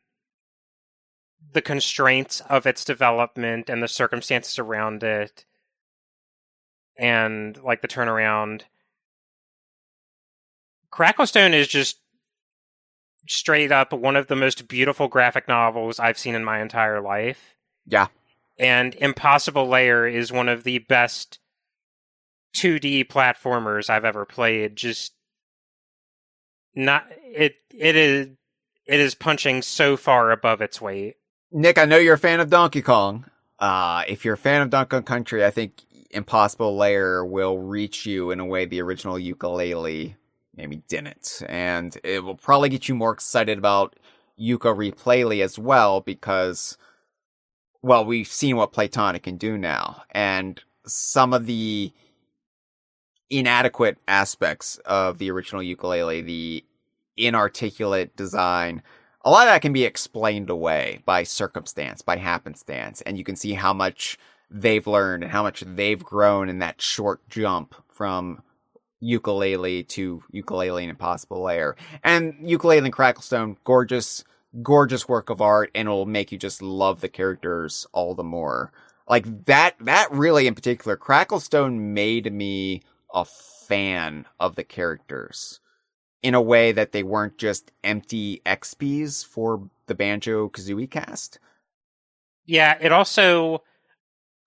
the constraints of its development and the circumstances around it, and like the turnaround. Cracklestone is just straight up one of the most beautiful graphic novels I've seen in my entire life. Yeah. And Impossible Lair is one of the best 2D platformers I've ever played. Just not it. It is punching so far above its weight. Nick, I know you're a fan of Donkey Kong. If you're a fan of Donkey Kong Country, I think Impossible Lair will reach you in a way the original Yooka-Laylee maybe didn't. And it will probably get you more excited about Yooka-Replaylee as well because, well, we've seen what Playtonic can do now. And some of the inadequate aspects of the original Yooka-Laylee, the inarticulate design, a lot of that can be explained away by circumstance, by happenstance, and you can see how much they've learned and how much they've grown in that short jump from Yooka-Laylee to Yooka-Laylee and Impossible Lair. And Yooka-Laylee and Cracklestone, gorgeous, gorgeous work of art, and it'll make you just love the characters all the more. Like, that really in particular, Cracklestone made me a fan of the characters in a way that they weren't just empty XPs for the Banjo-Kazooie cast. Yeah, it also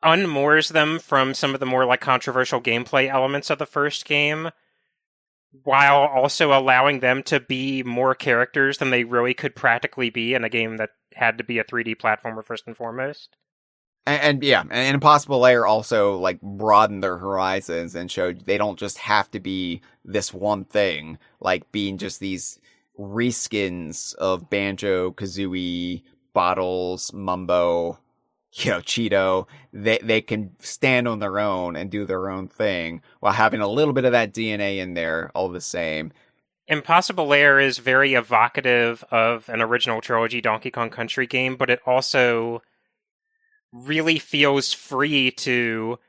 unmoors them from some of the more like controversial gameplay elements of the first game, while also allowing them to be more characters than they really could practically be in a game that had to be a 3D platformer first and foremost. And Impossible Lair also like broadened their horizons and showed they don't just have to be this one thing, like being just these reskins of Banjo, Kazooie, Bottles, Mumbo, Cheeto. They can stand on their own and do their own thing while having a little bit of that DNA in there all the same. Impossible Lair is very evocative of an original trilogy Donkey Kong Country game, but it also really feels free to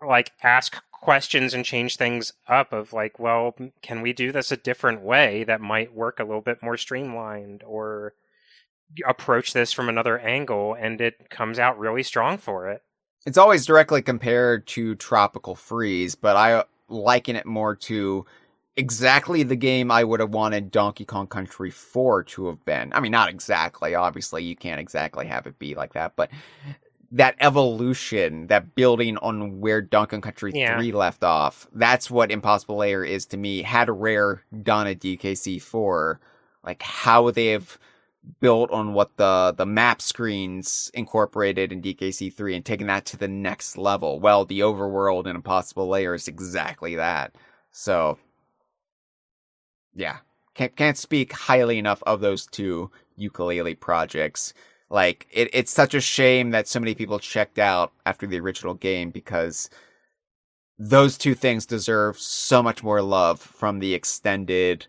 like ask questions and change things up of like, well, can we do this a different way that might work a little bit more streamlined, or approach this from another angle, and it comes out really strong for it. It's always directly compared to Tropical Freeze, but I liken it more to exactly the game I would have wanted Donkey Kong Country 4 to have been. I mean, not exactly. Obviously, you can't exactly have it be like that, but that evolution, that building on where Donkey Kong Country 3 left off, that's what Impossible Lair is to me. Had Rare done a DKC 4, like how they have built on what the map screens incorporated in DKC 3 and taken that to the next level. Well, the overworld in Impossible Lair is exactly that. So yeah, can't speak highly enough of those two Yooka-Laylee projects. Like, it's such a shame that so many people checked out after the original game, because those two things deserve so much more love from the extended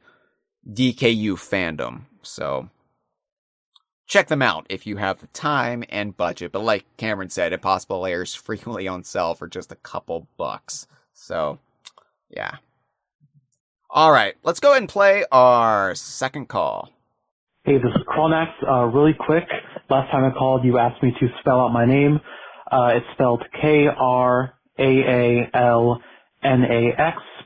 DKU fandom. So check them out if you have the time and budget. But like Cameron said, Impossible Lair is frequently on sale for just a couple bucks. So yeah. All right, let's go ahead and play our second call. Hey, this is Kronax. Really quick, last time I called, you asked me to spell out my name. It's spelled Kraalnax,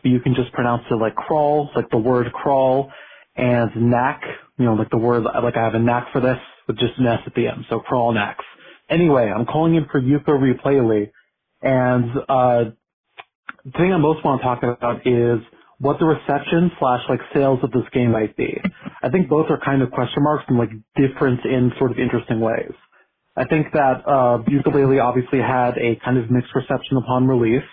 but you can just pronounce it like crawl, like the word crawl, and knack, like the word, like I have a knack for this, with just an S at the end, so Kronax. Anyway, I'm calling in for Yooka-Replaylee, and the thing I most want to talk about is what the reception / like sales of this game might be. I think both are kind of question marks and like different in sort of interesting ways. I think that Yooka-Laylee obviously had a kind of mixed reception upon release,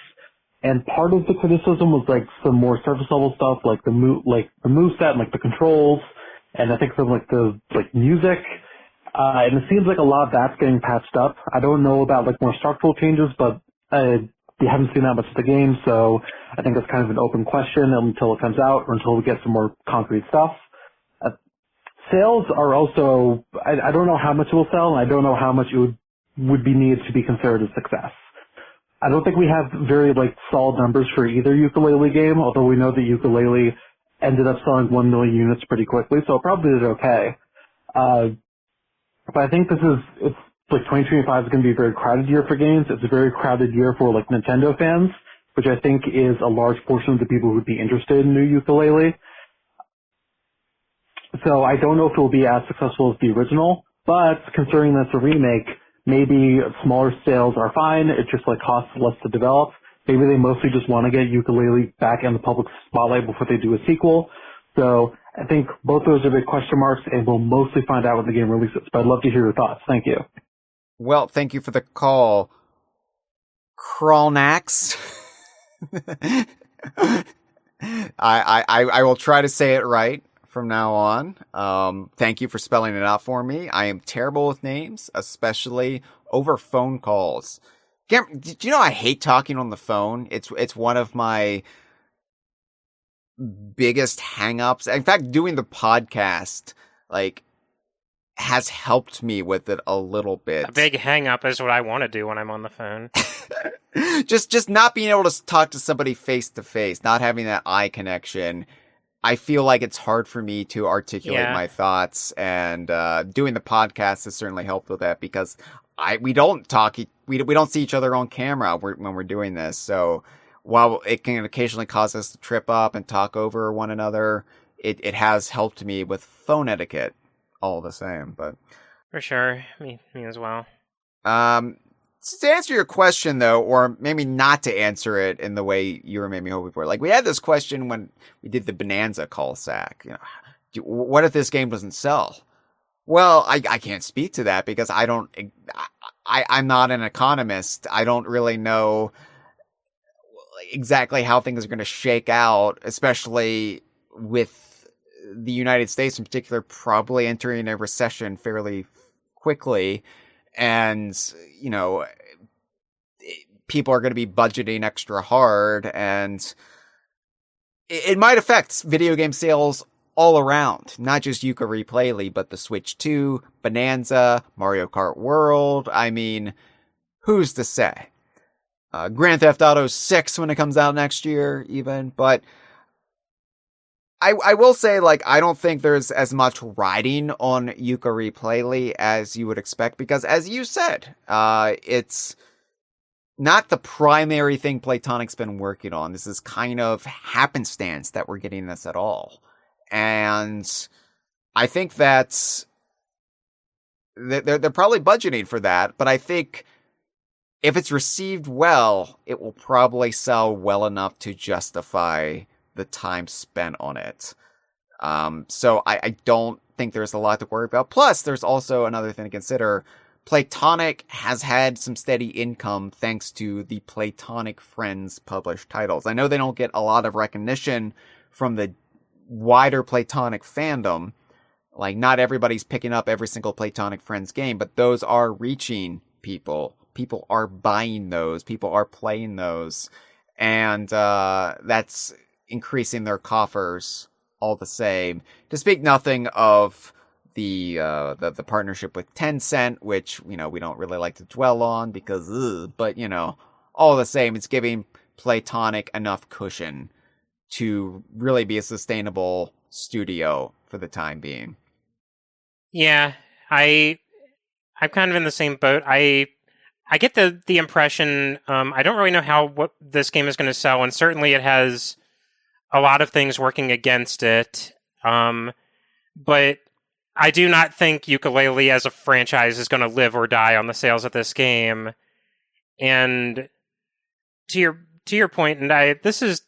and part of the criticism was like some more surface level stuff, like the moveset and like the controls, and I think some like the music. And it seems like a lot of that's getting patched up. I don't know about like more structural changes, but we haven't seen that much of the game, so I think that's kind of an open question until it comes out or until we get some more concrete stuff. Sales are also, I don't know how much it will sell, and I don't know how much it would be needed to be considered a success. I don't think we have very like solid numbers for either Yooka-Laylee game, although we know that Yooka-Laylee ended up selling 1 million units pretty quickly, so it probably did okay. But I think it's like 2025 is going to be a very crowded year for games. It's a very crowded year for like Nintendo fans, which I think is a large portion of the people who would be interested in new Yooka-Laylee. So I don't know if it will be as successful as the original, but considering that's a remake, maybe smaller sales are fine. It just like costs less to develop. Maybe they mostly just want to get Yooka-Laylee back in the public spotlight before they do a sequel. So I think both those are big question marks, and we'll mostly find out when the game releases. But I'd love to hear your thoughts. Thank you. Well, thank you for the call, Crawlnax. I will try to say it right from now on. Thank you for spelling it out for me. I am terrible with names, especially over phone calls. Did you know I hate talking on the phone? It's one of my biggest hang-ups. In fact, doing the podcast, has helped me with it a little bit. A big hang-up is what I want to do when I'm on the phone. just not being able to talk to somebody face to face, not having that eye connection. I feel like it's hard for me to articulate my thoughts, and doing the podcast has certainly helped with that because we don't talk, we don't see each other on camera when we're doing this. So while it can occasionally cause us to trip up and talk over one another, it has helped me with phone etiquette all the same. But for sure, me as well. To answer your question, though, or maybe not to answer it in the way you were maybe hoping for, we had this question when we did the Bananza call sack. What if this game doesn't sell? Well, I can't speak to that because I'm not an economist. I don't really know exactly how things are going to shake out, especially with the United States in particular probably entering a recession fairly quickly. And, people are going to be budgeting extra hard, and it might affect video game sales all around, not just Yooka-Replaylee, but the Switch 2, Bananza, Mario Kart World. I mean, who's to say? Grand Theft Auto 6 when it comes out next year, even. But I will say, I don't think there's as much riding on Yooka-Replaylee as you would expect, because as you said, it's not the primary thing Playtonic's been working on. This is kind of happenstance that we're getting this at all. And I think that's they're probably budgeting for that, but I think if it's received well, it will probably sell well enough to justify the time spent on it. So I don't think there's a lot to worry about. Plus, there's also another thing to consider. Playtonic has had some steady income thanks to the Playtonic Friends published titles. I know they don't get a lot of recognition from the wider Playtonic fandom. Not everybody's picking up every single Playtonic Friends game, but those are reaching people. People are buying those. People are playing those. And that's increasing their coffers all the same. To speak nothing of the partnership with Tencent, which, we don't really like to dwell on because, but, all the same, it's giving Playtonic enough cushion to really be a sustainable studio for the time being. Yeah, I'm kind of in the same boat. I get the impression, I don't really know what this game is going to sell, and certainly it has a lot of things working against it. But I do not think Yooka-Laylee as a franchise is going to live or die on the sales of this game. And to your point, and this is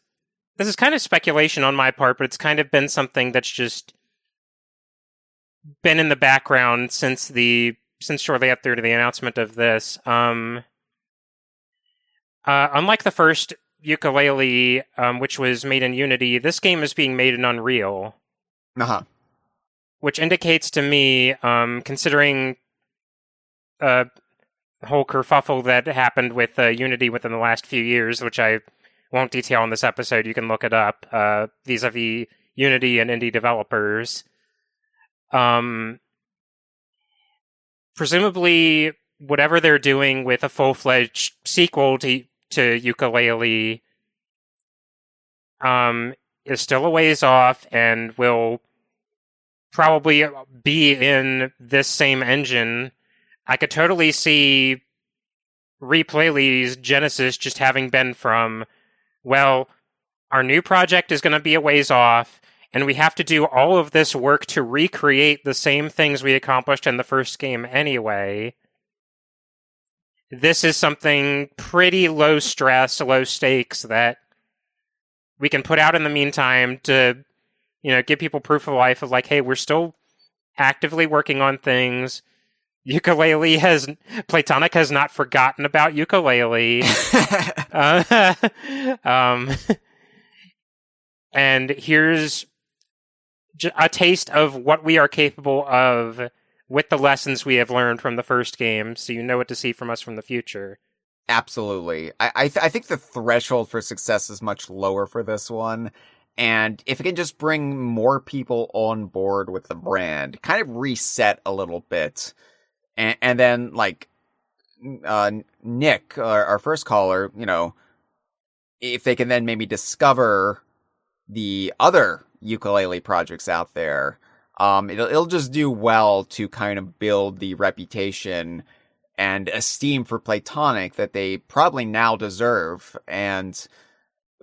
kind of speculation on my part, but it's kind of been something that's just been in the background since shortly after the announcement of this. Unlike the first Yooka-Laylee, which was made in Unity, this game is being made in Unreal. Uh-huh. Which indicates to me, considering the whole kerfuffle that happened with Unity within the last few years, which I won't detail in this episode, you can look it up, vis-a-vis Unity and indie developers. Presumably, whatever they're doing with a full-fledged sequel to Yooka-Laylee is still a ways off and will probably be in this same engine. I could totally see Replaylee's genesis just having been from, well, our new project is going to be a ways off, and we have to do all of this work to recreate the same things we accomplished in the first game anyway. this is something pretty low stress, low stakes that we can put out in the meantime to, give people proof of life of like, hey, we're still actively working on things. Playtonic has not forgotten about Yooka-Laylee. And here's a taste of what we are capable of with the lessons we have learned from the first game, so you know what to see from us from the future. Absolutely. I think the threshold for success is much lower for this one. And if it can just bring more people on board with the brand, kind of reset a little bit, and then, like, Nick, our first caller, if they can then maybe discover the other Yooka-Laylee projects out there, it'll just do well to kind of build the reputation and esteem for Playtonic that they probably now deserve, and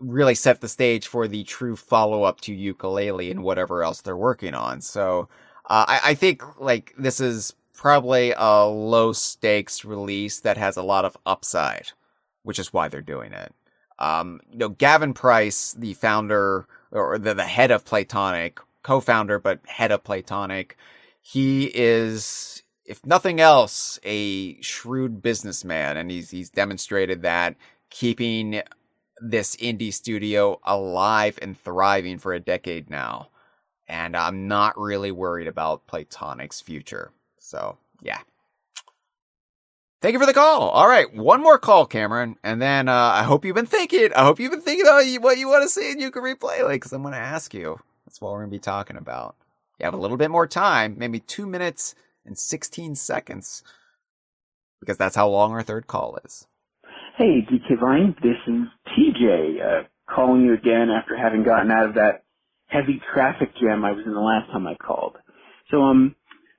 really set the stage for the true follow-up to Yooka-Laylee and whatever else they're working on. So I think like this is probably a low-stakes release that has a lot of upside, which is why they're doing it. Gavin Price, the founder or the head of Playtonic, co-founder but head of Playtonic, he is, if nothing else, a shrewd businessman, and he's demonstrated that, keeping this indie studio alive and thriving for a decade now. And I'm not really worried about Playtonic's future. So, yeah. Thank you for the call. All right, one more call, Cameron, and then I hope you've been thinking about what you want to see in Yooka-Replaylee, because I'm going to ask you. That's what we're going to be talking about. You have a little bit more time, maybe 2 minutes and 16 seconds, because that's how long our third call is. Hey, DK Vine, this is TJ, calling you again after having gotten out of that heavy traffic jam I was in the last time I called. So,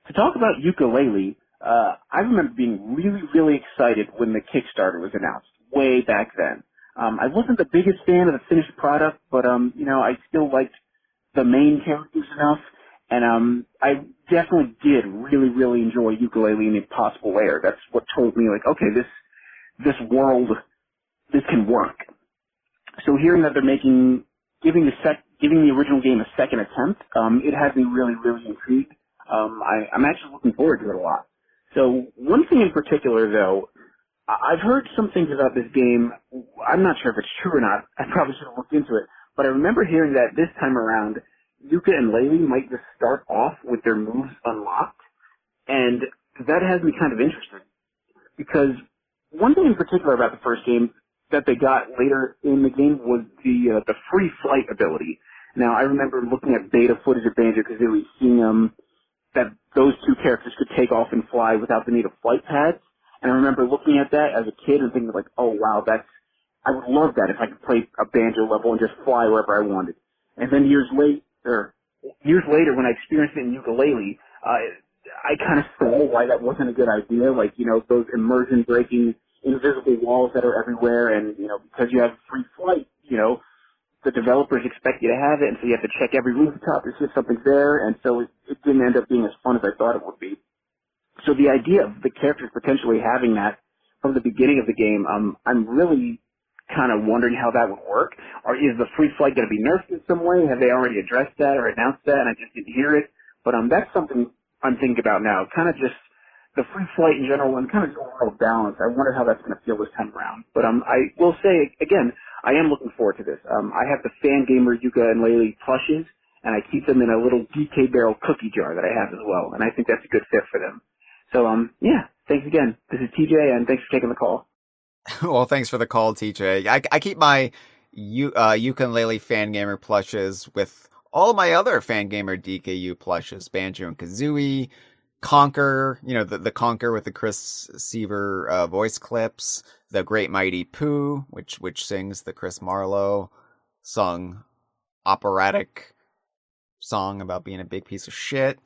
to talk about Yooka-Laylee, I remember being really, really excited when the Kickstarter was announced, way back then. I wasn't the biggest fan of the finished product, but, I still liked the main characters enough, and, I definitely did really, really enjoy Yooka-Laylee in Impossible Lair. That's what told me, like, okay, this world, this can work. So hearing that they're giving the original game a second attempt, it had me really, really intrigued. I'm actually looking forward to it a lot. So one thing in particular, though, I've heard some things about this game. I'm not sure if it's true or not. I probably should have looked into it. But I remember hearing that this time around, Yooka and Laylee might just start off with their moves unlocked. And that has me kind of interested. Because one thing in particular about the first game that they got later in the game was the free flight ability. Now, I remember looking at beta footage of Banjo-Kazooie, seeing that those two characters could take off and fly without the need of flight pads. And I remember looking at that as a kid and thinking like, oh wow, I would love that if I could play a Banjo level and just fly wherever I wanted. And then years later when I experienced it in Yooka-Laylee, I kind of saw why that wasn't a good idea. Like, those immersion breaking invisible walls that are everywhere, and, because you have free flight, the developers expect you to have it, and so you have to check every rooftop to see if something's there, and so it didn't end up being as fun as I thought it would be. So the idea of the characters potentially having that from the beginning of the game, I'm really kind of wondering how that would work. Or is the free flight going to be nerfed in some way? Have they already addressed that or announced that, and I just didn't hear it? But that's something I'm thinking about now. Kind of just the free flight in general and kind of overall balance. I wonder how that's going to feel this time around. But I will say, again, I am looking forward to this. I have the Fan Gamer Yooka and Laylee plushes, and I keep them in a little DK Barrel cookie jar that I have as well, and I think that's a good fit for them. So, yeah, thanks again. This is TJ, and thanks for taking the call. Well, thanks for the call, TJ. I keep my Yooka-Laylee Fan Gamer plushes with all my other Fan Gamer DKU plushes, Banjo and Kazooie, Conker, the Conker with the Chris Seaver voice clips, the Great Mighty Pooh, which sings the Chris Marlowe sung operatic song about being a big piece of shit.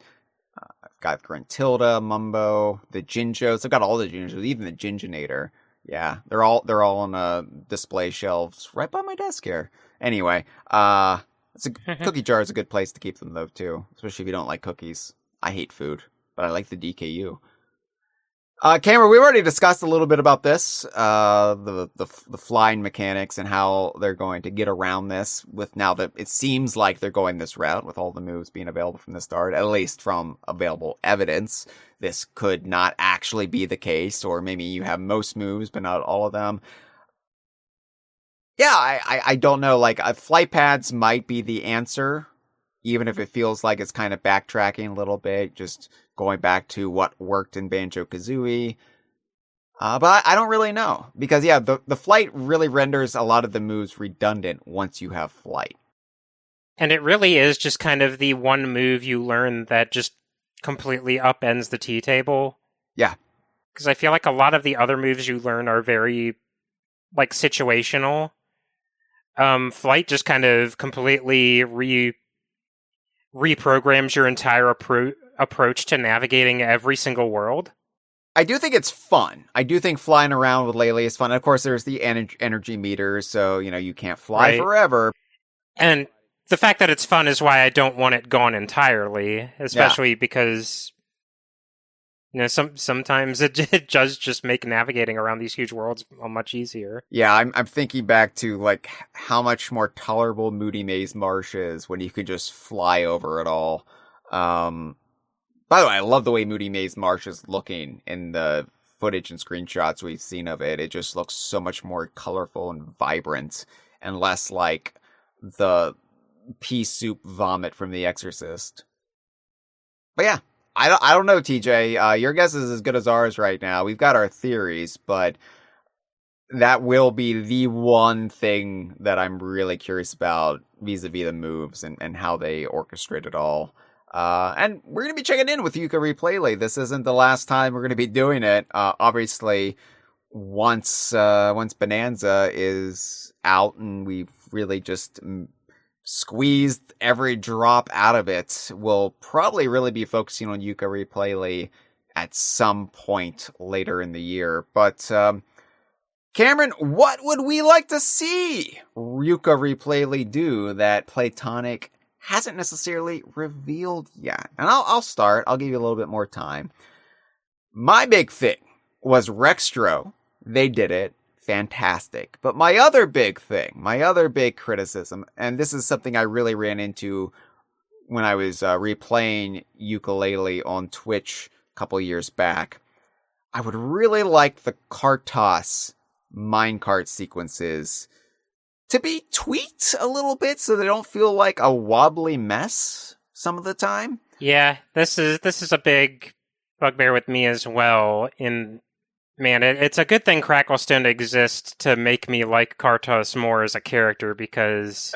I've got Gruntilda, Mumbo, the Jinjos. I've got all the Jinjos, even the Jinjonator. Yeah, they're all on display shelves right by my desk here. Anyway, cookie jar is a good place to keep them though too, especially if you don't like cookies. I hate food, but I like the DKU. Cameron, we've already discussed a little bit about this, the flying mechanics and how they're going to get around this with now that it seems like they're going this route with all the moves being available from the start, at least from available evidence. This could not actually be the case, or maybe you have most moves, but not all of them. Yeah, I don't know, like, flight pads might be the answer, even if it feels like it's kind of backtracking a little bit, just going back to what worked in Banjo-Kazooie. But I don't really know. Because, yeah, the flight really renders a lot of the moves redundant once you have flight. And it really is just kind of the one move you learn that just completely upends the T-table. Yeah. Because I feel like a lot of the other moves you learn are very, like, situational. Flight just kind of completely reprograms your entire approach to navigating every single world. I do think it's fun. I do think flying around with Laylee is fun. Of course, there's the energy meter, so, you can't fly forever. And the fact that it's fun is why I don't want it gone entirely, especially because, sometimes it does just make navigating around these huge worlds much easier. Yeah, I'm thinking back to, like, how much more tolerable Moody Maze Marsh is when you could just fly over it all. By the way, I love the way Moody Maze Marsh is looking in the footage and screenshots we've seen of it. It just looks so much more colorful and vibrant and less like the pea soup vomit from The Exorcist. But yeah, I don't know, TJ. Your guess is as good as ours right now. We've got our theories, but that will be the one thing that I'm really curious about vis-a-vis the moves and how they orchestrate it all. And we're going to be checking in with Yooka-Replaylee. This isn't the last time we're going to be doing it. Obviously, once Bananza is out and we've really just squeezed every drop out of it, we'll probably really be focusing on Yooka-Replaylee at some point later in the year. But, Cameron, what would we like to see Yooka-Replaylee do that Playtonic hasn't necessarily revealed yet? And I'll start. I'll give you a little bit more time. My big thing was Rextro. They did it. Fantastic. But my other big thing, my other big criticism, and this is something I really ran into when I was replaying Yooka-Laylee on Twitch a couple years back. I would really like the cart toss minecart sequences to be tweaked a little bit so they don't feel like a wobbly mess some of the time. Yeah, this is a big bugbear with me as well. Man, it's a good thing Cracklestone exists to make me like Kartos more as a character, because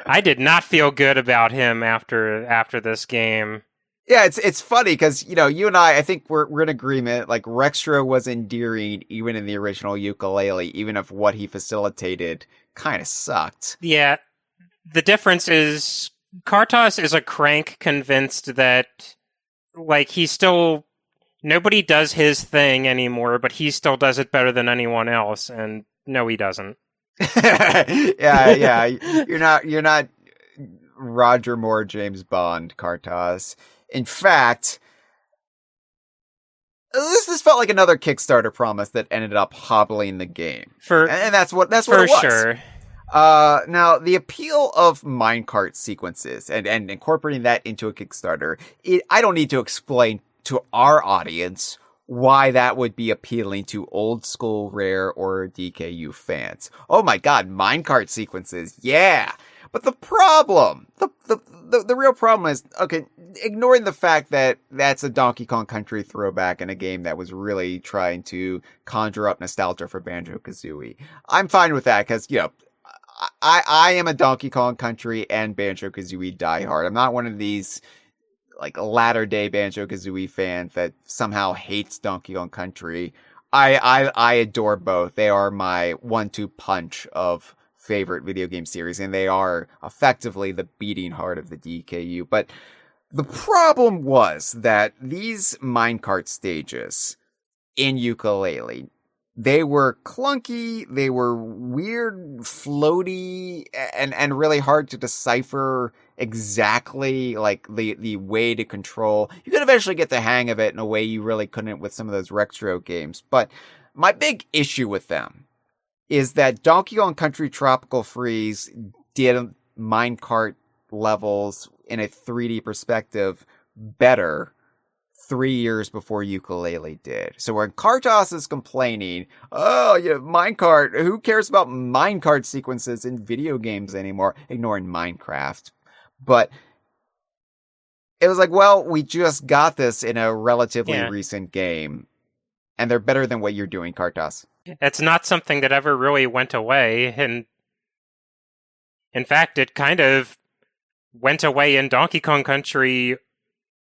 I did not feel good about him after this game. Yeah, it's funny because, you and I think we're in agreement. Like, Rextro was endearing even in the original Yooka-Laylee, even if what he facilitated kind of sucked. Yeah, the difference is Kartos is a crank convinced that, like, nobody does his thing anymore, but he still does it better than anyone else, and no, he doesn't. yeah. You're not Roger Moore, James Bond, Kartos. In fact, this felt like another Kickstarter promise that ended up hobbling the game. And that's what it was. For sure. Now, the appeal of minecart sequences and incorporating that into a Kickstarter, I don't need to explain to our audience why that would be appealing to old school Rare or DKU fans. Oh my god, minecart sequences, yeah! But the problem, the real problem is, okay, ignoring the fact that that's a Donkey Kong Country throwback in a game that was really trying to conjure up nostalgia for Banjo-Kazooie. I'm fine with that, because, I am a Donkey Kong Country and Banjo-Kazooie diehard. I'm not one of these, like, latter-day Banjo-Kazooie fans that somehow hates Donkey Kong Country. I adore both. They are my 1-2 punch of favorite video game series, and they are effectively the beating heart of the DKU. But the problem was that these minecart stages in Yooka-Laylee They were clunky, they were weird, floaty, and really hard to decipher exactly, like, the way to control. You could eventually get the hang of it in a way you really couldn't with some of those retro games. But my big issue with them is that Donkey Kong Country Tropical Freeze did minecart levels in a 3D perspective better 3 years before Yooka-Laylee did. So when Kartos is complaining, oh, minecart, who cares about minecart sequences in video games anymore? Ignoring Minecraft. But it was like, well, we just got this in a relatively recent game, and they're better than what you're doing, Kartos. It's not something that ever really went away, and in fact, it kind of went away in Donkey Kong Country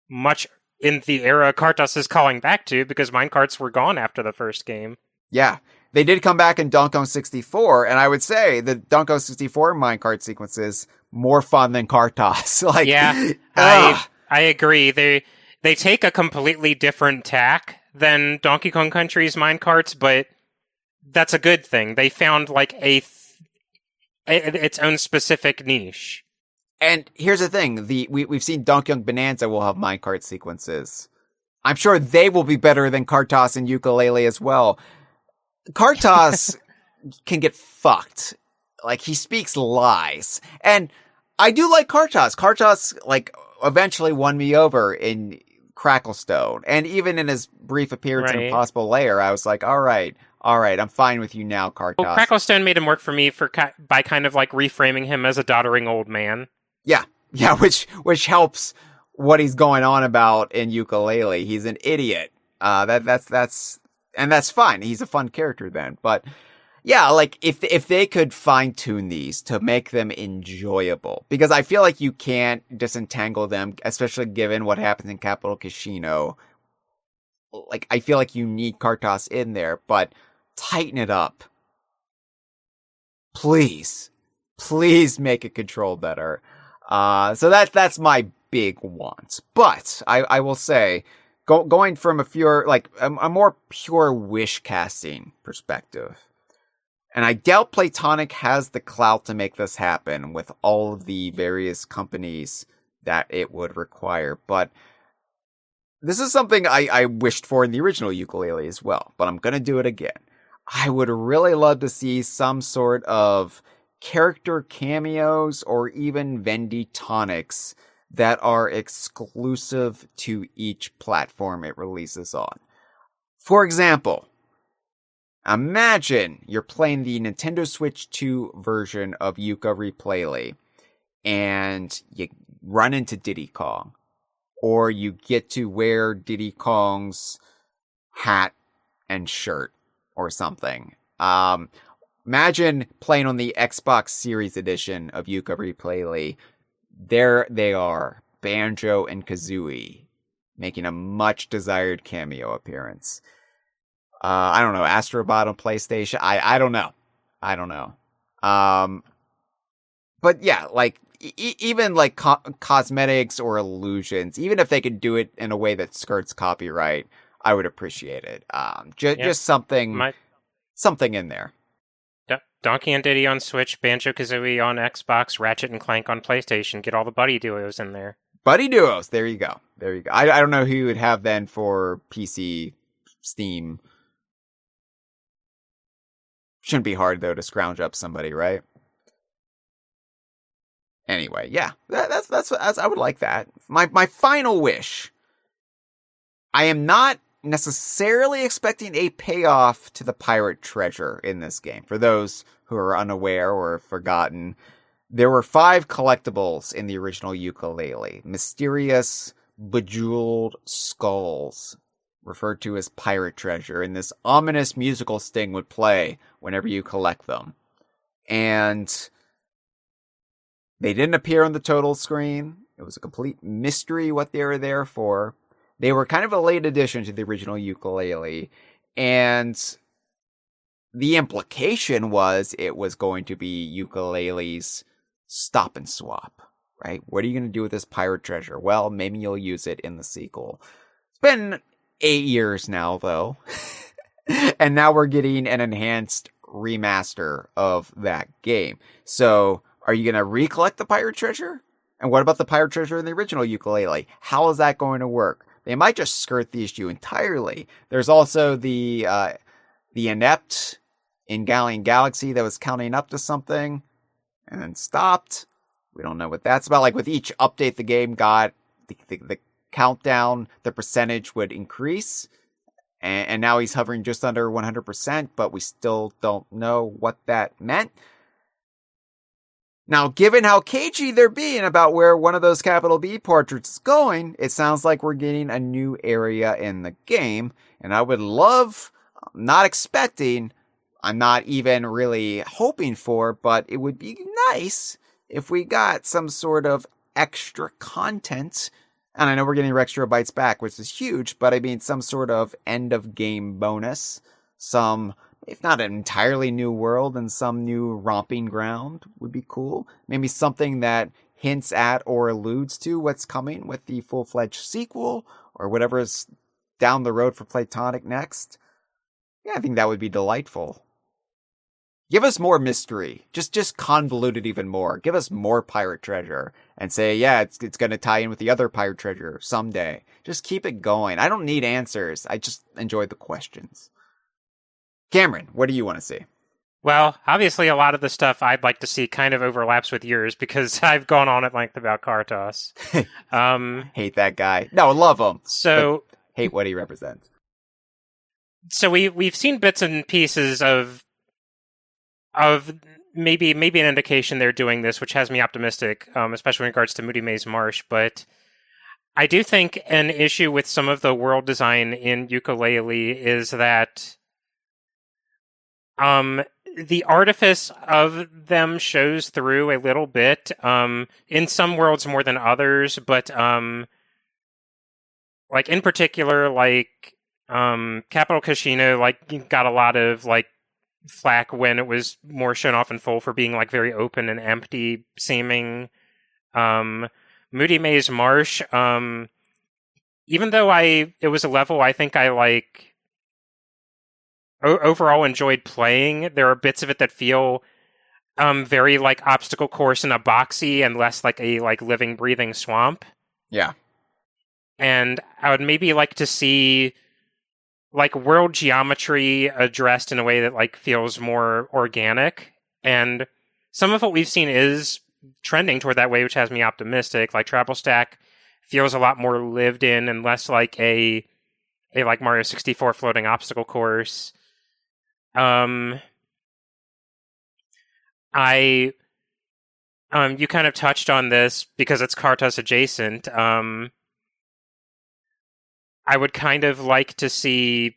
much in the era Kartos is calling back to, because minecarts were gone after the first game. Yeah, they did come back in Donkey Kong 64, and I would say the Donkey Kong 64 minecart sequences more fun than Kartos. Like, yeah, I agree. They take a completely different tack than Donkey Kong Country's minecarts, but that's a good thing. They found like its own specific niche. And here's the thing, we've seen Donkey Kong Bananza will have minecart sequences. I'm sure they will be better than Kartos and Yooka-Laylee as well. Kartos can get fucked. Like, he speaks lies. And I do like Kartos. Kartos, like, eventually won me over in Cracklestone. And even in his brief appearance in Impossible Lair, I was like, all right, I'm fine with you now, Kartos. Well, Cracklestone made him work for me by kind of like reframing him as a doddering old man. Yeah, which helps what he's going on about in Yooka-Laylee. He's an idiot. That's fine. He's a fun character then. But yeah, like if they could fine tune these to make them enjoyable, because I feel like you can't disentangle them, especially given what happens in Capital Casino. Like, I feel like you need Kartos in there, but tighten it up. Please make it control better. So that's my big want. But I will say, going from a more pure wish casting perspective, and I doubt Playtonic has the clout to make this happen with all of the various companies that it would require, but this is something I wished for in the original Yooka-Laylee as well, but I'm gonna do it again. I would really love to see some sort of character cameos or even Vendy tonics that are exclusive to each platform it releases on. For example, imagine you're playing the Nintendo Switch 2 version of Yooka-Replaylee and you run into Diddy Kong, or you get to wear Diddy Kong's hat and shirt or something. Imagine playing on the Xbox Series edition of Yooka-Replaylee. There they are, Banjo and Kazooie, making a much desired cameo appearance. I don't know, Astrobot on PlayStation. I don't know. But yeah, like even like cosmetics or illusions, even if they could do it in a way that skirts copyright, I would appreciate it. Just something in there. Donkey and Diddy on Switch, Banjo-Kazooie on Xbox, Ratchet and Clank on PlayStation. Get all the buddy duos in there. Buddy duos. There you go. I don't know who you would have then for PC, Steam. Shouldn't be hard though to scrounge up somebody, right? Anyway, yeah, that's I would like that. My final wish. I am not necessarily expecting a payoff to the pirate treasure in this game. For those who are unaware or have forgotten, there were 5 collectibles in the original Yooka-Laylee. Mysterious, bejeweled skulls, referred to as pirate treasure, and this ominous musical sting would play whenever you collect them. And they didn't appear on the total screen. It was a complete mystery what they were there for. They were kind of a late addition to the original Yooka-Laylee, and the implication was it was going to be Yooka-Laylee's stop and swap, right? What are you going to do with this pirate treasure? Well, maybe you'll use it in the sequel. It's been 8 years now, though. And now we're getting an enhanced remaster of that game. So are you going to recollect the pirate treasure? And what about the pirate treasure in the original Yooka-Laylee? How is that going to work? They might just skirt the issue entirely. There's also the inept in Galleon Galaxy that was counting up to something and then stopped. We don't know what that's about. Like with each update the game got, the countdown, the percentage would increase. And now he's hovering just under 100%, but we still don't know what that meant. Now, given how cagey they're being about where one of those capital B portraits is going, it sounds like we're getting a new area in the game. And I would love, not expecting, I'm not even really hoping for, but it would be nice if we got some sort of extra content. And I know we're getting extra bytes back, which is huge, but I mean some sort of end of game bonus, some, if not an entirely new world and some new romping ground would be cool. Maybe something that hints at or alludes to what's coming with the full-fledged sequel or whatever is down the road for Playtonic next. Yeah, I think that would be delightful. Give us more mystery. Just convolute it even more. Give us more pirate treasure and say, yeah, it's going to tie in with the other pirate treasure someday. Just keep it going. I don't need answers. I just enjoy the questions. Cameron, what do you want to see? Well, obviously a lot of the stuff I'd like to see kind of overlaps with yours because I've gone on at length about Kartos. Hate that guy. No, love him. So hate what he represents. So we've seen bits and pieces of maybe an indication they're doing this, which has me optimistic, especially in regards to Moody Maze Marsh. But I do think an issue with some of the world design in Yooka-Laylee is that the artifice of them shows through a little bit, in some worlds more than others, but like in particular, like Capital Casino, like got a lot of like flack when it was more shown off in full for being like very open and empty seeming. Moody Maze Marsh, even though it was a level I think I like overall enjoyed playing, there are bits of it that feel very like obstacle course in a boxy and less like a like living breathing swamp. Yeah. And I would maybe like to see like world geometry addressed in a way that like feels more organic. And some of what we've seen is trending toward that way, which has me optimistic. Like Travel Stack feels a lot more lived in and less like a like Mario 64 floating obstacle course. You kind of touched on this because it's Kartos adjacent. I would kind of like to see,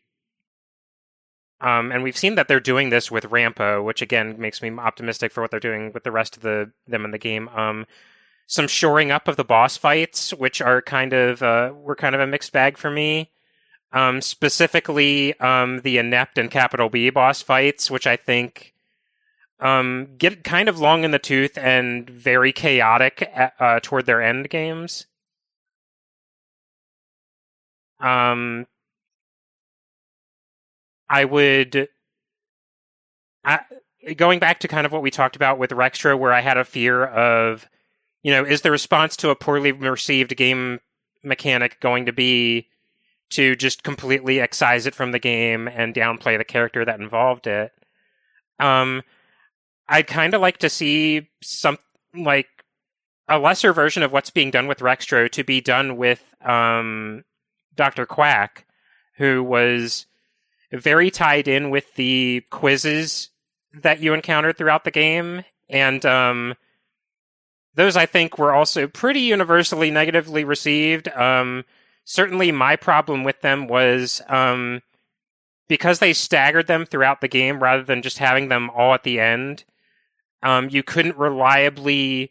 and we've seen that they're doing this with Rampo, which again makes me optimistic for what they're doing with the rest of them in the game. Some shoring up of the boss fights, which are were kind of a mixed bag for me. Specifically, the inept and capital B boss fights, which I think get kind of long in the tooth and very chaotic toward their end games. Going back to kind of what we talked about with Rextra, where I had a fear of, is the response to a poorly received game mechanic going to be to just completely excise it from the game and downplay the character that involved it? I'd kind of like to see some, like, a lesser version of what's being done with Rextro to be done with Dr. Quack, who was very tied in with the quizzes that you encountered throughout the game. And those, I think, were also pretty universally negatively received. Certainly my problem with them was because they staggered them throughout the game rather than just having them all at the end, you couldn't reliably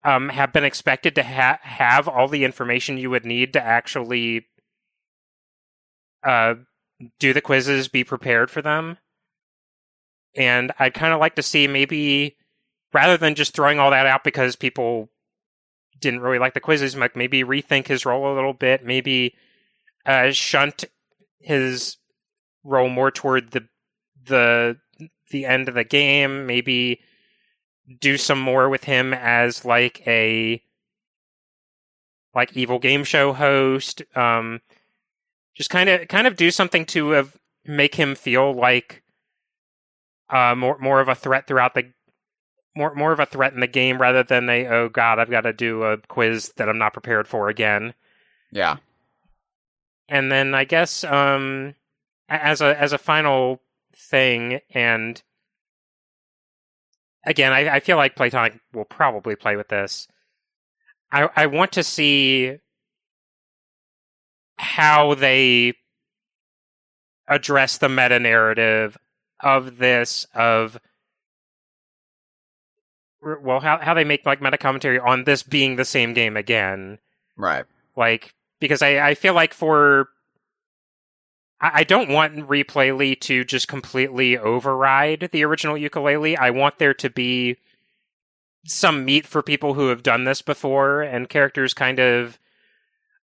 have been expected to have all the information you would need to actually do the quizzes, be prepared for them. And I'd kind of like to see maybe, rather than just throwing all that out because people didn't really like the quizzes, like maybe rethink his role a little bit, maybe shunt his role more toward the end of the game. Maybe do some more with him as like a evil game show host. Just kind of do something to make him feel like more of a threat throughout the more of a threat in the game rather than oh god, I've got to do a quiz that I'm not prepared for again. Yeah. And then I guess as a final thing, and again, I feel like Playtonic will probably play with this. I want to see how they address the meta narrative of this, how they make like meta commentary on this being the same game again. Right. Like, because I feel like I don't want Replaylee to just completely override the original Yooka-Laylee. I want there to be some meat for people who have done this before, and characters kind of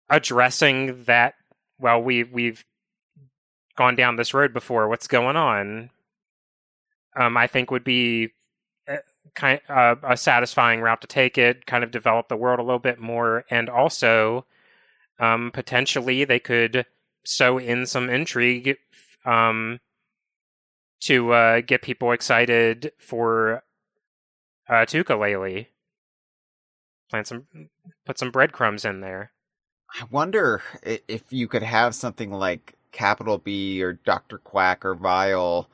addressing that, well, we've gone down this road before, what's going on? I think would be a satisfying route to take it, kind of develop the world a little bit more, and also potentially they could sew in some intrigue to get people excited for Yooka-Laylee. Put some breadcrumbs in there. I wonder if you could have something like Capital B or Dr. Quack or Vile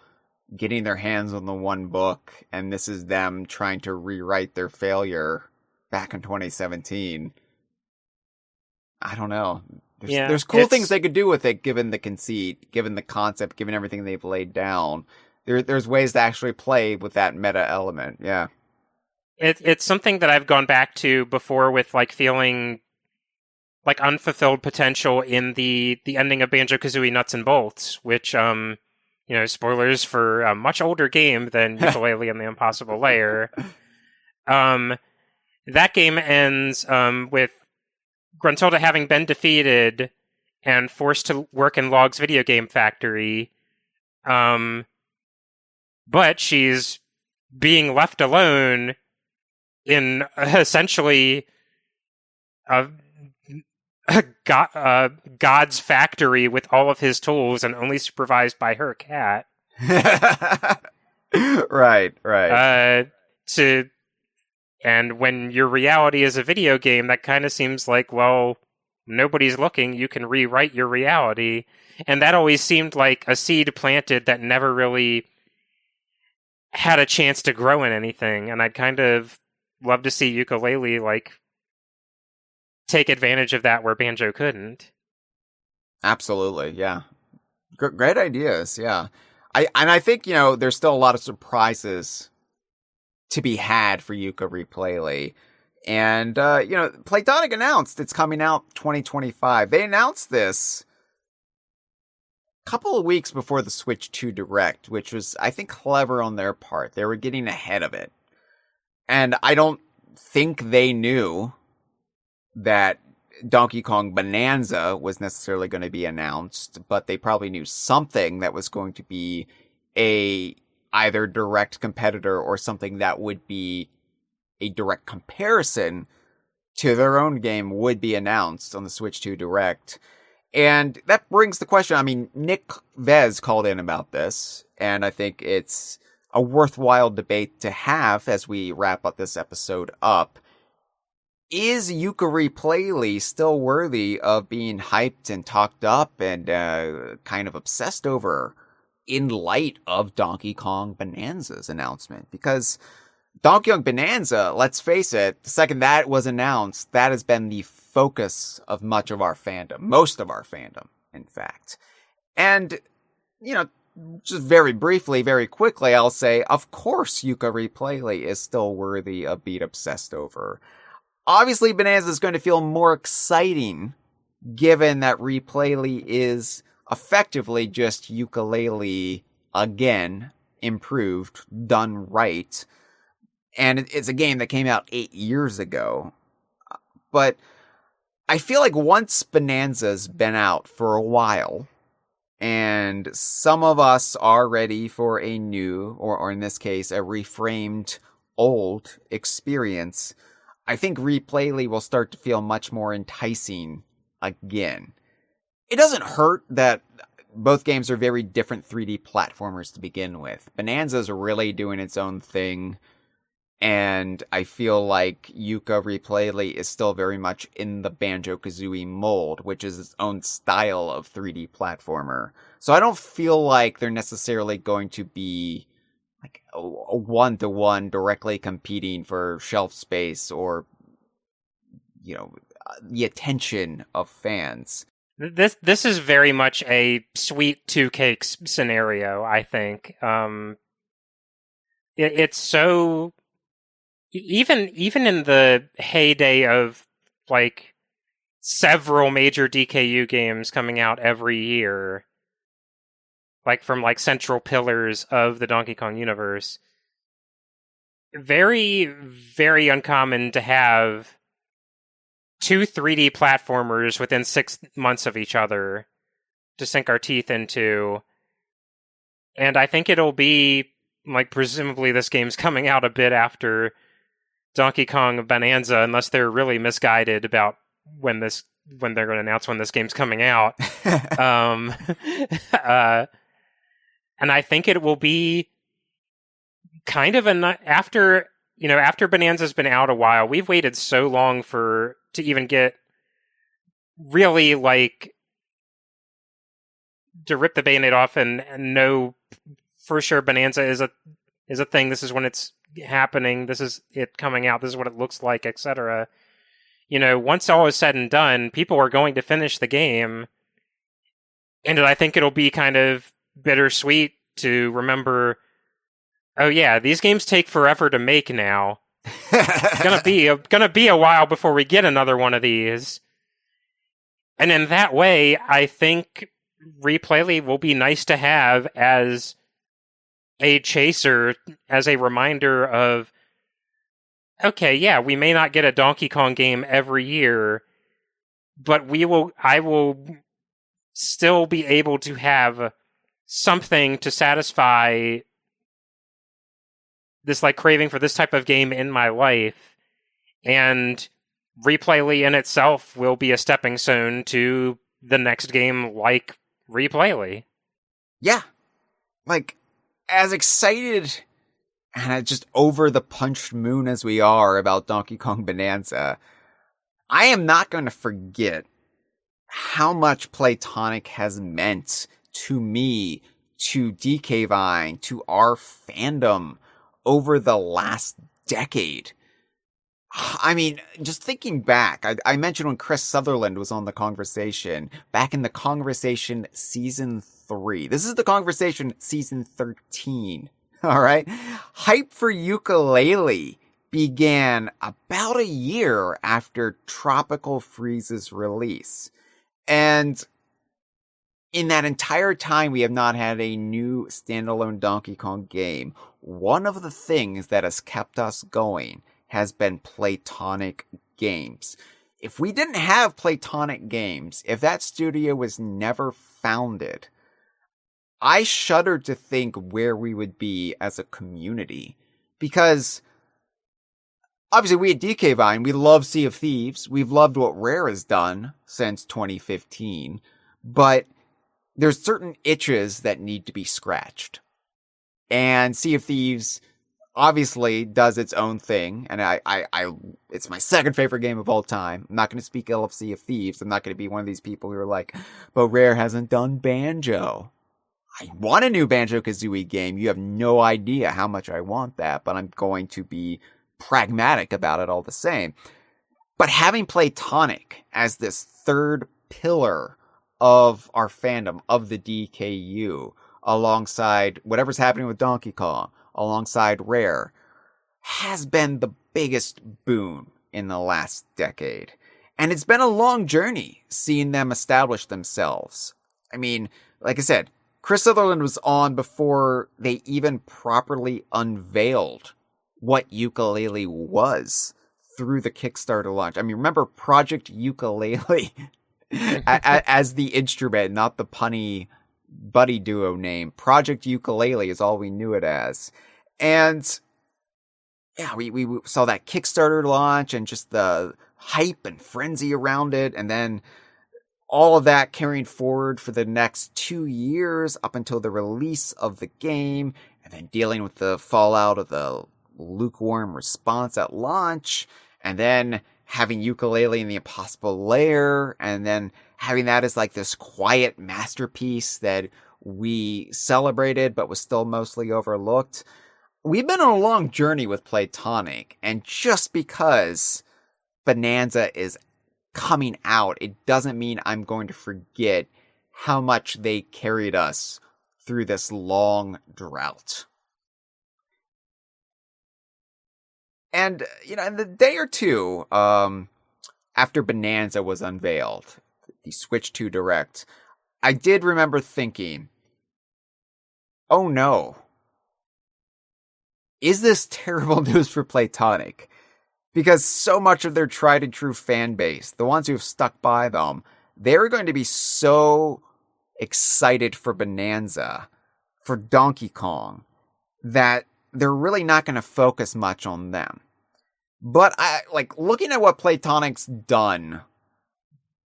getting their hands on the one book, and this is them trying to rewrite their failure back in 2017. I don't know. There's cool things they could do with it, given the conceit, given the concept, given everything they've laid down. There's ways to actually play with that meta element. Yeah. It's something that I've gone back to before with like feeling like unfulfilled potential in the ending of Banjo-Kazooie Nuts and Bolts, which spoilers for a much older game than Yooka-Laylee and the Impossible Lair. That game ends with Gruntilda having been defeated and forced to work in Log's video game factory. But she's being left alone in essentially God's factory with all of his tools and only supervised by her cat. Right. And when your reality is a video game, that kind of seems like, well, nobody's looking, you can rewrite your reality. And that always seemed like a seed planted that never really had a chance to grow in anything. And I'd kind of love to see Yooka-Laylee, like, take advantage of that where Banjo couldn't. Absolutely, yeah. Great ideas, yeah. I think, there's still a lot of surprises to be had for Yooka-Replaylee. And, Playtonic announced it's coming out 2025. They announced this a couple of weeks before the Switch 2 Direct, which was, I think, clever on their part. They were getting ahead of it. And I don't think they knew that Donkey Kong Bananza was necessarily going to be announced, but they probably knew something that was going to be a either direct competitor or something that would be a direct comparison to their own game would be announced on the Switch 2 Direct. And that brings the question, I mean, Nick Vez called in about this, and I think it's a worthwhile debate to have as we wrap up this episode up. Is Yooka-Replaylee still worthy of being hyped and talked up and kind of obsessed over in light of Donkey Kong Bananza's announcement? Because Donkey Kong Bananza, let's face it, the second that was announced, that has been the focus of much of our fandom. Most of our fandom, in fact. And, just very briefly, very quickly, I'll say, of course Yooka-Replaylee is still worthy of being obsessed over. Obviously, Bananza is going to feel more exciting, given that Replaylee is effectively just Yooka-Laylee again, improved, done right. And it's a game that came out 8 years ago. But I feel like once Bananza's been out for a while, and some of us are ready for a new, or in this case, a reframed old experience, I think Replaylee will start to feel much more enticing again. It doesn't hurt that both games are very different 3D platformers to begin with. Bananza's really doing its own thing, and I feel like Yooka-Replaylee is still very much in the Banjo-Kazooie mold, which is its own style of 3D platformer. So I don't feel like they're necessarily going to be like a one-to-one directly competing for shelf space or, the attention of fans. This is very much a sweet two cakes scenario, I think. It's so... Even in the heyday of, like, several major DKU games coming out every year, like, from, like, central pillars of the Donkey Kong universe, very, very uncommon to have two 3D platformers within 6 months of each other to sink our teeth into. And I think it'll be, like, presumably this game's coming out a bit after Donkey Kong Bananza, unless they're really misguided about when they're going to announce when this game's coming out. And I think it will be kind of after Bananza's been out a while. We've waited so long to even get really, like, to rip the Band-Aid off and know for sure Bananza is a thing. This is when it's happening. This is it coming out. This is what it looks like, etc. Once all is said and done, people are going to finish the game, and I think it'll be kind of bittersweet to remember, oh yeah, these games take forever to make now. It's gonna be a while before we get another one of these. And in that way, I think Replaylee will be nice to have as a chaser, as a reminder of, okay, yeah, we may not get a Donkey Kong game every year, but I will still be able to have something to satisfy this, like, craving for this type of game in my life. And Replaylee in itself will be a stepping stone to the next game like Replaylee. Yeah. Like, as excited and just over the punched moon as we are about Donkey Kong Bananza, I am not going to forget how much Playtonic has meant to me, to DK Vine, to our fandom over the last decade. I mean, just thinking back, I mentioned when Chris Sutherland was on the Kongversation, back in the Kongversation Season 3. This is the Kongversation Season 13, alright? Hype for Yooka-Laylee began about a year after Tropical Freeze's release. And in that entire time, we have not had a new standalone Donkey Kong game. One of the things that has kept us going has been Playtonic games. If we didn't have Playtonic games, if that studio was never founded, I shudder to think where we would be as a community. Because obviously we at DK Vine, we love Sea of Thieves. We've loved what Rare has done since 2015. But there's certain itches that need to be scratched. And Sea of Thieves obviously does its own thing, and it's my second favorite game of all time. I'm not going to speak ill of Sea of Thieves. I'm not going to be one of these people who are like, but Rare hasn't done Banjo. I want a new Banjo-Kazooie game. You have no idea how much I want that, but I'm going to be pragmatic about it all the same. But having Playtonic as this third pillar of our fandom, of the DKU, alongside whatever's happening with Donkey Kong, alongside Rare, has been the biggest boon in the last decade. And it's been a long journey seeing them establish themselves. I mean, like I said, Chris Sutherland was on before they even properly unveiled what Yooka-Laylee was through the Kickstarter launch. I mean, remember Project Yooka-Laylee as the instrument, not the punny buddy duo name. Project Yooka-Laylee is all we knew it as. And yeah, we saw that Kickstarter launch and just the hype and frenzy around it. And then all of that carrying forward for the next 2 years up until the release of the game. And then dealing with the fallout of the lukewarm response at launch. And then having Yooka-Laylee in the Impossible Lair. And then having that as like this quiet masterpiece that we celebrated but was still mostly overlooked. We've been on a long journey with Playtonic, and just because Bananza is coming out, it doesn't mean I'm going to forget how much they carried us through this long drought. And, you know, in the day or two after Bananza was unveiled, the Switch 2 Direct, I did remember thinking, oh no. Is this terrible news for Playtonic? Because so much of their tried and true fan base, the ones who have stuck by them, they're going to be so excited for Bananza, for Donkey Kong, that they're really not going to focus much on them. But looking at what Playtonic's done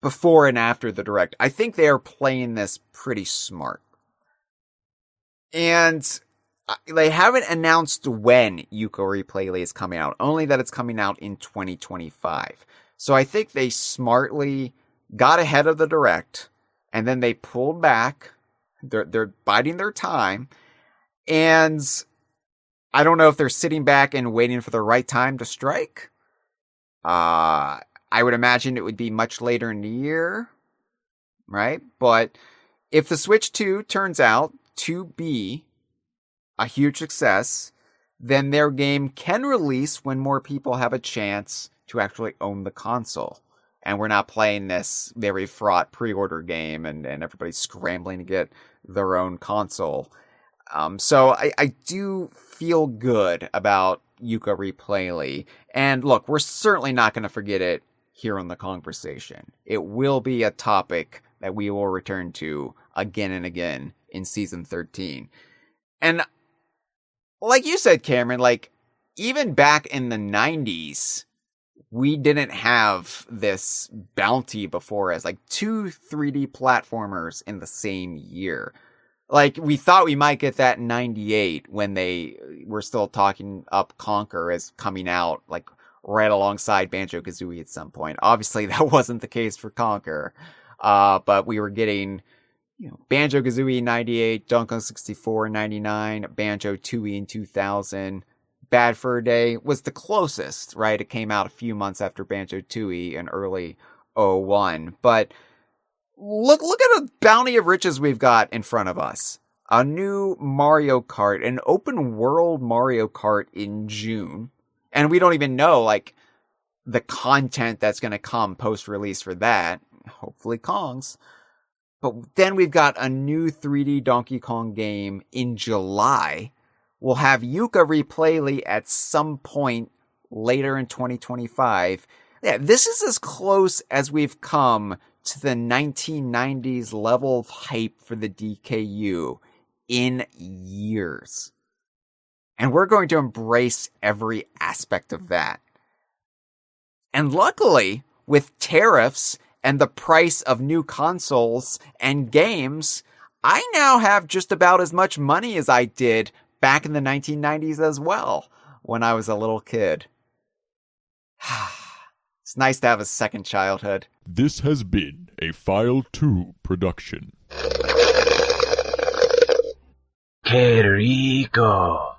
before and after the Direct, I think they are playing this pretty smart. And they haven't announced when Yooka-Replaylee is coming out, only that it's coming out in 2025. So I think they smartly got ahead of the Direct, and then they pulled back. They're biding their time, and I don't know if they're sitting back and waiting for the right time to strike. I would imagine it would be much later in the year, right? But if the Switch 2 turns out to be a huge success, then their game can release when more people have a chance to actually own the console. And we're not playing this very fraught pre-order game and everybody's scrambling to get their own console. So I do feel good about Yooka-Replaylee. And look, we're certainly not going to forget it here on the Kongversation. It will be a topic that we will return to again and again in Season 13. And like you said, Cameron, even back in the 90s, we didn't have this bounty before us, 2 3D platformers in the same year. We thought we might get that in 98 when they were still talking up Conker as coming out, right alongside Banjo-Kazooie at some point. Obviously, that wasn't the case for Conker. But we were getting Banjo-Kazooie in 98, Donkey Kong 64 in 99, Banjo-Tooie in 2000. Bad Fur Day was the closest, right? It came out a few months after Banjo-Tooie in early 01. But look at the bounty of riches we've got in front of us. A new Mario Kart, an open world Mario Kart in June. And we don't even know, the content that's going to come post-release for that. Hopefully Kong's. But then we've got a new 3D Donkey Kong game in July. We'll have Yooka-Replaylee at some point later in 2025. Yeah, this is as close as we've come to the 1990s level of hype for the DKU in years. And we're going to embrace every aspect of that. And luckily, with tariffs and the price of new consoles and games, I now have just about as much money as I did back in the 1990s as well, when I was a little kid. It's nice to have a second childhood. This has been a File 2 production. ¡Qué rico!